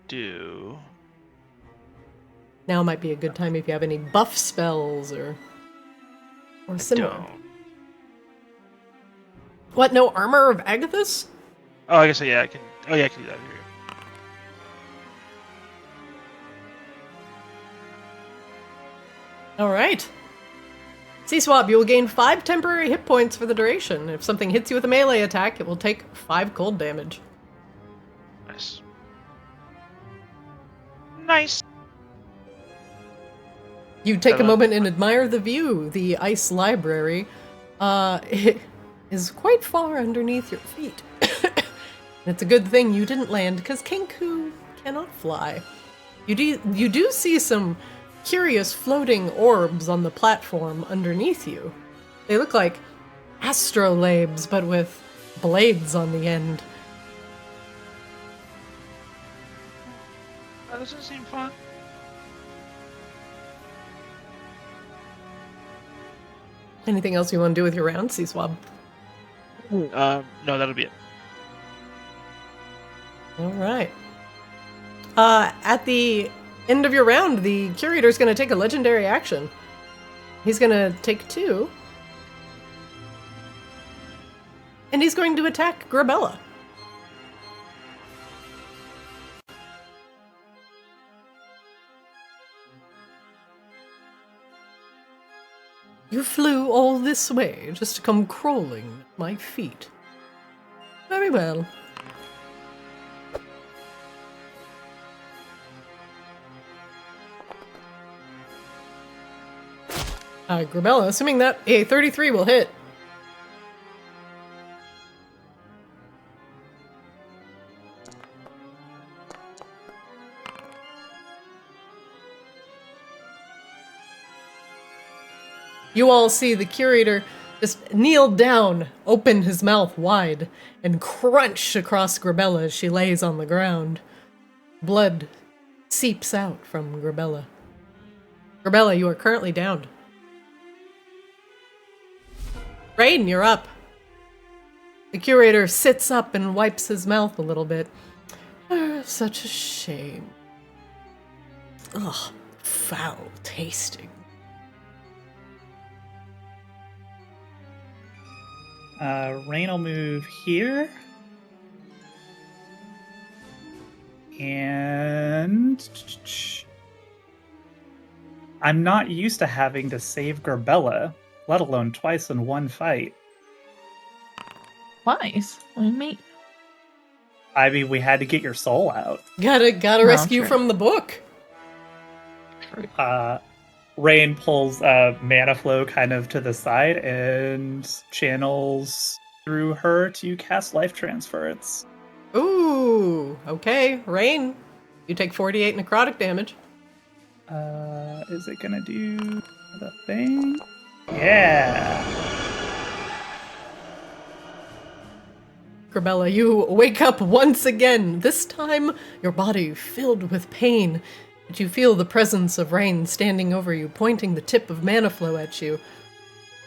S3: do.
S5: Now might be a good time if you have any buff spells or similar.
S3: Don't.
S5: What, no Armor of Agathis?
S3: Oh, I guess yeah, I can. Oh yeah, I can do that here.
S5: Alright. C-Swab, you will gain 5 temporary hit points for the duration. If something hits you with a melee attack, it will take 5 cold damage.
S3: Nice. Nice.
S5: You take a moment and admire the view. The ice library it is quite far underneath your feet. It's a good thing you didn't land, because Kenku cannot fly. You do see some curious floating orbs on the platform underneath you. They look like astrolabes, but with blades on the end.
S3: That doesn't seem fun.
S5: Anything else you want to do with your round, C-Swab?
S3: No, that'll be it.
S5: Alright. At the end of your round, the Curator's going to take a legendary action. He's going to take 2. And he's going to attack Grabella. You flew all this way just to come crawling at my feet. Very well. Grabella, assuming that a 33 will hit. You all see the Curator just kneel down, open his mouth wide, and crunch across Grabella as she lays on the ground. Blood seeps out from Grabella. Grabella, you are currently downed. Rain, you're up. The Curator sits up and wipes his mouth a little bit. Such a shame. Ugh, foul tasting.
S1: Rain will move here. And I'm not used to having to save Grabella, let alone twice in one fight.
S2: Twice? What do you mean?
S1: I mean, we had to get your soul out.
S5: Gotta rescue from the book.
S1: Rain pulls mana flow kind of to the side and channels through her to cast life transference.
S5: Ooh, okay. Rain, you take 48 necrotic damage.
S1: Is it gonna do the thing? Yeah.
S5: Corbella, you wake up once again, this time your body filled with pain, but you feel the presence of Rain standing over you, pointing the tip of mana flow at you.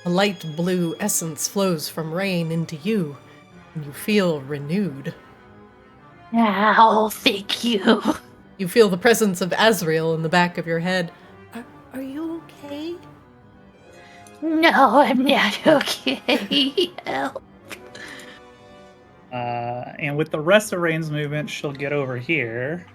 S5: A light blue essence flows from Rain into you, and you feel renewed.
S8: Ow, thank you.
S5: You feel the presence of Azrael in the back of your head. Are you okay?
S8: No, I'm not okay. Help.
S1: And with the rest of Rain's movement, she'll get over here.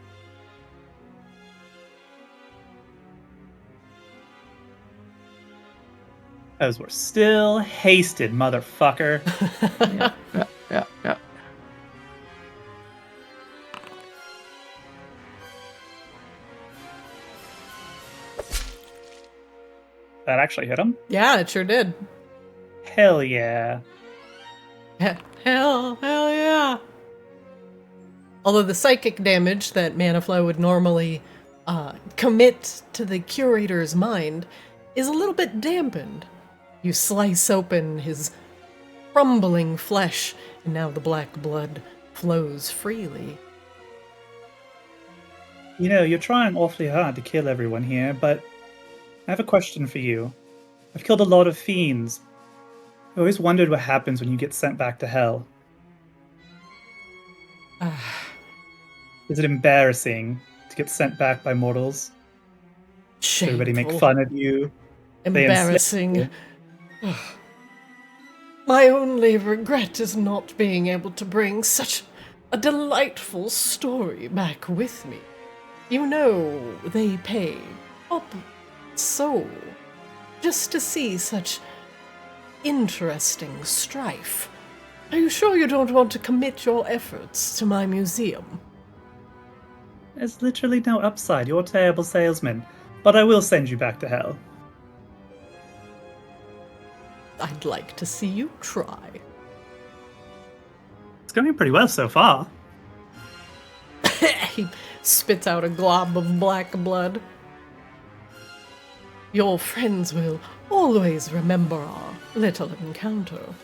S1: As we're still hasted, motherfucker.
S2: Yeah.
S1: That actually hit him.
S5: Yeah, it sure did.
S1: Hell yeah.
S5: Hell yeah. Although the psychic damage that mana flow would normally commit to the curator's mind is a little bit dampened. You slice open his crumbling flesh, and now the black blood flows freely.
S1: You know, you're trying awfully hard to kill everyone here, but I have a question for you. I've killed a lot of fiends. I always wondered what happens when you get sent back to hell. Is it embarrassing to get sent back by mortals? Does everybody make
S5: Shameful.
S1: fun of you? They
S5: Embarrassing. My only regret is not being able to bring such a delightful story back with me. You know, they pay up so just to see such interesting strife. Are you sure you don't want to commit your efforts to my museum?
S1: There's literally no upside. You're a terrible salesman. But I will send you back to hell.
S5: I'd like to see you try.
S1: It's going pretty well so far.
S5: He spits out a glob of black blood. Your friends will always remember our little encounter.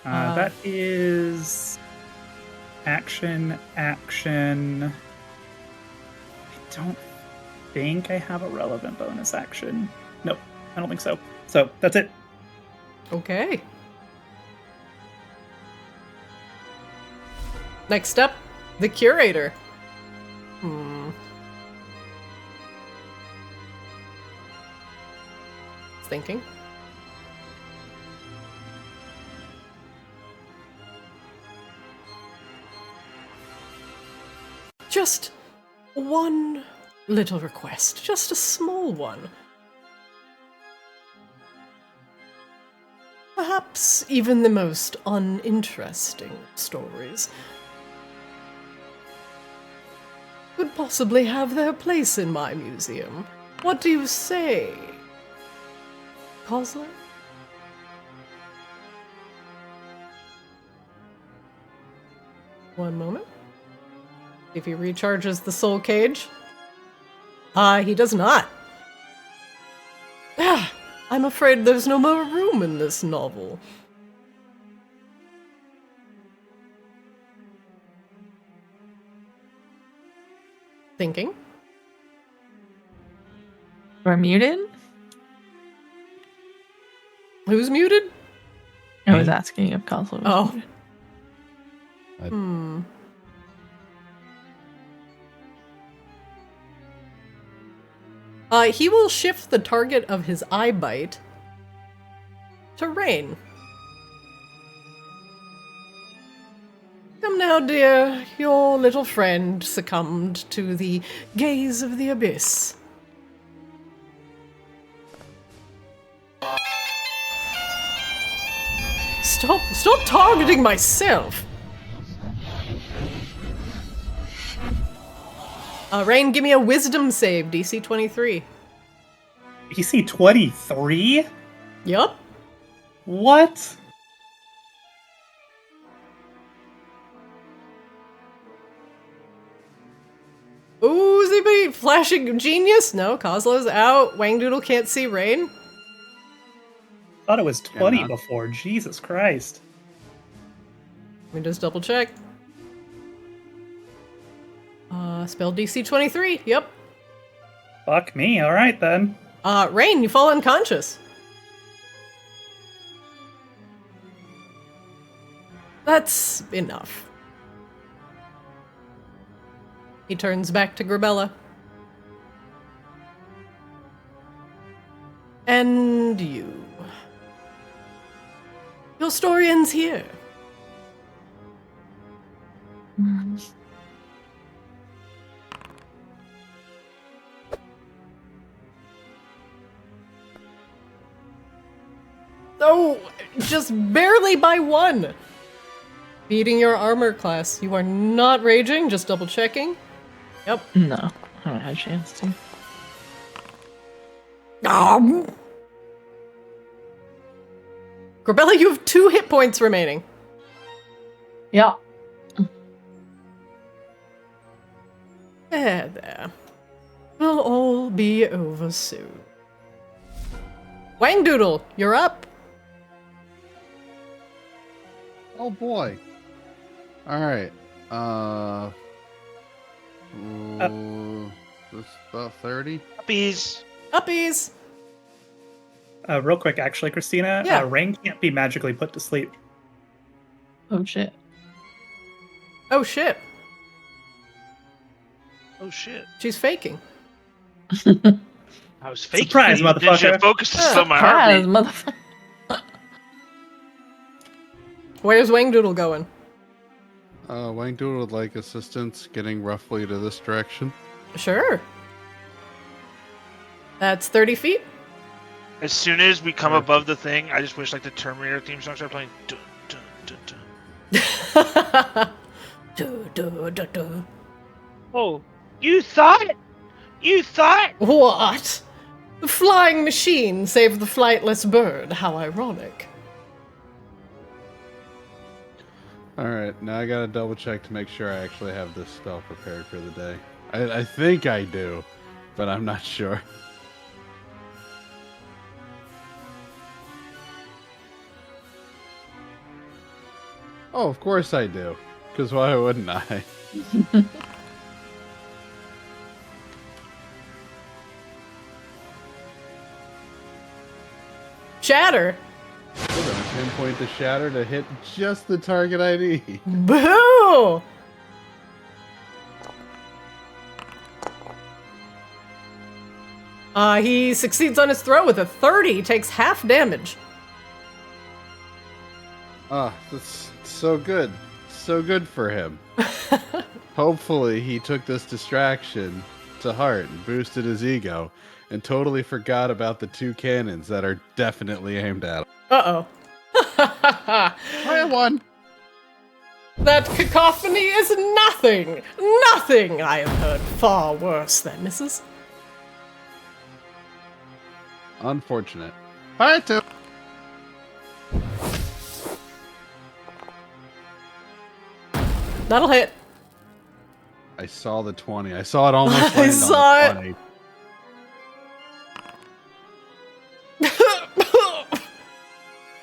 S1: That is action. I don't think I have a relevant bonus action. Nope, I don't think so. So that's it.
S5: Okay. Next up, the Curator. Thinking. Just one little request, just a small one. Perhaps even the most uninteresting stories could possibly have their place in my museum. What do you say, Cosler? One moment. If he recharges the soul cage. He does not. I'm afraid there's no more room in this novel. Thinking.
S2: We're muted?
S5: Who's muted?
S2: I was asking if Cosmo was
S5: Oh.
S2: muted.
S5: He will shift the target of his eye bite to Rain. Come now, dear. Your little friend succumbed to the gaze of the abyss. Stop targeting myself! Rain, give me a wisdom save, DC 23.
S1: DC 23?
S5: Yup.
S1: What?
S5: Oozy Anybody flashing genius? No, Kozlo's out. Wangdoodle can't see Rain.
S1: Thought it was 20
S4: not.
S1: before. Jesus Christ.
S5: Let me just double check. Spell DC 23. Yep.
S1: Fuck me. All right then.
S5: Rain, you fall unconscious. That's enough. He turns back to Grabella. And you. Your story ends here. Oh, just barely by 1. Beating your armor class. You are not raging, just double checking. Yep.
S2: No, I haven't had a chance to.
S5: Grabella, you have 2 hit points remaining.
S2: Yeah.
S5: There. It'll all be over soon. Wangdoodle, you're up.
S4: Oh boy. All right. This about 30.
S3: Puppies.
S5: Uppies.
S1: Real quick, actually, Christina,
S5: Yeah.
S1: Rain can't be magically put to sleep.
S2: Oh shit.
S5: Oh shit.
S3: Oh shit.
S5: She's faking.
S3: I was faking.
S1: Surprise,
S3: it. Did you
S1: motherfucker.
S3: focus on my
S2: Surprise,
S3: heartbeat?
S2: motherfucker.
S5: Where's Wangdoodle going?
S4: Wangdoodle would like assistance getting roughly to this direction.
S5: Sure. That's 30 feet.
S3: As soon as we come above the thing, I just wish like the Terminator theme song started playing. Dun, dun, dun, dun.
S5: Du, du, du, du.
S3: Oh, you thought? You thought?
S5: What? The flying machine saved the flightless bird. How ironic.
S4: Alright, now I gotta double check to make sure I actually have this spell prepared for the day. I think I do, but I'm not sure. Oh, of course I do. Because why wouldn't I?
S5: Shatter.
S4: We're gonna pinpoint the shatter to hit just the target ID.
S5: Boo! He succeeds on his throw with a 30, takes half damage.
S4: Ah, that's so good. So good for him. Hopefully he took this distraction to heart and boosted his ego and totally forgot about the 2 cannons that are definitely aimed at him.
S5: Uh-oh.
S4: I won.
S5: That cacophony is nothing! Nothing! I have heard far worse than Mrs.
S4: Unfortunate. Fire 2.
S5: That'll hit.
S4: I saw the 20. I saw it almost
S5: I
S4: land
S5: saw it.
S4: on the 20.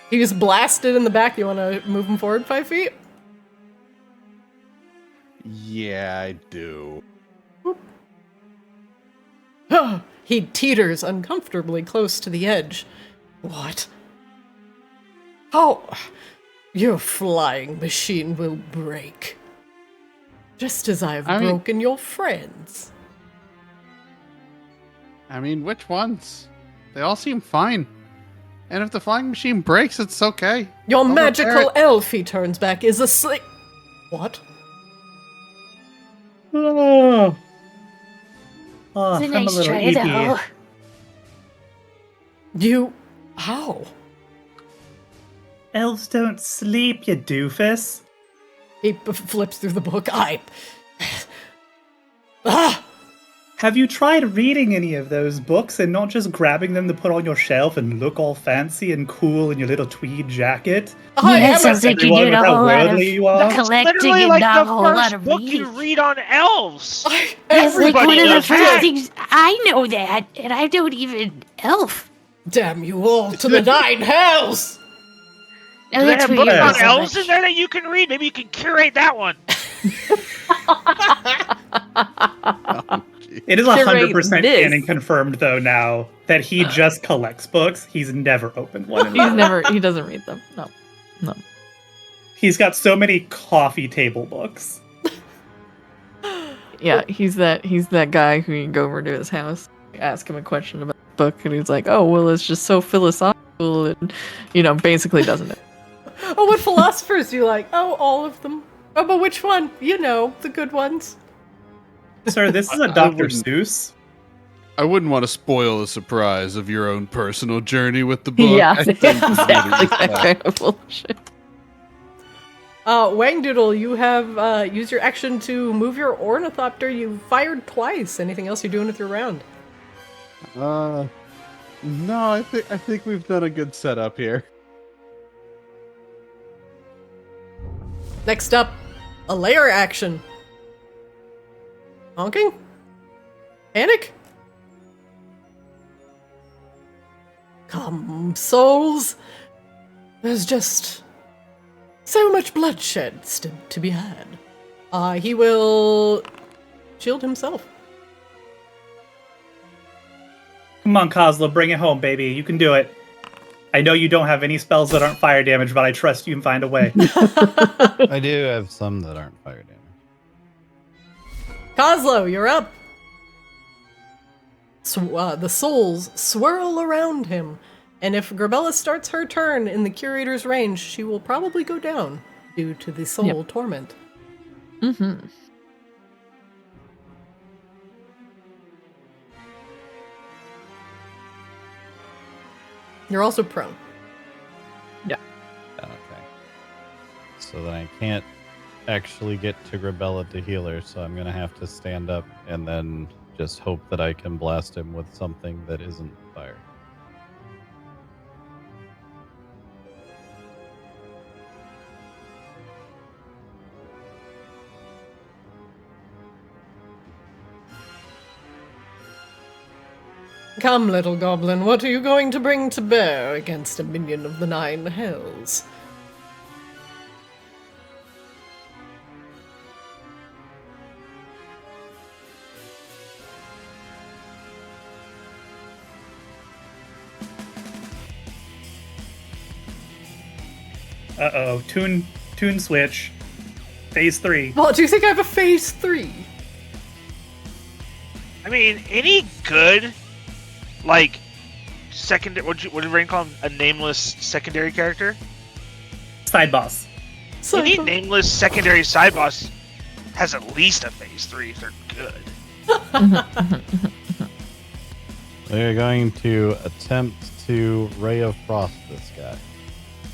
S5: He was blasted in the back. You want to move him forward 5 feet?
S4: Yeah, I do.
S5: He teeters uncomfortably close to the edge. What? Oh, your flying machine will break. Just as I've broken your friends.
S4: I mean, which ones? They all seem fine. And if the flying machine breaks, it's okay.
S5: Your
S4: I'll repair
S5: magical
S4: it.
S5: elf, he turns back, is asleep. What?
S1: Oh,
S8: It's a
S1: I'm a
S8: nice
S1: little
S8: try,
S1: eepy.
S8: though.
S5: You... How?
S1: Elves don't sleep, you doofus.
S5: He flips through the book.
S1: Have you tried reading any of those books and not just grabbing them to put on your shelf and look all fancy and cool in your little tweed jacket?
S8: Yeah, it sounds like you're doing a whole lot of
S1: you are.
S8: collecting
S3: Literally
S8: and
S3: like
S8: not a
S3: the
S8: whole lot
S3: first
S8: of
S3: book
S8: reading.
S3: you read on elves.
S8: It's like one
S3: Everybody
S8: of the
S3: knows
S8: first
S3: that.
S8: things. I know that, and I don't even elf.
S5: Damn you all to the 9 hells!
S8: Now
S3: Do they
S8: that's
S3: have
S8: where
S3: books
S8: you're
S3: on
S8: so
S3: elves
S8: much.
S3: in there that you can read? Maybe you can curate that one.
S1: It is
S2: Curate
S1: 100%
S2: this.
S1: canon confirmed, though, now that he just collects books. He's never opened one. in his life.
S2: He doesn't read them. No.
S1: He's got so many coffee table books.
S2: Yeah, he's that guy who you go over to his house, ask him a question about the book, and he's like, "Oh, well, it's just so philosophical," and basically doesn't know.
S5: Oh, what philosophers do you like? Oh, all of them. Oh, but which one? You know, the good ones.
S1: Sir, this is a
S4: I
S1: Dr.
S4: wouldn't-
S1: Seuss.
S4: I wouldn't want to spoil the surprise of your own personal journey with the book.
S2: Yeah,
S4: I think
S2: exactly that kind of bullshit.
S5: Wangdoodle, you have used your action to move your ornithopter. You fired twice. Anything else you're doing with your round?
S4: No, I think we've done a good setup here.
S5: Next up, a layer action. Honking? Panic? Come, souls. There's just so much bloodshed to be had. He will shield himself.
S1: Come on, Kozlo, bring it home, baby. You can do it. I know you don't have any spells that aren't fire damage, but I trust you can find a way.
S6: I do have some that aren't fire damage.
S5: Kozlo, you're up. The souls swirl around him, and if Grabella starts her turn in the Curator's range, she will probably go down due to the soul torment.
S2: Mm-hmm.
S5: You're also prone.
S6: Okay. So then I can't actually get to Grabella to heal her, so I'm gonna have to stand up and then just hope that I can blast him with something that isn't fire.
S5: Come, little goblin, what are you going to bring to bear against a minion of the 9 hells?
S1: Uh-oh. Tune switch. Phase 3.
S5: Well, do you think I have a phase 3?
S3: I mean, any good, like, secondary, what did Rain call him? A nameless secondary character?
S1: Side boss.
S3: Any nameless secondary side boss has at least a phase 3 if they're good.
S6: We're going to attempt to Ray of Frost this guy.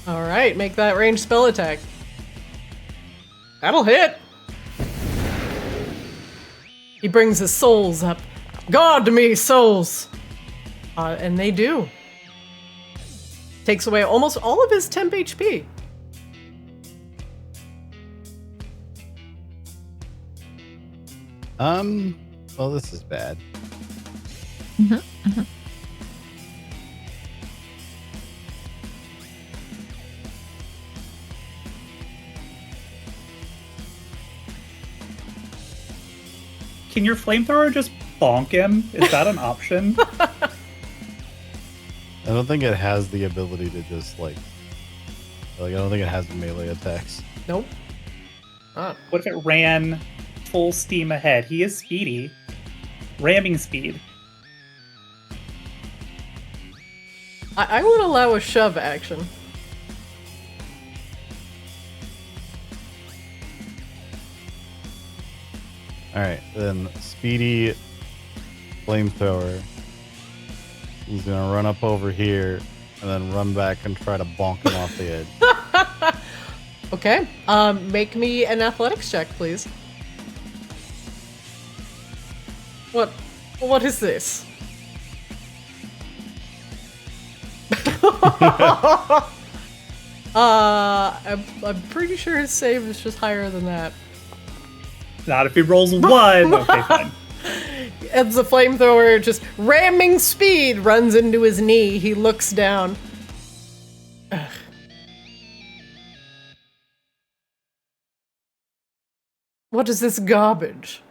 S5: Alright, make that ranged spell attack. That'll hit! He brings his souls up. Guard me, souls! And they do. Takes away almost all of his temp HP.
S6: Well, this is bad.
S1: Can your flamethrower just bonk him? Is that an option?
S6: I don't think it has the ability to just like I don't think it has melee attacks.
S5: Nope.
S1: What if it ran full steam ahead? He is speedy. Ramming speed.
S5: I would allow a shove action.
S6: Alright, then Speedy Flamethrower. He's gonna run up over here and then run back and try to bonk him off the edge.
S5: Okay. Make me an athletics check, please. What? What is this? I'm pretty sure his save is just higher than that.
S1: Not if he rolls 1. Okay, fine.
S5: As the flamethrower just ramming speed runs into his knee, he looks down. Ugh. What is this garbage?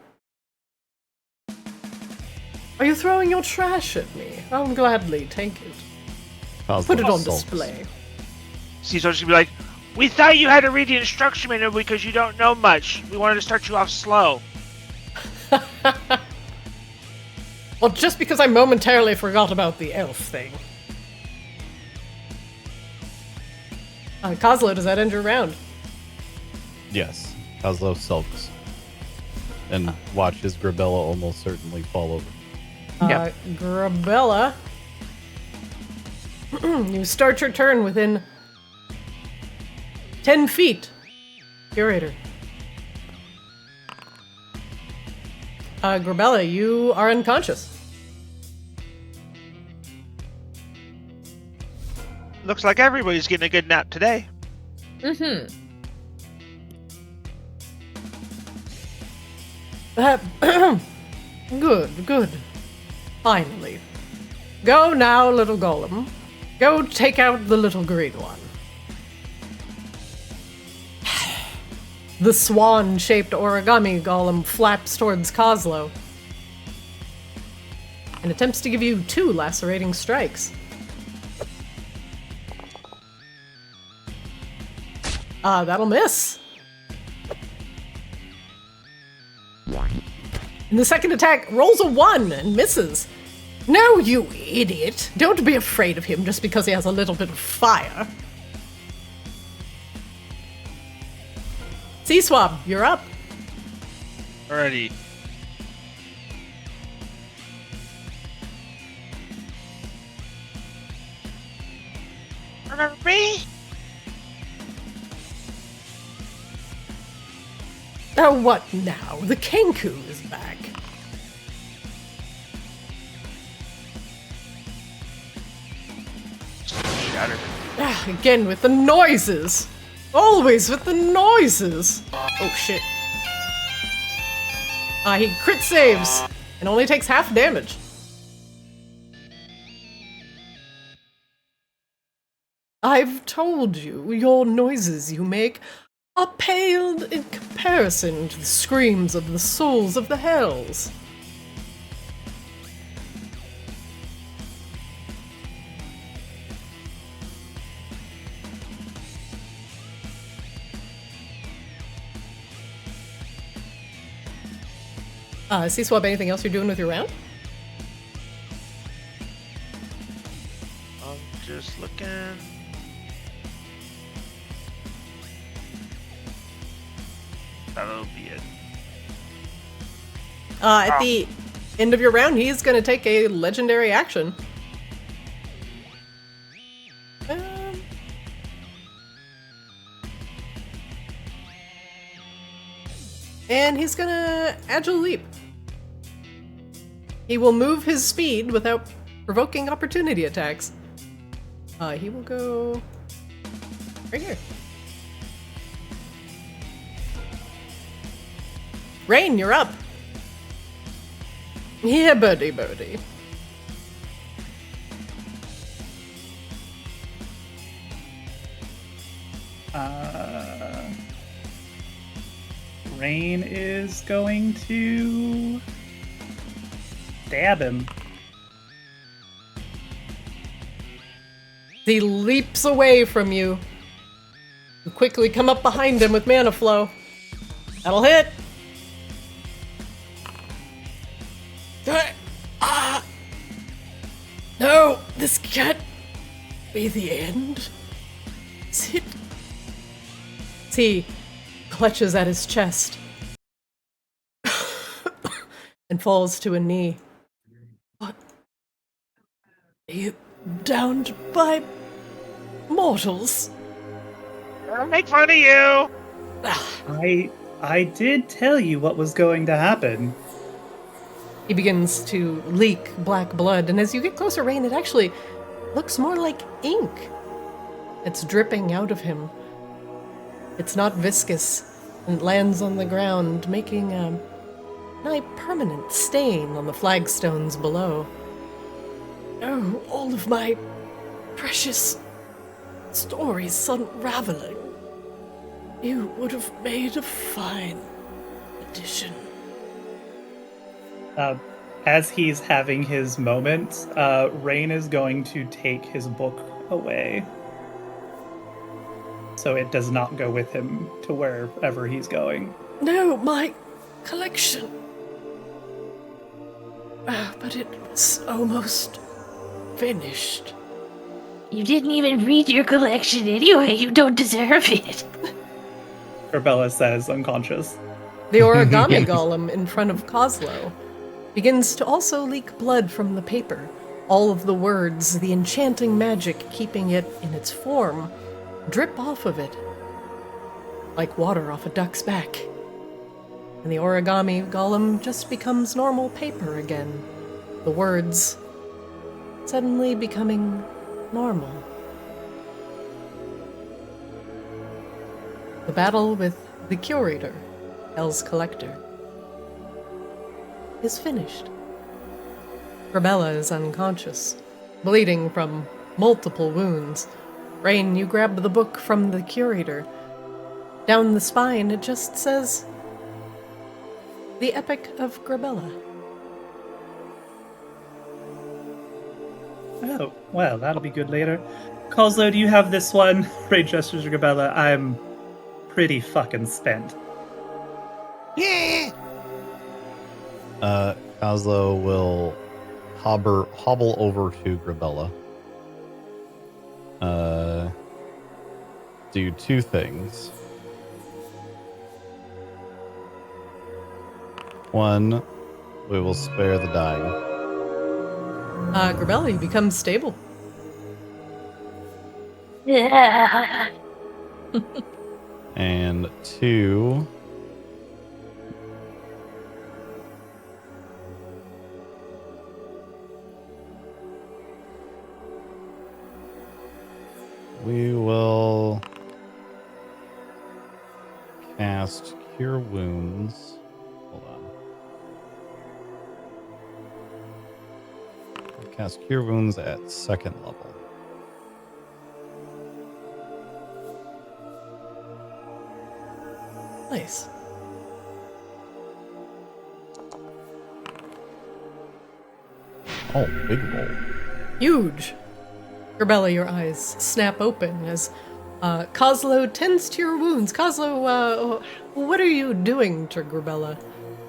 S5: Are you throwing your trash at me? I'll gladly take it. Put it on display.
S3: Caesar's gonna be like, we thought you had to read the instruction manual because you don't know much. We wanted to start you off slow.
S5: Well, just because I momentarily forgot about the elf thing. Kozlo, does that end your round?
S6: Yes. Kozlo sulks. And watches Grabella almost certainly fall over.
S5: Grabella. You start your turn within 10 feet. Curator. Grabella, you are unconscious.
S3: Looks like everybody's getting a good nap today.
S2: Mm-hmm.
S5: Good. Finally. Go now, little golem. Go take out the little green one. The swan-shaped origami golem flaps towards Kozlo and attempts to give you 2 lacerating strikes. That'll miss. And the second attack rolls a 1 and misses. No, you idiot. Don't be afraid of him just because he has a little bit of fire. C-Swab, you're up.
S3: Alrighty. Remember me?
S5: Oh, what now? The Kenku is back.
S3: Shattered.
S5: Again with the noises. Always with the noises. Oh, shit. He crit saves and only takes half damage. I've told you, your noises you make are paled in comparison to the screams of the souls of the hells. C-Swab, anything else you're doing with your round?
S3: I'm just looking. That'll be it.
S5: At the end of your round, he's going to take a legendary action. And he's going to Agile Leap. He will move his speed without provoking opportunity attacks. He will go right here. Rain, you're up. Yeah, birdie.
S1: Rain is going to stab him.
S5: He leaps away from you. You quickly come up behind him with mana flow. That'll hit. No, this can't be the end. Is it? He clutches at his chest and falls to a knee. What? Are you downed by mortals?
S3: I'll make fun of you.
S1: I did tell you what was going to happen.
S5: He begins to leak black blood, and as you get closer, Rain, it actually looks more like ink. It's dripping out of him. It's not viscous, and it lands on the ground, making a nigh permanent stain on the flagstones below. Oh, all of my precious stories unraveling. You would have made a fine addition.
S1: As he's having his moment, Rain is going to take his book away. So it does not go with him to wherever he's going.
S5: No, my collection. But it was almost finished.
S8: You didn't even read your collection anyway. You don't deserve it.
S1: Corbella says, unconscious.
S5: The origami golem in front of Coslow begins to also leak blood from the paper. All of the words, the enchanting magic keeping it in its form, drip off of it like water off a duck's back. And the origami golem just becomes normal paper again. The words suddenly becoming normal. The battle with the Curator, Hell's Collector, is finished. Corbella is unconscious, bleeding from multiple wounds. Rain, you grab the book from the Curator. Down the spine, it just says, The Epic of Grabella.
S1: Oh, well, that'll be good later. Coslow, do you have this one? Ray gestures to Grabella. I'm pretty fucking spent.
S7: Yeah.
S6: Coslow will hobble over to Grabella. Do two things. One, we will spare the dying.
S5: Grabella, you become stable.
S8: Yeah.
S6: And two, we will cast Cure Wounds. Hold on. We'll cast Cure Wounds at 2nd level.
S5: Nice.
S6: Oh, big roll.
S5: Huge. Grabella, your eyes snap open as Coslow tends to your wounds. Coslow, what are you doing to Grabella?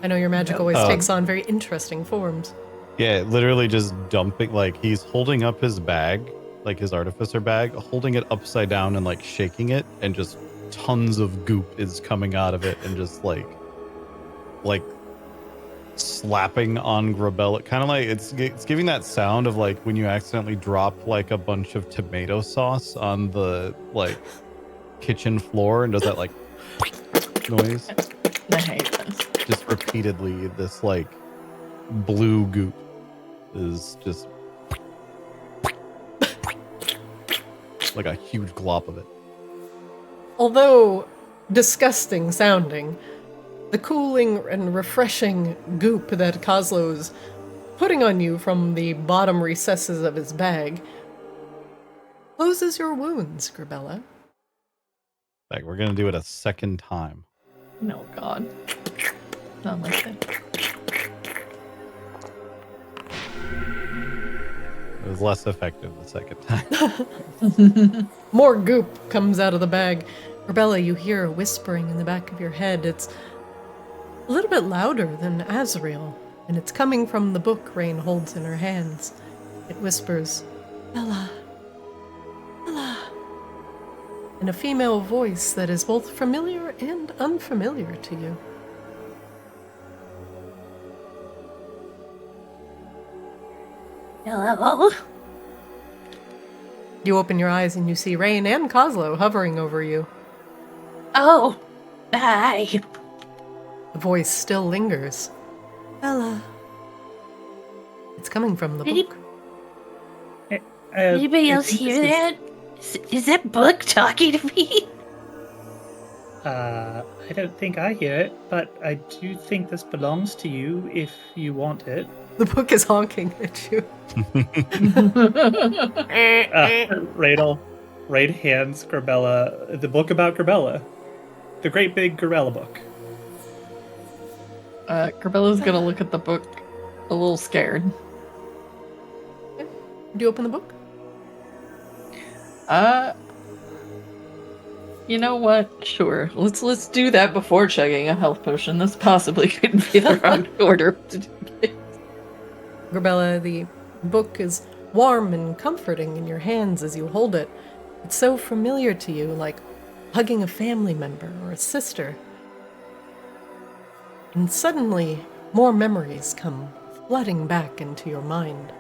S5: I know your magic always takes on very interesting forms.
S6: Yeah, literally just dumping, like he's holding up his bag, like his artificer bag, holding it upside down and like shaking it, and just tons of goop is coming out of it, and just like slapping on Grabella, kind of like it's giving that sound of like when you accidentally drop like a bunch of tomato sauce on the like kitchen floor and does that like noise.
S2: I hate this.
S6: Just repeatedly, this like blue goop is just like a huge glop of it.
S5: Although disgusting sounding, the cooling and refreshing goop that Coslow's putting on you from the bottom recesses of his bag closes your wounds, Grabella.
S6: Like we're gonna do it a second time.
S2: No, God. Not like that.
S6: It was less effective the second time.
S5: More goop comes out of the bag. Grabella, you hear a whispering in the back of your head. It's a little bit louder than Azrael, and it's coming from the book Rain holds in her hands. It whispers, Bella, Bella, in a female voice that is both familiar and unfamiliar to you.
S8: Hello?
S5: You open your eyes and you see Rain and Coslow hovering over you.
S8: Oh, hi.
S5: The voice still lingers. Bella, It's coming from the
S8: Any-
S5: book.
S8: Anybody
S1: I
S8: else
S1: think
S8: hear
S1: this
S8: that? Is that book talking to me?
S1: I don't think I hear it, but I do think this belongs to you if you want it.
S5: The book is honking at you.
S1: Raid hands Grabella the book about Grabella. The great big Grabella book.
S2: Carbella's gonna look at the book a little scared.
S5: Do you open the book?
S2: You know what? Sure. Let's do that before chugging a health potion. This possibly couldn't be the wrong order to do it.
S5: Grabella, the book is warm and comforting in your hands as you hold it. It's so familiar to you, like hugging a family member or a sister. And suddenly, more memories come flooding back into your mind.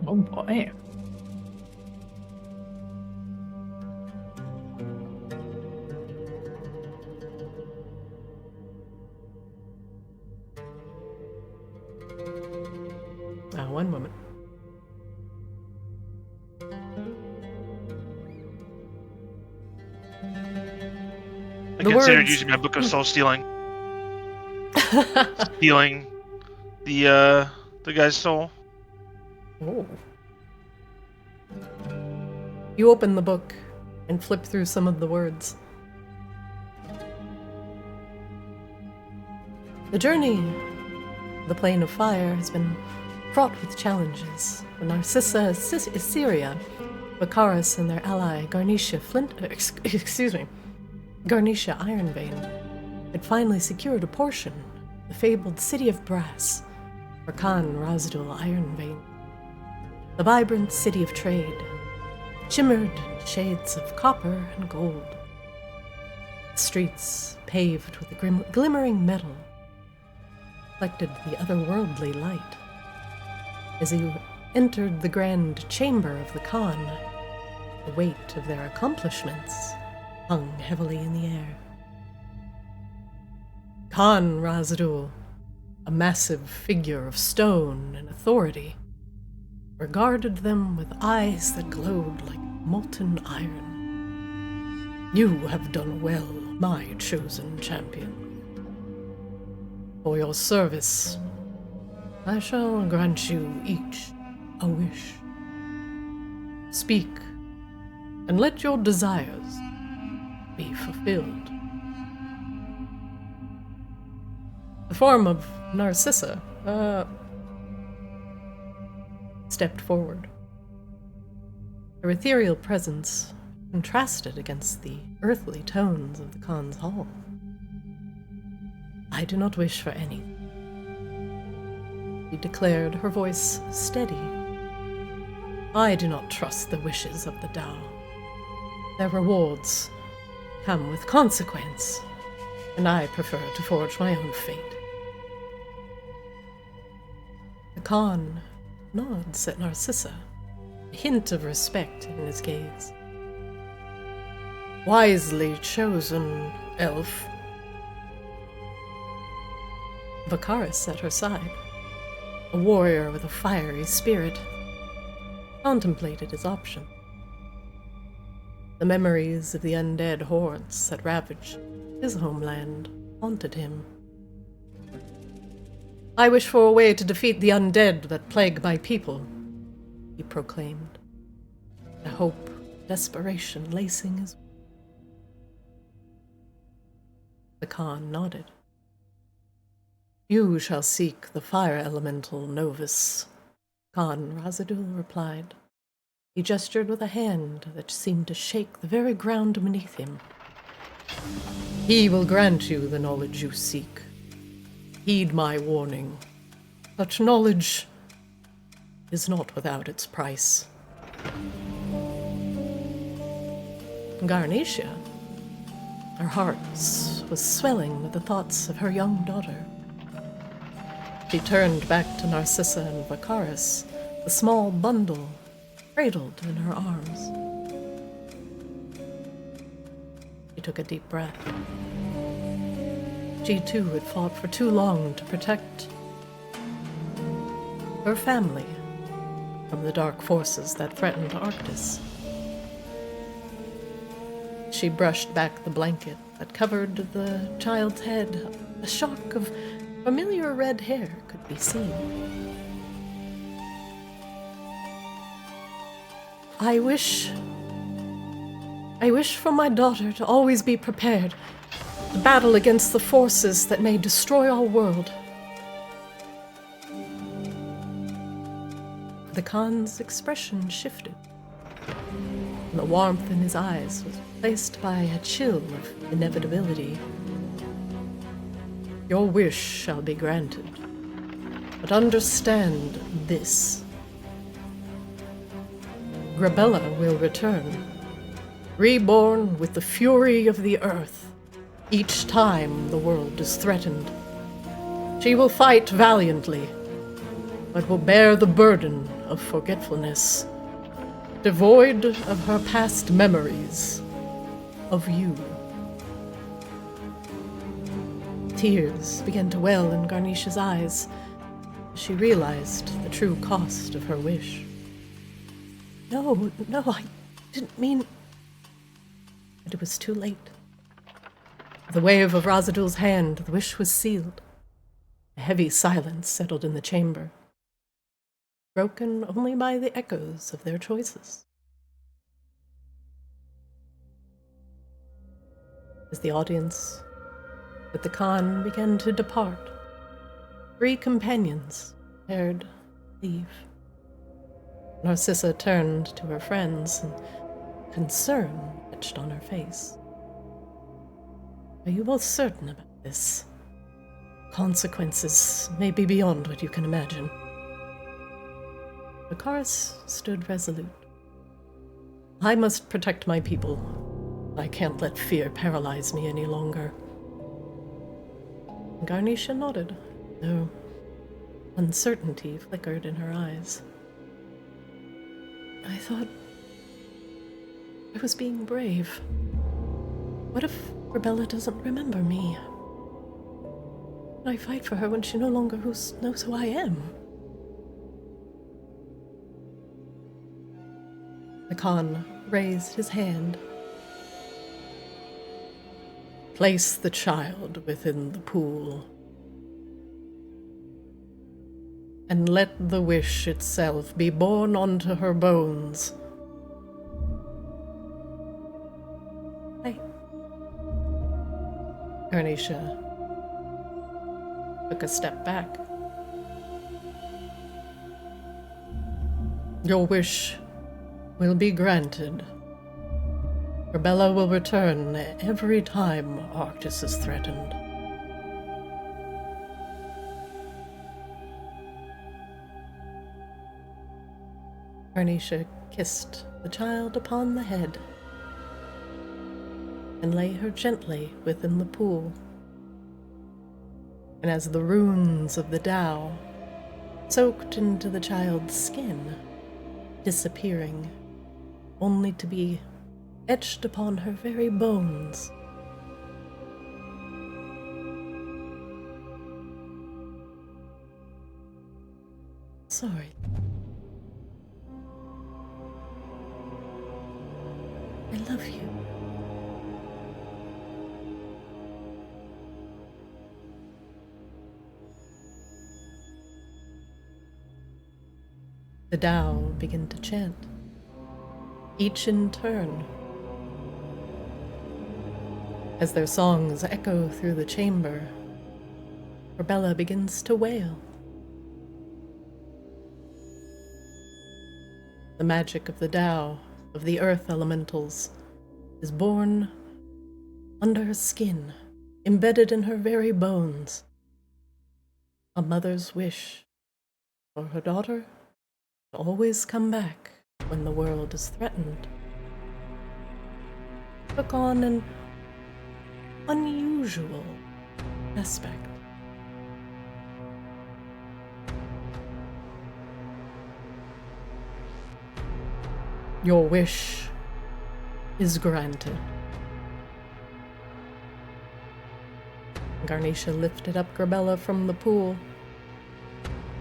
S2: Oh boy.
S5: One moment.
S3: I
S5: The
S3: considered
S5: words-
S3: using my book of soul stealing. Stealing the guy's soul.
S5: Oh. You open the book and flip through some of the words. The journey, the plane of fire, has been fraught with challenges. When Narcissa, Assyria, Vacaris, and their ally Garnisha Garnisha Ironvein had finally secured a portion, the fabled city of brass, for Khan Razdul Ironvein. The vibrant city of trade shimmered in shades of copper and gold. Streets paved with a glimmering metal reflected the otherworldly light. As you entered the grand chamber of the Khan, the weight of their accomplishments hung heavily in the air. Khan Razdul, a massive figure of stone and authority, regarded them with eyes that glowed like molten iron. You have done well, my chosen champion. For your service, I shall grant you each a wish. Speak, and let your desires be fulfilled. The form of Narcissa stepped forward. Her ethereal presence contrasted against the earthly tones of the Khan's hall. I do not wish for anything, she declared, her voice steady. I do not trust the wishes of the Dao. Their rewards come with consequence, and I prefer to forge my own fate. The Khan nods at Narcissa, a hint of respect in his gaze. Wisely chosen, elf. Vacaris at her side, a warrior with a fiery spirit, contemplated his option. The memories of the undead hordes that ravaged his homeland haunted him. I wish for a way to defeat the undead that plague my people, he proclaimed, a hope, desperation lacing his. The Khan nodded. You shall seek the fire elemental Novus, Khan Razdul replied. He gestured with a hand that seemed to shake the very ground beneath him. He will grant you the knowledge you seek. Heed my warning. Such knowledge is not without its price. Garnisha, her heart was swelling with the thoughts of her young daughter. She turned back to Narcissa and Vacaris, the small bundle cradled in her arms. She took a deep breath. She too had fought for too long to protect her family from the dark forces that threatened Arctis. She brushed back the blanket that covered the child's head. A shock of familiar red hair could be seen. I wish for my daughter to always be prepared to battle against the forces that may destroy our world. The Khan's expression shifted, and the warmth in his eyes was replaced by a chill of inevitability. Your wish shall be granted, but understand this. Grabella will return, reborn with the fury of the earth, each time the world is threatened. She will fight valiantly, but will bear the burden of forgetfulness, devoid of her past memories of you. Tears began to well in Garnisha's eyes as she realized the true cost of her wish. No, I didn't mean... But it was too late. With the wave of Razadul's hand, the wish was sealed. A heavy silence settled in the chamber, broken only by the echoes of their choices. As the audience with the Khan began to depart, 3 companions prepared to leave. Narcissa turned to her friends, and concern etched on her face. Are you both certain about this? Consequences may be beyond what you can imagine. Lucaris stood resolute. I must protect my people. I can't let fear paralyze me any longer. Garnisha nodded, though uncertainty flickered in her eyes. I thought I was being brave. What if Rebella doesn't remember me? I fight for her when she no longer knows who I am. The Khan raised his hand. Place the child within the pool, and let the wish itself be borne onto her bones. Garnisha took a step back. Your wish will be granted. Rebella will return every time Arctis is threatened. Garnisha kissed the child upon the head and lay her gently within the pool. And as the runes of the Dao soaked into the child's skin, disappearing, only to be etched upon her very bones. Sorry. I love you. The Dao begin to chant, each in turn. As their songs echo through the chamber, Rebella begins to wail. The magic of the Dao, of the earth elementals, is born under her skin, embedded in her very bones. A mother's wish for her daughter to always come back when the world is threatened took on an unusual aspect. Your wish is granted. Garnisha lifted up Grabella from the pool.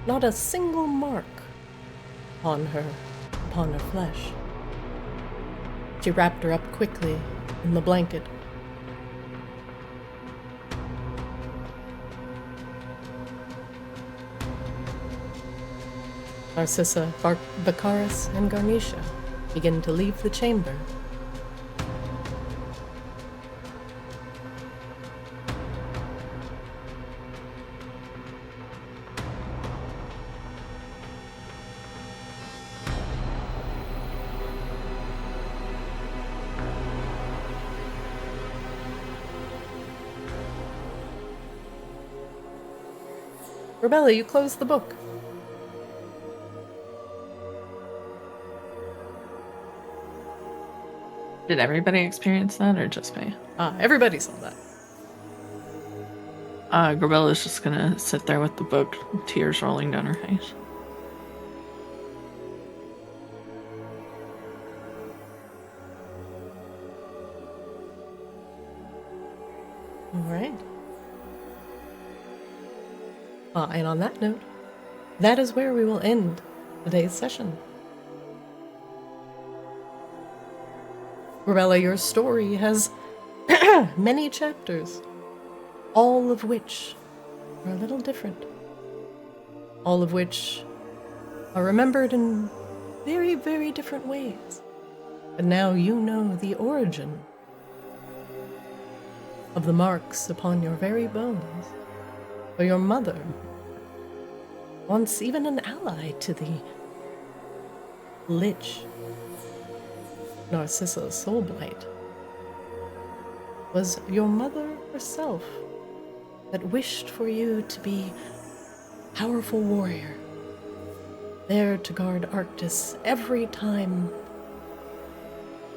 S5: Not a single mark upon her flesh. She wrapped her up quickly in the blanket. Narcissa, Vacaris, and Garnisha begin to leave the chamber. Rebella, you close the book.
S2: Did everybody experience that or just me?
S5: Everybody saw that.
S2: Grabella's just gonna sit there with the book, tears rolling down her face.
S5: All right. And on that note, that is where we will end today's session. Grabella, your story has many chapters, all of which are a little different. All of which are remembered in very, very different ways. But now you know the origin of the marks upon your very bones. For your mother, once even an ally to the Lich, Narcissa Soulblight, was your mother herself that wished for you to be a powerful warrior, there to guard Arctis every time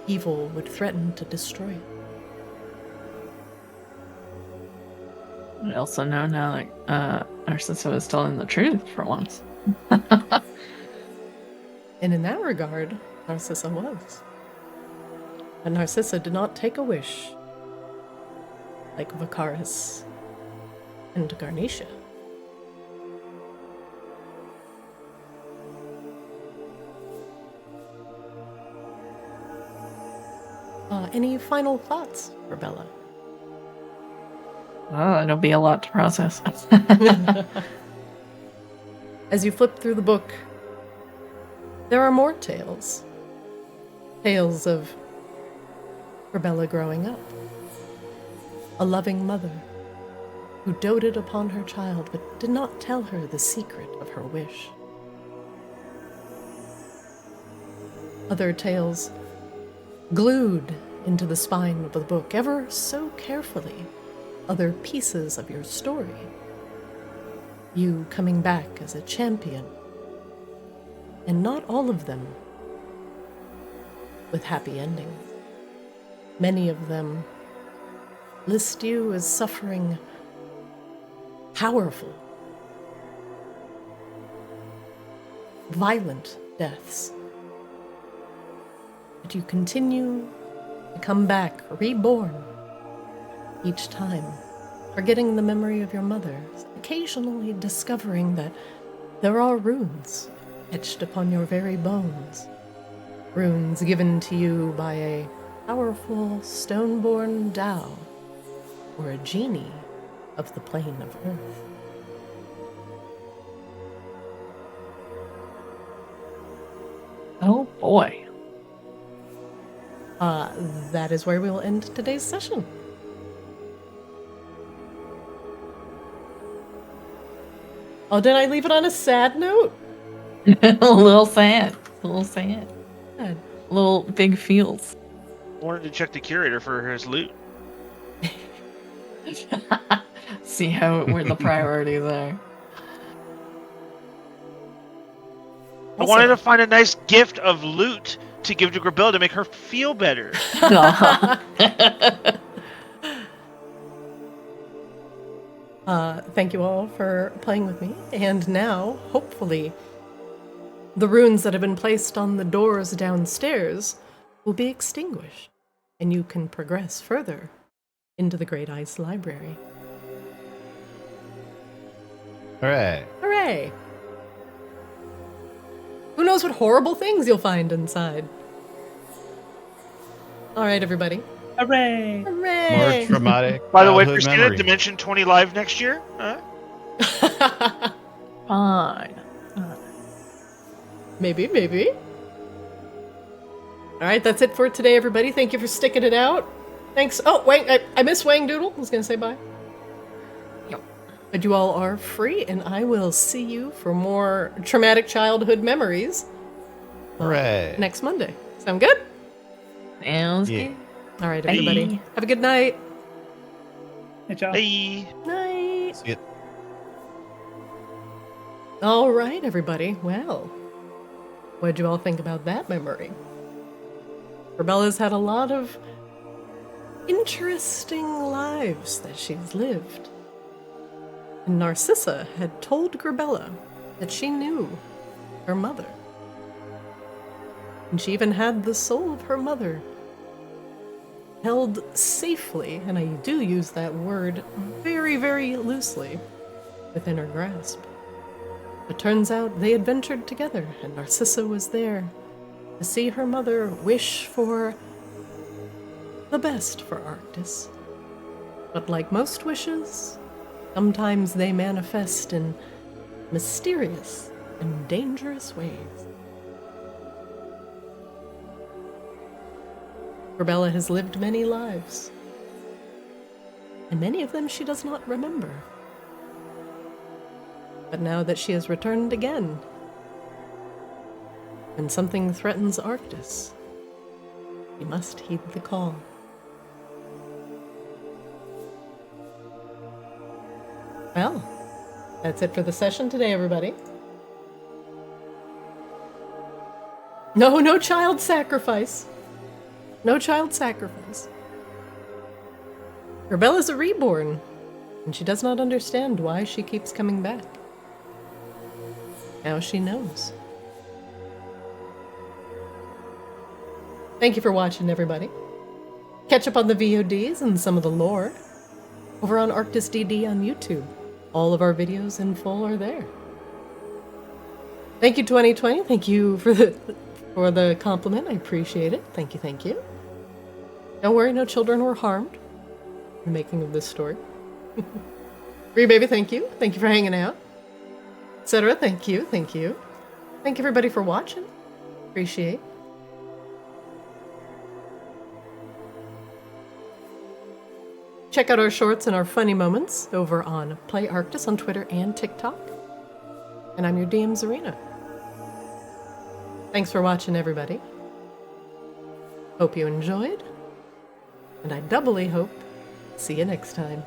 S5: evil would threaten to destroy it.
S2: I also know now that Narcissa was telling the truth for once.
S5: And in that regard, Narcissa was. But Narcissa did not take a wish like Vacaris and Garnisha. Any final thoughts, Rebella?
S2: Oh, it'll be a lot to process.
S5: As you flip through the book, there are more tales. Tales of Rebella growing up. A loving mother who doted upon her child but did not tell her the secret of her wish. Other tales glued into the spine of the book ever so carefully. Other pieces of your story. You coming back as a champion. And not all of them with happy endings. Many of them list you as suffering powerful, violent deaths. But you continue to come back reborn each time, forgetting the memory of your mother, occasionally discovering that there are runes etched upon your very bones. Runes given to you by a powerful Stoneborn Dao, or a genie of the plane of Earth.
S2: Oh boy.
S5: That is where we will end today's session. Oh, did I leave it on a sad note?
S2: A little sad. A little sad.
S5: Sad.
S2: A little big feels.
S3: Wanted to check the curator for his loot.
S2: See where the priorities are.
S3: I wanted to find a nice gift of loot to give to Grabella to make her feel better.
S5: Thank you all for playing with me. And now, hopefully, the runes that have been placed on the doors downstairs will be extinguished, and you can progress further into the Great Ice Library.
S6: Hooray.
S5: Hooray! Who knows what horrible things you'll find inside? All right, everybody.
S1: Hooray!
S5: Hooray!
S6: More traumatic.
S3: By the way,
S6: childhood
S3: Christina,
S6: memory.
S3: Dimension 20 live next year? Huh?
S2: Fine.
S5: Maybe, maybe. All right, that's it for today, everybody. Thank you for sticking it out. Thanks. Oh, wait, I miss Wangdoodle. I was going to say bye.
S2: Yep.
S5: But you all are free, and I will see you for more traumatic childhood memories
S6: Hooray.
S5: next Monday. Sound good?
S2: Sounds
S6: Yeah.
S2: good.
S5: All right, everybody.
S2: Bye.
S5: Have a good night.
S1: Good job.
S3: Hey.
S5: Night.
S6: See ya.
S5: All right, everybody. Well, what'd you all think about that memory? Rebella's had a lot of interesting lives that she's lived. And Narcissa had told Grabella that she knew her mother. And she even had the soul of her mother held safely, and I do use that word very, very loosely, within her grasp. It turns out they adventured together, and Narcissa was there to see her mother wish for the best for Arctis. But like most wishes, sometimes they manifest in mysterious and dangerous ways. Grabella has lived many lives, and many of them she does not remember. But now that she has returned again, when something threatens Arctis, we must heed the call. Well, that's it for the session today, everybody. No child sacrifice. No child sacrifice. Rebella's a reborn, and she does not understand why she keeps coming back. Now she knows. Thank you for watching, everybody. Catch up on the VODs and some of the lore over on Arctis DD on YouTube. All of our videos in full are there. Thank you, 2020. Thank you for the compliment. I appreciate it. Thank you, thank you. Don't worry, no children were harmed in the making of this story. Ree Baby, thank you. Thank you for hanging out. Etc. Thank you, thank you. Thank you, everybody, for watching. Appreciate. Check out our shorts and our funny moments over on Play Arctis on Twitter and TikTok. And I'm your DM Zarina. Thanks for watching, everybody. Hope you enjoyed. And I doubly hope see you next time.